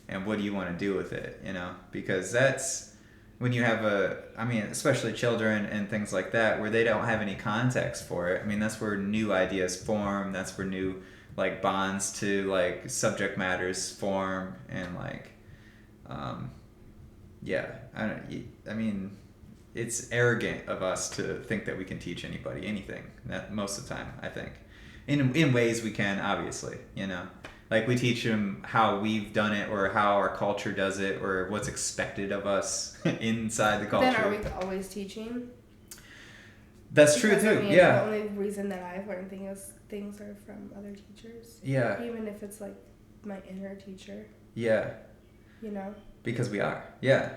[SPEAKER 1] And what do you want to do with it, you know? Because that's when you have I mean, especially children and things like that, where they don't have any context for it. I mean, that's where new ideas form. That's where new like bonds to like subject matters form, and like, um, yeah, I mean, it's arrogant of us to think that we can teach anybody anything. That most of the time, I think, in ways we can, obviously, you know. Like we teach them how we've done it, or how our culture does it, or what's expected of us inside the culture.
[SPEAKER 2] Then are we always teaching?
[SPEAKER 1] That's
[SPEAKER 2] because,
[SPEAKER 1] true too.
[SPEAKER 2] I mean,
[SPEAKER 1] Yeah.
[SPEAKER 2] The only reason that I've learned things are from other teachers.
[SPEAKER 1] Yeah.
[SPEAKER 2] Even if it's like my inner teacher.
[SPEAKER 1] Yeah.
[SPEAKER 2] You know.
[SPEAKER 1] Because we are. Yeah.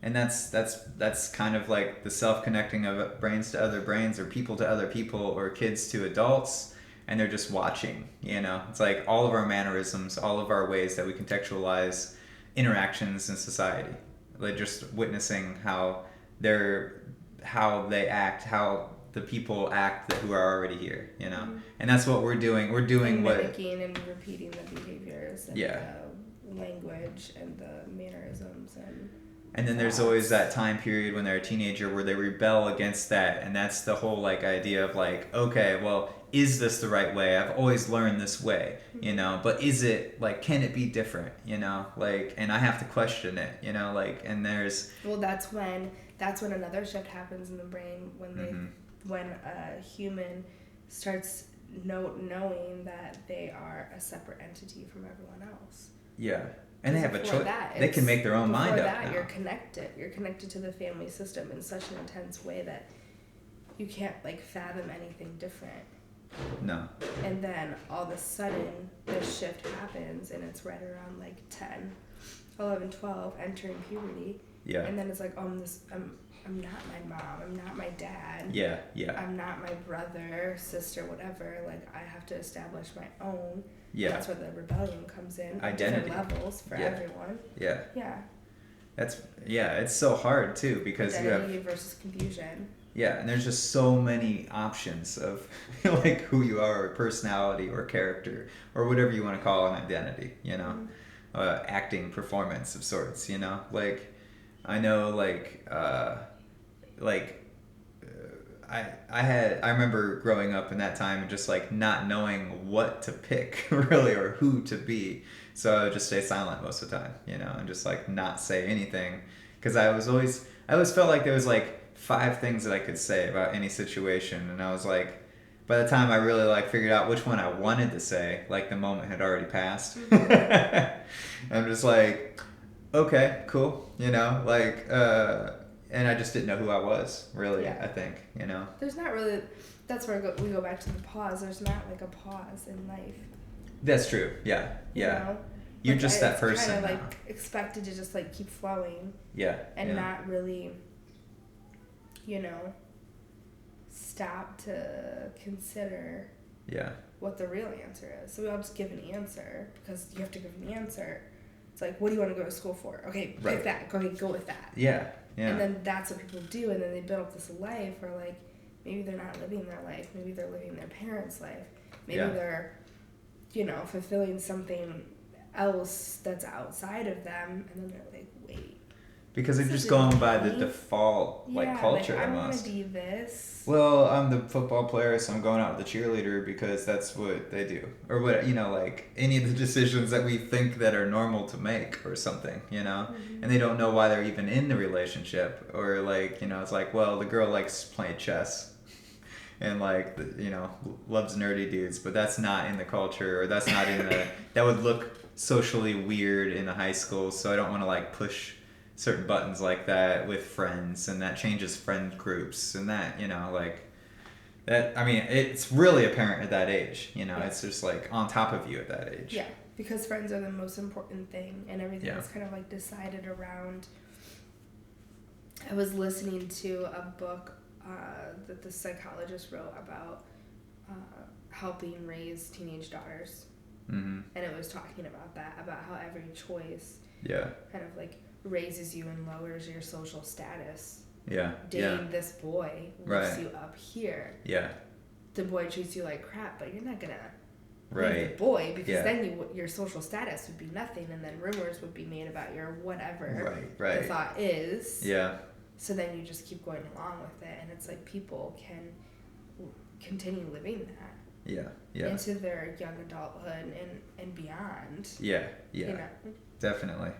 [SPEAKER 1] And that's kind of like the self-connecting of brains to other brains, or people to other people, or kids to adults, and they're just watching, you know. It's like all of our mannerisms, all of our ways that we contextualize interactions in society. Like just witnessing how they act, how the people act who are already here, you know.
[SPEAKER 2] Mm-hmm.
[SPEAKER 1] And that's what we're doing. We're doing
[SPEAKER 2] and
[SPEAKER 1] what
[SPEAKER 2] mimicking and repeating the behaviors and the language and the mannerisms
[SPEAKER 1] and then there's always that time period when they're a teenager where they rebel against that, and that's the whole like idea of like, okay, well, is this the right way? I've always learned this way, you know, but is it like, can it be different, you know, like, and I have to question it, you know, like, and there's
[SPEAKER 2] that's when another shift happens in the brain, when they when a human starts knowing that they are a separate entity from everyone else.
[SPEAKER 1] Yeah. And they have a choice. They can make their own mind up.
[SPEAKER 2] Before that, you're connected. You're connected to the family system in such an intense way that you can't like fathom anything different.
[SPEAKER 1] No.
[SPEAKER 2] And then all of a sudden, this shift happens, and it's right around like 10, 11, 12, entering puberty.
[SPEAKER 1] Yeah.
[SPEAKER 2] And then it's like, oh, I'm not my mom. I'm not my dad.
[SPEAKER 1] Yeah. Yeah.
[SPEAKER 2] I'm not my brother, sister, whatever. Like, I have to establish my own.
[SPEAKER 1] Yeah.
[SPEAKER 2] That's where the rebellion comes in.
[SPEAKER 1] Identity.
[SPEAKER 2] Different levels for everyone.
[SPEAKER 1] Yeah.
[SPEAKER 2] Yeah.
[SPEAKER 1] It's so hard too, because
[SPEAKER 2] identity
[SPEAKER 1] you have
[SPEAKER 2] versus confusion.
[SPEAKER 1] Yeah, and there's just so many options of like who you are, or personality, or character, or whatever you want to call an identity, you know, acting, performance of sorts, you know. Like, I know, I remember growing up in that time and just like not knowing what to pick really, or who to be. So I would just stay silent most of the time, you know, and just like not say anything, because I always felt like there was like 5 things that I could say about any situation, and I was like, by the time I really like figured out which one I wanted to say, like the moment had already passed. I'm just like, okay, cool, you know, like, and I just didn't know who I was, really, I think, you know.
[SPEAKER 2] There's not really, that's where we go back to the pause. There's not like a pause in life.
[SPEAKER 1] That's true, yeah.
[SPEAKER 2] You know?
[SPEAKER 1] You're
[SPEAKER 2] like,
[SPEAKER 1] just that person
[SPEAKER 2] kind of
[SPEAKER 1] now.
[SPEAKER 2] like expected to just like keep flowing.
[SPEAKER 1] Yeah.
[SPEAKER 2] And not really, you know, stop to consider what the real answer is. So we all just give an answer because you have to give an answer. It's like, what do you want to go to school for? Okay, pick that. Okay, go with that.
[SPEAKER 1] Yeah.
[SPEAKER 2] And then that's what people do, and then they build up this life where like maybe they're not living their life, maybe they're living their parents' life, maybe they're, you know, fulfilling something else that's outside of them, and then they're like, wait.
[SPEAKER 1] Because they're just going by the default culture.
[SPEAKER 2] I want to be this.
[SPEAKER 1] Well, I'm the football player, so I'm going out with the cheerleader because that's what they do, or what, you know, like any of the decisions that we think that are normal to make or something, you know, and they don't know why they're even in the relationship, or like, you know, it's like, well, the girl likes playing chess. And like, you know, loves nerdy dudes, but that's not in the culture, or that's not in the that would look socially weird in the high school, so I don't want to like push certain buttons like that with friends, and that changes friend groups, and that, you know, like that. I mean, it's really apparent at that age, you know. It's just like on top of you at that age.
[SPEAKER 2] Yeah, because friends are the most important thing, and everything is kind of like decided around. I was listening to a book that the psychologist wrote about helping raise teenage daughters, and it was talking about that, about how every choice kind of like raises you and lowers your social status. Dating this boy lifts you up here. the boy treats you like crap, but you're not gonna
[SPEAKER 1] right.
[SPEAKER 2] leave the boy, because
[SPEAKER 1] Yeah.
[SPEAKER 2] then your social status would be nothing, and then rumors would be made about your whatever
[SPEAKER 1] Right.
[SPEAKER 2] the thought is.
[SPEAKER 1] Yeah.
[SPEAKER 2] So then you just keep going along with it, and it's like people can continue living that
[SPEAKER 1] Yeah.
[SPEAKER 2] into their young adulthood and beyond.
[SPEAKER 1] Yeah.
[SPEAKER 2] You know?
[SPEAKER 1] Definitely.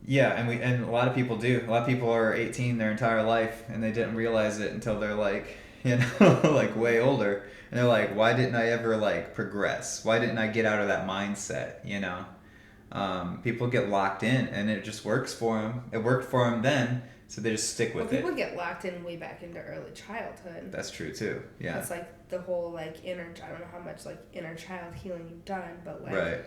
[SPEAKER 1] Yeah, and a lot of people do. A lot of people are 18 their entire life, and they didn't realize it until they're like, you know, like way older. And they're like, why didn't I ever like progress? Why didn't I get out of that mindset? You know, people get locked in, and it just works for them. It worked for them then, so they just stick with it.
[SPEAKER 2] People get locked in way back into early childhood.
[SPEAKER 1] That's true too. Yeah.
[SPEAKER 2] It's like the whole like I don't know how much like inner child healing you've done, but like,
[SPEAKER 1] right.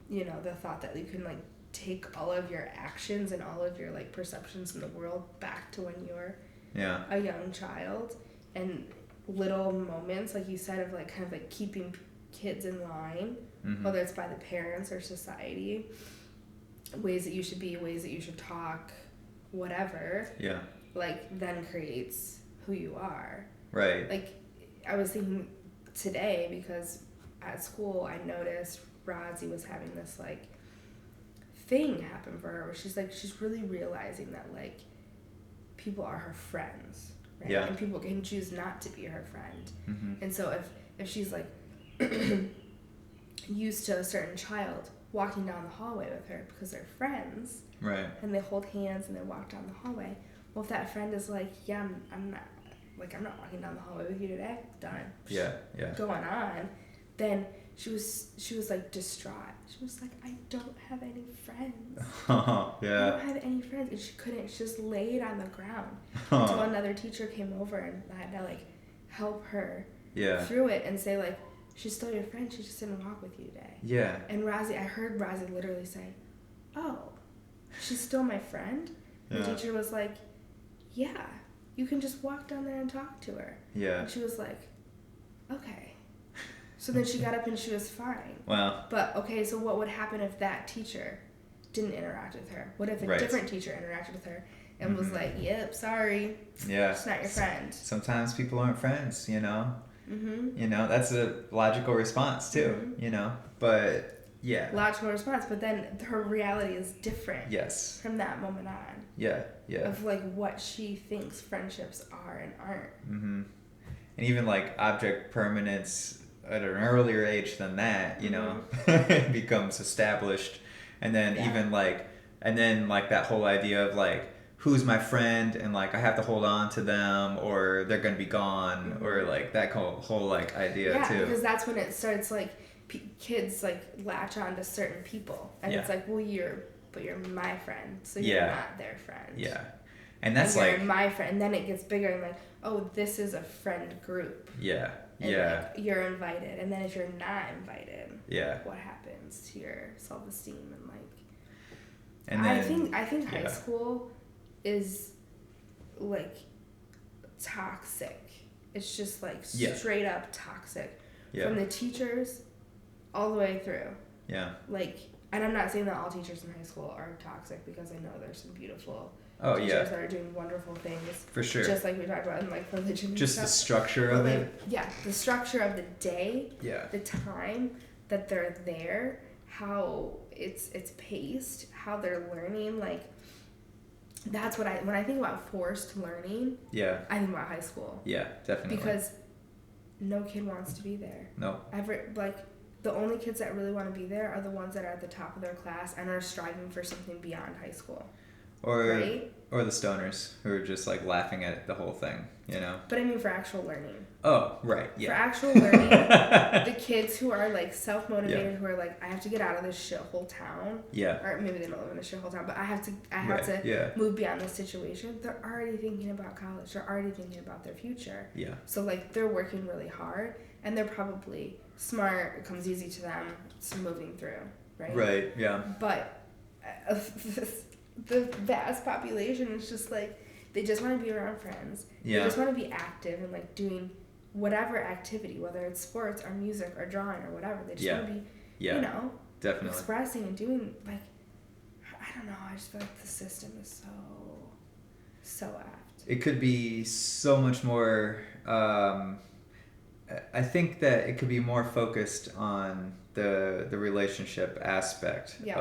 [SPEAKER 2] you know, the thought that you can like take all of your actions and all of your like perceptions in the world back to when you were a young child, and little moments, like you said, of like kind of like keeping kids in line, whether it's by the parents or society, ways that you should be, ways that you should talk, whatever, like then creates who you are.
[SPEAKER 1] Right.
[SPEAKER 2] Like I was thinking today, because at school I noticed Rosie was having this like thing happen for her where she's really realizing that like people are her friends, right? And people can choose not to be her friend. And so if she's like used to a certain child walking down the hallway with her because they're friends,
[SPEAKER 1] right,
[SPEAKER 2] and they hold hands and they walk down the hallway, well, if that friend is like, yeah, I'm not walking down the hallway with you today, done, going on, then she was like distraught. She was like, I don't have any friends. I don't have any friends. And she couldn't. She just laid on the ground until another teacher came over and had to like help her through it and say like, she's still your friend. She just didn't walk with you today. Yeah. And I heard Rosie literally say, oh, she's still my friend? And the teacher was like, yeah, you can just walk down there and talk to her. Yeah. And she was like, okay. So then she got up and she was fine. Wow. But, okay, so what would happen if that teacher didn't interact with her? What if a different teacher interacted with her and was like, yep, sorry. Yeah. She's not your friend.
[SPEAKER 1] Sometimes people aren't friends, you know? You know, that's a logical response, too, you know? But, yeah.
[SPEAKER 2] Logical response, but then her reality is different.
[SPEAKER 1] Yes.
[SPEAKER 2] From that moment on. Yeah. Of, like, what she thinks friendships are and aren't.
[SPEAKER 1] And even, like, object permanence at an earlier age than that, you know, it becomes established. And then even like, that whole idea of like, who's my friend, and like I have to hold on to them or they're gonna be gone, or like that whole like idea too.
[SPEAKER 2] Because that's when it starts like kids like latch on to certain people, and it's like, well, you're my friend, so you're not their friend. Yeah. And that's and
[SPEAKER 1] like
[SPEAKER 2] my friend, and then it gets bigger and like, oh, this is a friend group. Yeah. And like, you're invited, and then if you're not invited, what happens to your self-esteem and like? And then, I think high school is like toxic. It's just like straight up toxic from the teachers all the way through. Yeah. Like, and I'm not saying that all teachers in high school are toxic, because I know there's some beautiful teachers that are doing wonderful things.
[SPEAKER 1] For sure.
[SPEAKER 2] Just like we talked about in like religion.
[SPEAKER 1] Just
[SPEAKER 2] and
[SPEAKER 1] the
[SPEAKER 2] stuff.
[SPEAKER 1] structure of it.
[SPEAKER 2] Yeah, the structure of the day. Yeah. The time that they're there, how it's paced, how they're learning. Like, that's what when I think about forced learning. Yeah. I think about high school. Yeah, definitely. Because no kid wants to be there. No. The only kids that really want to be there are the ones that are at the top of their class and are striving for something beyond high school. Or
[SPEAKER 1] the stoners who are just like laughing at the whole thing, you know?
[SPEAKER 2] But I mean for actual learning.
[SPEAKER 1] Oh, right, yeah.
[SPEAKER 2] For actual learning, the kids who are like self-motivated, who are like, I have to get out of this shithole town. Yeah. Or maybe they don't live in a shithole town, but I have to move beyond this situation. They're already thinking about college. They're already thinking about their future. Yeah. So like they're working really hard, and they're probably smart. It comes easy to them. It's moving through, right? Right, yeah. But the vast population is just like, they just want to be around friends. Yeah. They just want to be active and like doing whatever activity, whether it's sports or music or drawing or whatever. They just want to be, you know, definitely expressing and doing, like, I don't know. I just feel like the system is so apt.
[SPEAKER 1] It could be so much more I think that it could be more focused on the relationship aspect
[SPEAKER 2] Yes.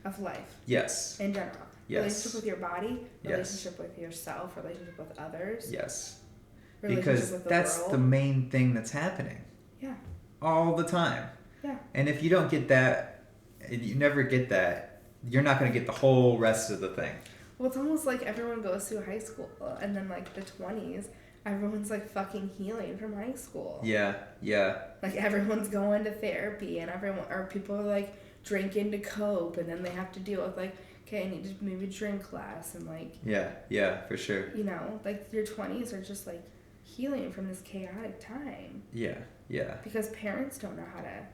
[SPEAKER 2] Of life.
[SPEAKER 1] Yes.
[SPEAKER 2] In general.
[SPEAKER 1] Yes.
[SPEAKER 2] Relationship with your body,
[SPEAKER 1] Yes.
[SPEAKER 2] relationship with yourself, relationship with others.
[SPEAKER 1] Yes.
[SPEAKER 2] Relationship
[SPEAKER 1] Because
[SPEAKER 2] with the
[SPEAKER 1] that's
[SPEAKER 2] world.
[SPEAKER 1] the main thing that's happening.
[SPEAKER 2] Yeah.
[SPEAKER 1] All the time.
[SPEAKER 2] Yeah.
[SPEAKER 1] And if you don't get that, you never get that, you're not going to get the whole rest of the thing.
[SPEAKER 2] Well, it's almost like everyone goes through high school and then like the 20s, everyone's like fucking healing from high school.
[SPEAKER 1] Yeah, yeah.
[SPEAKER 2] Like everyone's going to therapy and people are like drinking to cope, and then they have to deal with like, okay, I need to maybe drink less, and like.
[SPEAKER 1] Yeah, for sure.
[SPEAKER 2] You know, like your 20s are just like healing from this chaotic time.
[SPEAKER 1] Yeah.
[SPEAKER 2] Because parents don't know how to.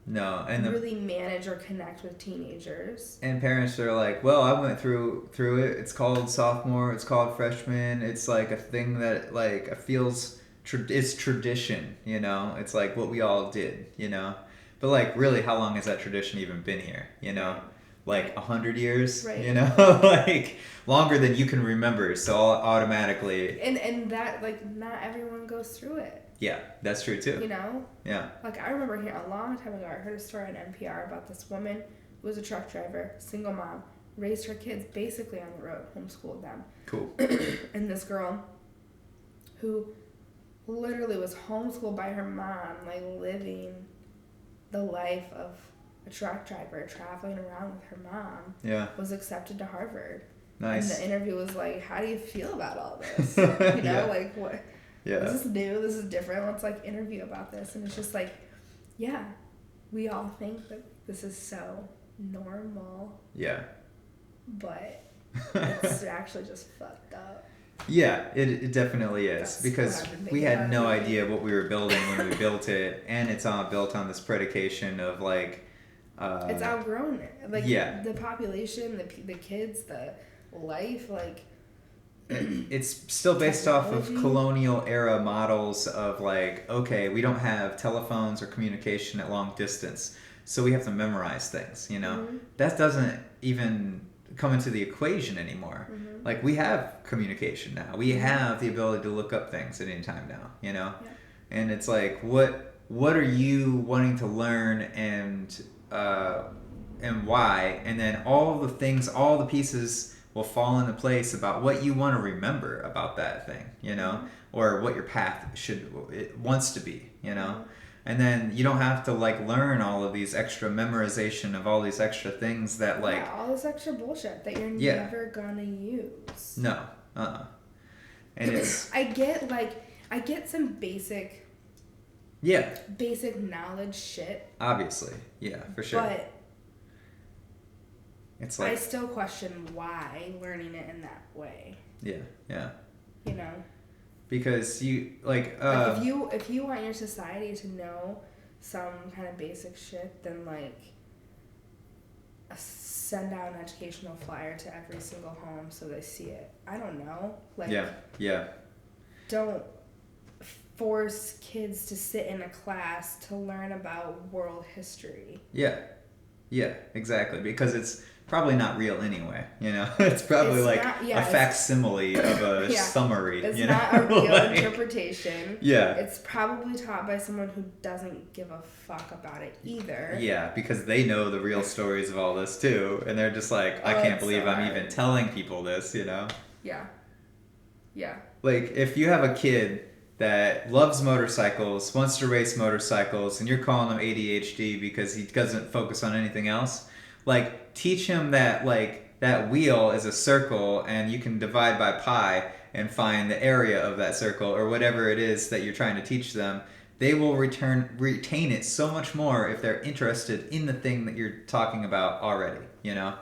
[SPEAKER 1] No, and
[SPEAKER 2] really manage or connect with teenagers.
[SPEAKER 1] And parents are like, well, I went through it. It's called sophomore. It's called freshman. It's like a thing that like feels it's tradition. You know, it's like what we all did. You know, but like really, how long has that tradition even been here? You know, like 100 years.
[SPEAKER 2] Right.
[SPEAKER 1] You know, like longer than you can remember. So automatically.
[SPEAKER 2] And that like not everyone goes through it.
[SPEAKER 1] Yeah, that's true too.
[SPEAKER 2] You know?
[SPEAKER 1] Yeah.
[SPEAKER 2] Like I remember hearing a long time ago, I heard a story on NPR about this woman who was a truck driver, single mom, raised her kids basically on the road, homeschooled them.
[SPEAKER 1] Cool.
[SPEAKER 2] And this girl who literally was homeschooled by her mom, like living the life of a truck driver, traveling around with her mom, was accepted to Harvard.
[SPEAKER 1] Nice.
[SPEAKER 2] And the interview was like, how do you feel about all this? You know, like what?
[SPEAKER 1] Yeah.
[SPEAKER 2] This is new. This is different. Let's like interview about this. And it's just like, yeah, we all think that this is so normal.
[SPEAKER 1] Yeah.
[SPEAKER 2] But it's actually just fucked up.
[SPEAKER 1] Yeah, it definitely is.
[SPEAKER 2] That's
[SPEAKER 1] because we had no idea what we were building when we built it, and it's built on this predication of like.
[SPEAKER 2] It's outgrown it. Like
[SPEAKER 1] yeah.
[SPEAKER 2] The population, the kids, the life, like.
[SPEAKER 1] It's still based off of colonial era models of like, okay, we don't have telephones or communication at long distance, so we have to memorize things, you know? Mm-hmm. That doesn't even come into the equation anymore. Mm-hmm. Like we have communication now. We have the ability to look up things at any time now, you know? Yeah. And it's like, what are you wanting to learn and why? And then all the pieces will fall into place about what you want to remember about that thing, you know, or what your path wants to be, you know, and then you don't have to like learn all of these extra memorization of all these extra things that like
[SPEAKER 2] all this extra bullshit that you're never gonna use.
[SPEAKER 1] No, and it's
[SPEAKER 2] I get some basic knowledge shit.
[SPEAKER 1] Obviously, yeah, for sure.
[SPEAKER 2] But
[SPEAKER 1] it's like
[SPEAKER 2] I still question why learning it in that way.
[SPEAKER 1] Yeah.
[SPEAKER 2] You know.
[SPEAKER 1] Because you like
[SPEAKER 2] if you want your society to know some kind of basic shit, then like send out an educational flyer to every single home so they see it. I don't know. Like
[SPEAKER 1] Yeah.
[SPEAKER 2] Don't force kids to sit in a class to learn about world history.
[SPEAKER 1] Yeah, exactly. Because it's probably not real anyway, you know? It's probably a facsimile of a summary.
[SPEAKER 2] It's
[SPEAKER 1] you
[SPEAKER 2] not
[SPEAKER 1] know?
[SPEAKER 2] a real interpretation.
[SPEAKER 1] Yeah.
[SPEAKER 2] It's probably taught by someone who doesn't give a fuck about it either.
[SPEAKER 1] Yeah, because they know the real stories of all this too, and they're just like, I can't believe I'm even telling people this, you know?
[SPEAKER 2] Yeah.
[SPEAKER 1] Like, if you have a kid that loves motorcycles, wants to race motorcycles, and you're calling him ADHD because he doesn't focus on anything else, like, teach him that, like, that wheel is a circle and you can divide by pi and find the area of that circle or whatever it is that you're trying to teach them. They will retain it so much more if they're interested in the thing that you're talking about already, you know?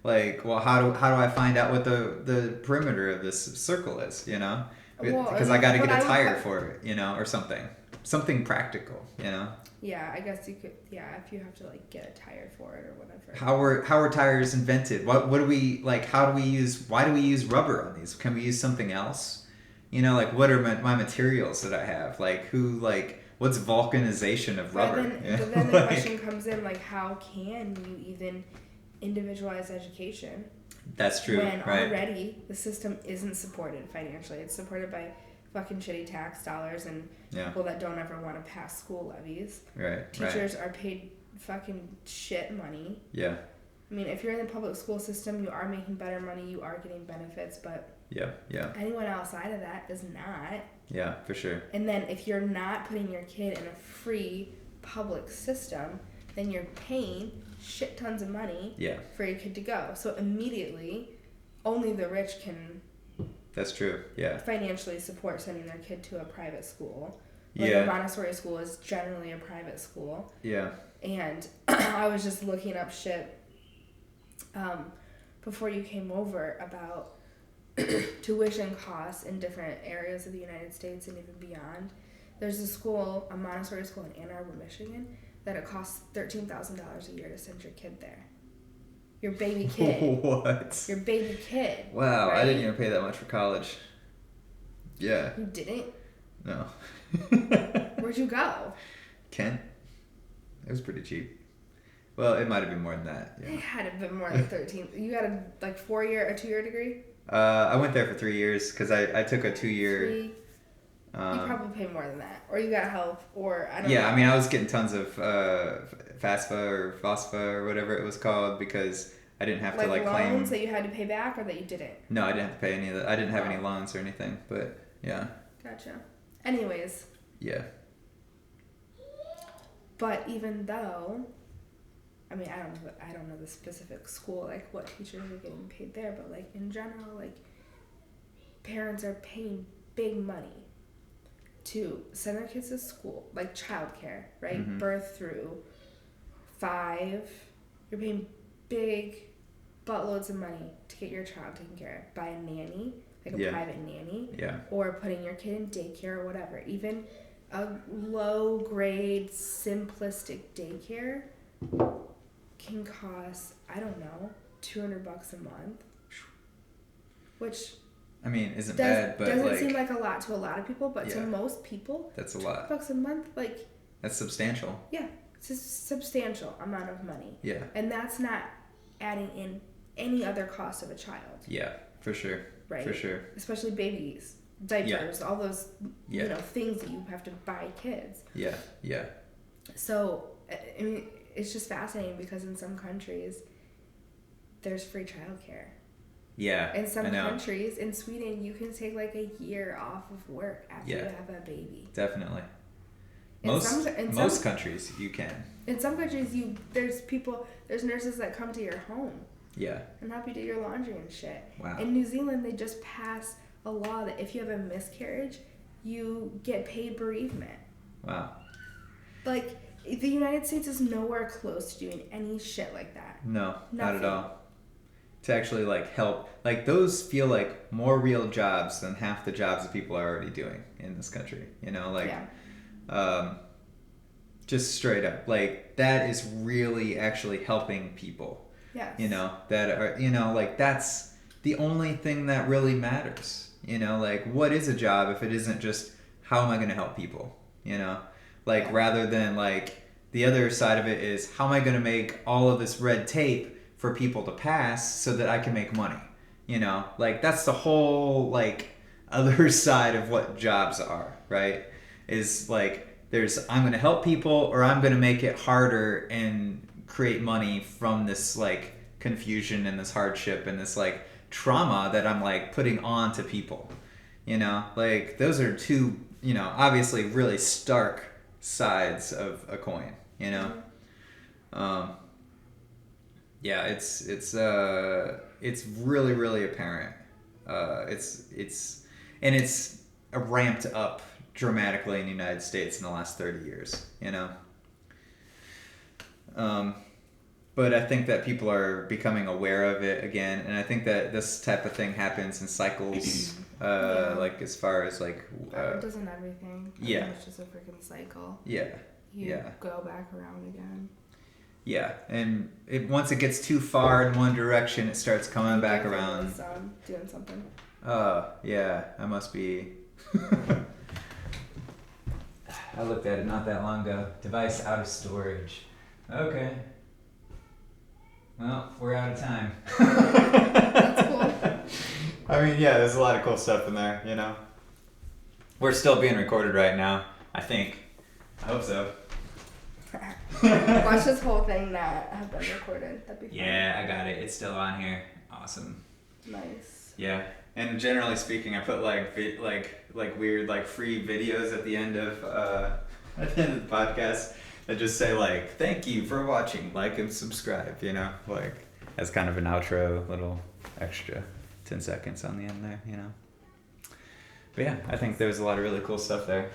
[SPEAKER 1] Like, well, how do I find out what the perimeter of this circle is, you know? Because I got to get a tire for it, you know, or something practical, you know.
[SPEAKER 2] Yeah, I guess you could. Yeah, if you have to like get a tire for it or whatever.
[SPEAKER 1] How were tires invented? What do we like? Why do we use rubber on these? Can we use something else? You know, like what are my materials that I have? Like what's vulcanization of rubber?
[SPEAKER 2] But then the question comes in, like, how can you even individualize education?
[SPEAKER 1] That's true.
[SPEAKER 2] When
[SPEAKER 1] right.
[SPEAKER 2] already the system isn't supported financially. It's supported by fucking shitty tax dollars and people that don't ever want to pass school levies.
[SPEAKER 1] Right.
[SPEAKER 2] Teachers are paid fucking shit money.
[SPEAKER 1] Yeah.
[SPEAKER 2] I mean, if you're in the public school system, you are making better money, you are getting benefits, but
[SPEAKER 1] yeah.
[SPEAKER 2] anyone outside of that is not.
[SPEAKER 1] Yeah, for sure.
[SPEAKER 2] And then if you're not putting your kid in a free public system, then you're paying shit tons of money for your kid to go. So immediately, only the rich can
[SPEAKER 1] That's true, yeah.
[SPEAKER 2] financially support sending their kid to a private school. Like a Montessori school is generally a private school.
[SPEAKER 1] Yeah.
[SPEAKER 2] And I was just looking up shit before you came over about tuition costs in different areas of the United States and even beyond. There's a school, a Montessori school in Ann Arbor, Michigan, that it costs $13,000 a year to send your kid there. Your baby kid.
[SPEAKER 1] What?
[SPEAKER 2] Your baby kid.
[SPEAKER 1] Wow,
[SPEAKER 2] right?
[SPEAKER 1] I didn't even pay that much for college. Yeah.
[SPEAKER 2] You didn't?
[SPEAKER 1] No.
[SPEAKER 2] Where'd you go?
[SPEAKER 1] Kent. It was pretty cheap. Well, it might have been more than that. Yeah.
[SPEAKER 2] It had to have been more than 13. You got a 2-year degree?
[SPEAKER 1] I went there for 3 years because I took a 2-year.
[SPEAKER 2] You probably pay more than that, or you got help, or I don't know.
[SPEAKER 1] Yeah, I mean, I was getting tons of FAFSA or whatever it was called because I didn't have to
[SPEAKER 2] loans
[SPEAKER 1] claim.
[SPEAKER 2] That you had to pay back, or that you didn't.
[SPEAKER 1] No, I didn't have to pay any of that. I didn't have any loans or anything, but yeah.
[SPEAKER 2] Gotcha. Anyways.
[SPEAKER 1] Yeah.
[SPEAKER 2] But even though, I mean, I don't know the specific school, like what teachers are getting paid there, but like in general, like parents are paying big money to send their kids to school, like childcare, right?
[SPEAKER 1] Mm-hmm.
[SPEAKER 2] Birth through 5. You're paying big buttloads of money to get your child taken care of by a nanny, like a private nanny, or putting your kid in daycare or whatever. Even a low grade, simplistic daycare can cost, I don't know, $200 a month, which
[SPEAKER 1] I mean isn't bad, but
[SPEAKER 2] doesn't seem like a lot to a lot of people, but to most people,
[SPEAKER 1] that's a lot.
[SPEAKER 2] $200 a month, like
[SPEAKER 1] that's substantial.
[SPEAKER 2] Yeah, it's a substantial amount of money.
[SPEAKER 1] Yeah,
[SPEAKER 2] and that's not adding in any other cost of a child.
[SPEAKER 1] Yeah, for sure.
[SPEAKER 2] Right.
[SPEAKER 1] For sure.
[SPEAKER 2] Especially babies, diapers, all those things that you have to buy kids.
[SPEAKER 1] Yeah. Yeah.
[SPEAKER 2] So I mean, it's just fascinating because in some countries there's free childcare.
[SPEAKER 1] Yeah.
[SPEAKER 2] In some countries, in Sweden, you can take like a year off of work after you have a baby.
[SPEAKER 1] Definitely.
[SPEAKER 2] In
[SPEAKER 1] most countries you can.
[SPEAKER 2] In some countries, there's nurses that come to your home.
[SPEAKER 1] Yeah.
[SPEAKER 2] And help you do your laundry and shit.
[SPEAKER 1] Wow.
[SPEAKER 2] In New Zealand, they just passed a law that if you have a miscarriage, you get paid bereavement.
[SPEAKER 1] Wow.
[SPEAKER 2] Like, the United States is nowhere close to doing any shit like that.
[SPEAKER 1] No, not at all. To actually help, those feel like more real jobs than half the jobs that people are already doing in this country. Just straight up, that is really actually helping people.
[SPEAKER 2] Yes.
[SPEAKER 1] That are, that's the only thing that really matters. What is a job if it isn't just how am I going to help people? Rather than the other side of it is how am I going to make all of this red tape for people to pass so that I can make money? That's the whole other side of what jobs are, right? Is there's I'm going to help people or I'm going to make it harder and create money from this confusion and this hardship and this trauma that I'm putting on to people. Those are two, obviously really stark sides of a coin, it's really, really apparent. It's ramped up dramatically in the United States in the last 30 years, But I think that people are becoming aware of it again, and I think that this type of thing happens in cycles, as far as
[SPEAKER 2] it doesn't everything.
[SPEAKER 1] Yeah.
[SPEAKER 2] It's just a freaking cycle.
[SPEAKER 1] Yeah.
[SPEAKER 2] You go back around again.
[SPEAKER 1] Yeah, and once it gets too far in one direction, it starts coming back around.
[SPEAKER 2] Doing something.
[SPEAKER 1] Oh, yeah, I must be. I looked at it not that long ago. Device out of storage. Okay. Well, we're out of time.
[SPEAKER 2] That's cool.
[SPEAKER 1] I mean, yeah, there's a lot of cool stuff in there, We're still being recorded right now, I think. I hope so.
[SPEAKER 2] Watch this whole thing that have been recorded. That'd be fun.
[SPEAKER 1] Yeah, I got it. It's still on here. Awesome.
[SPEAKER 2] Nice.
[SPEAKER 1] Yeah, and generally speaking, I put like weird like free videos at the end of the podcast that just say like "Thank you for watching, like and subscribe." You know, like as kind of an outro, little extra 10 seconds on the end there. You know. But yeah, I think there was a lot of really cool stuff there.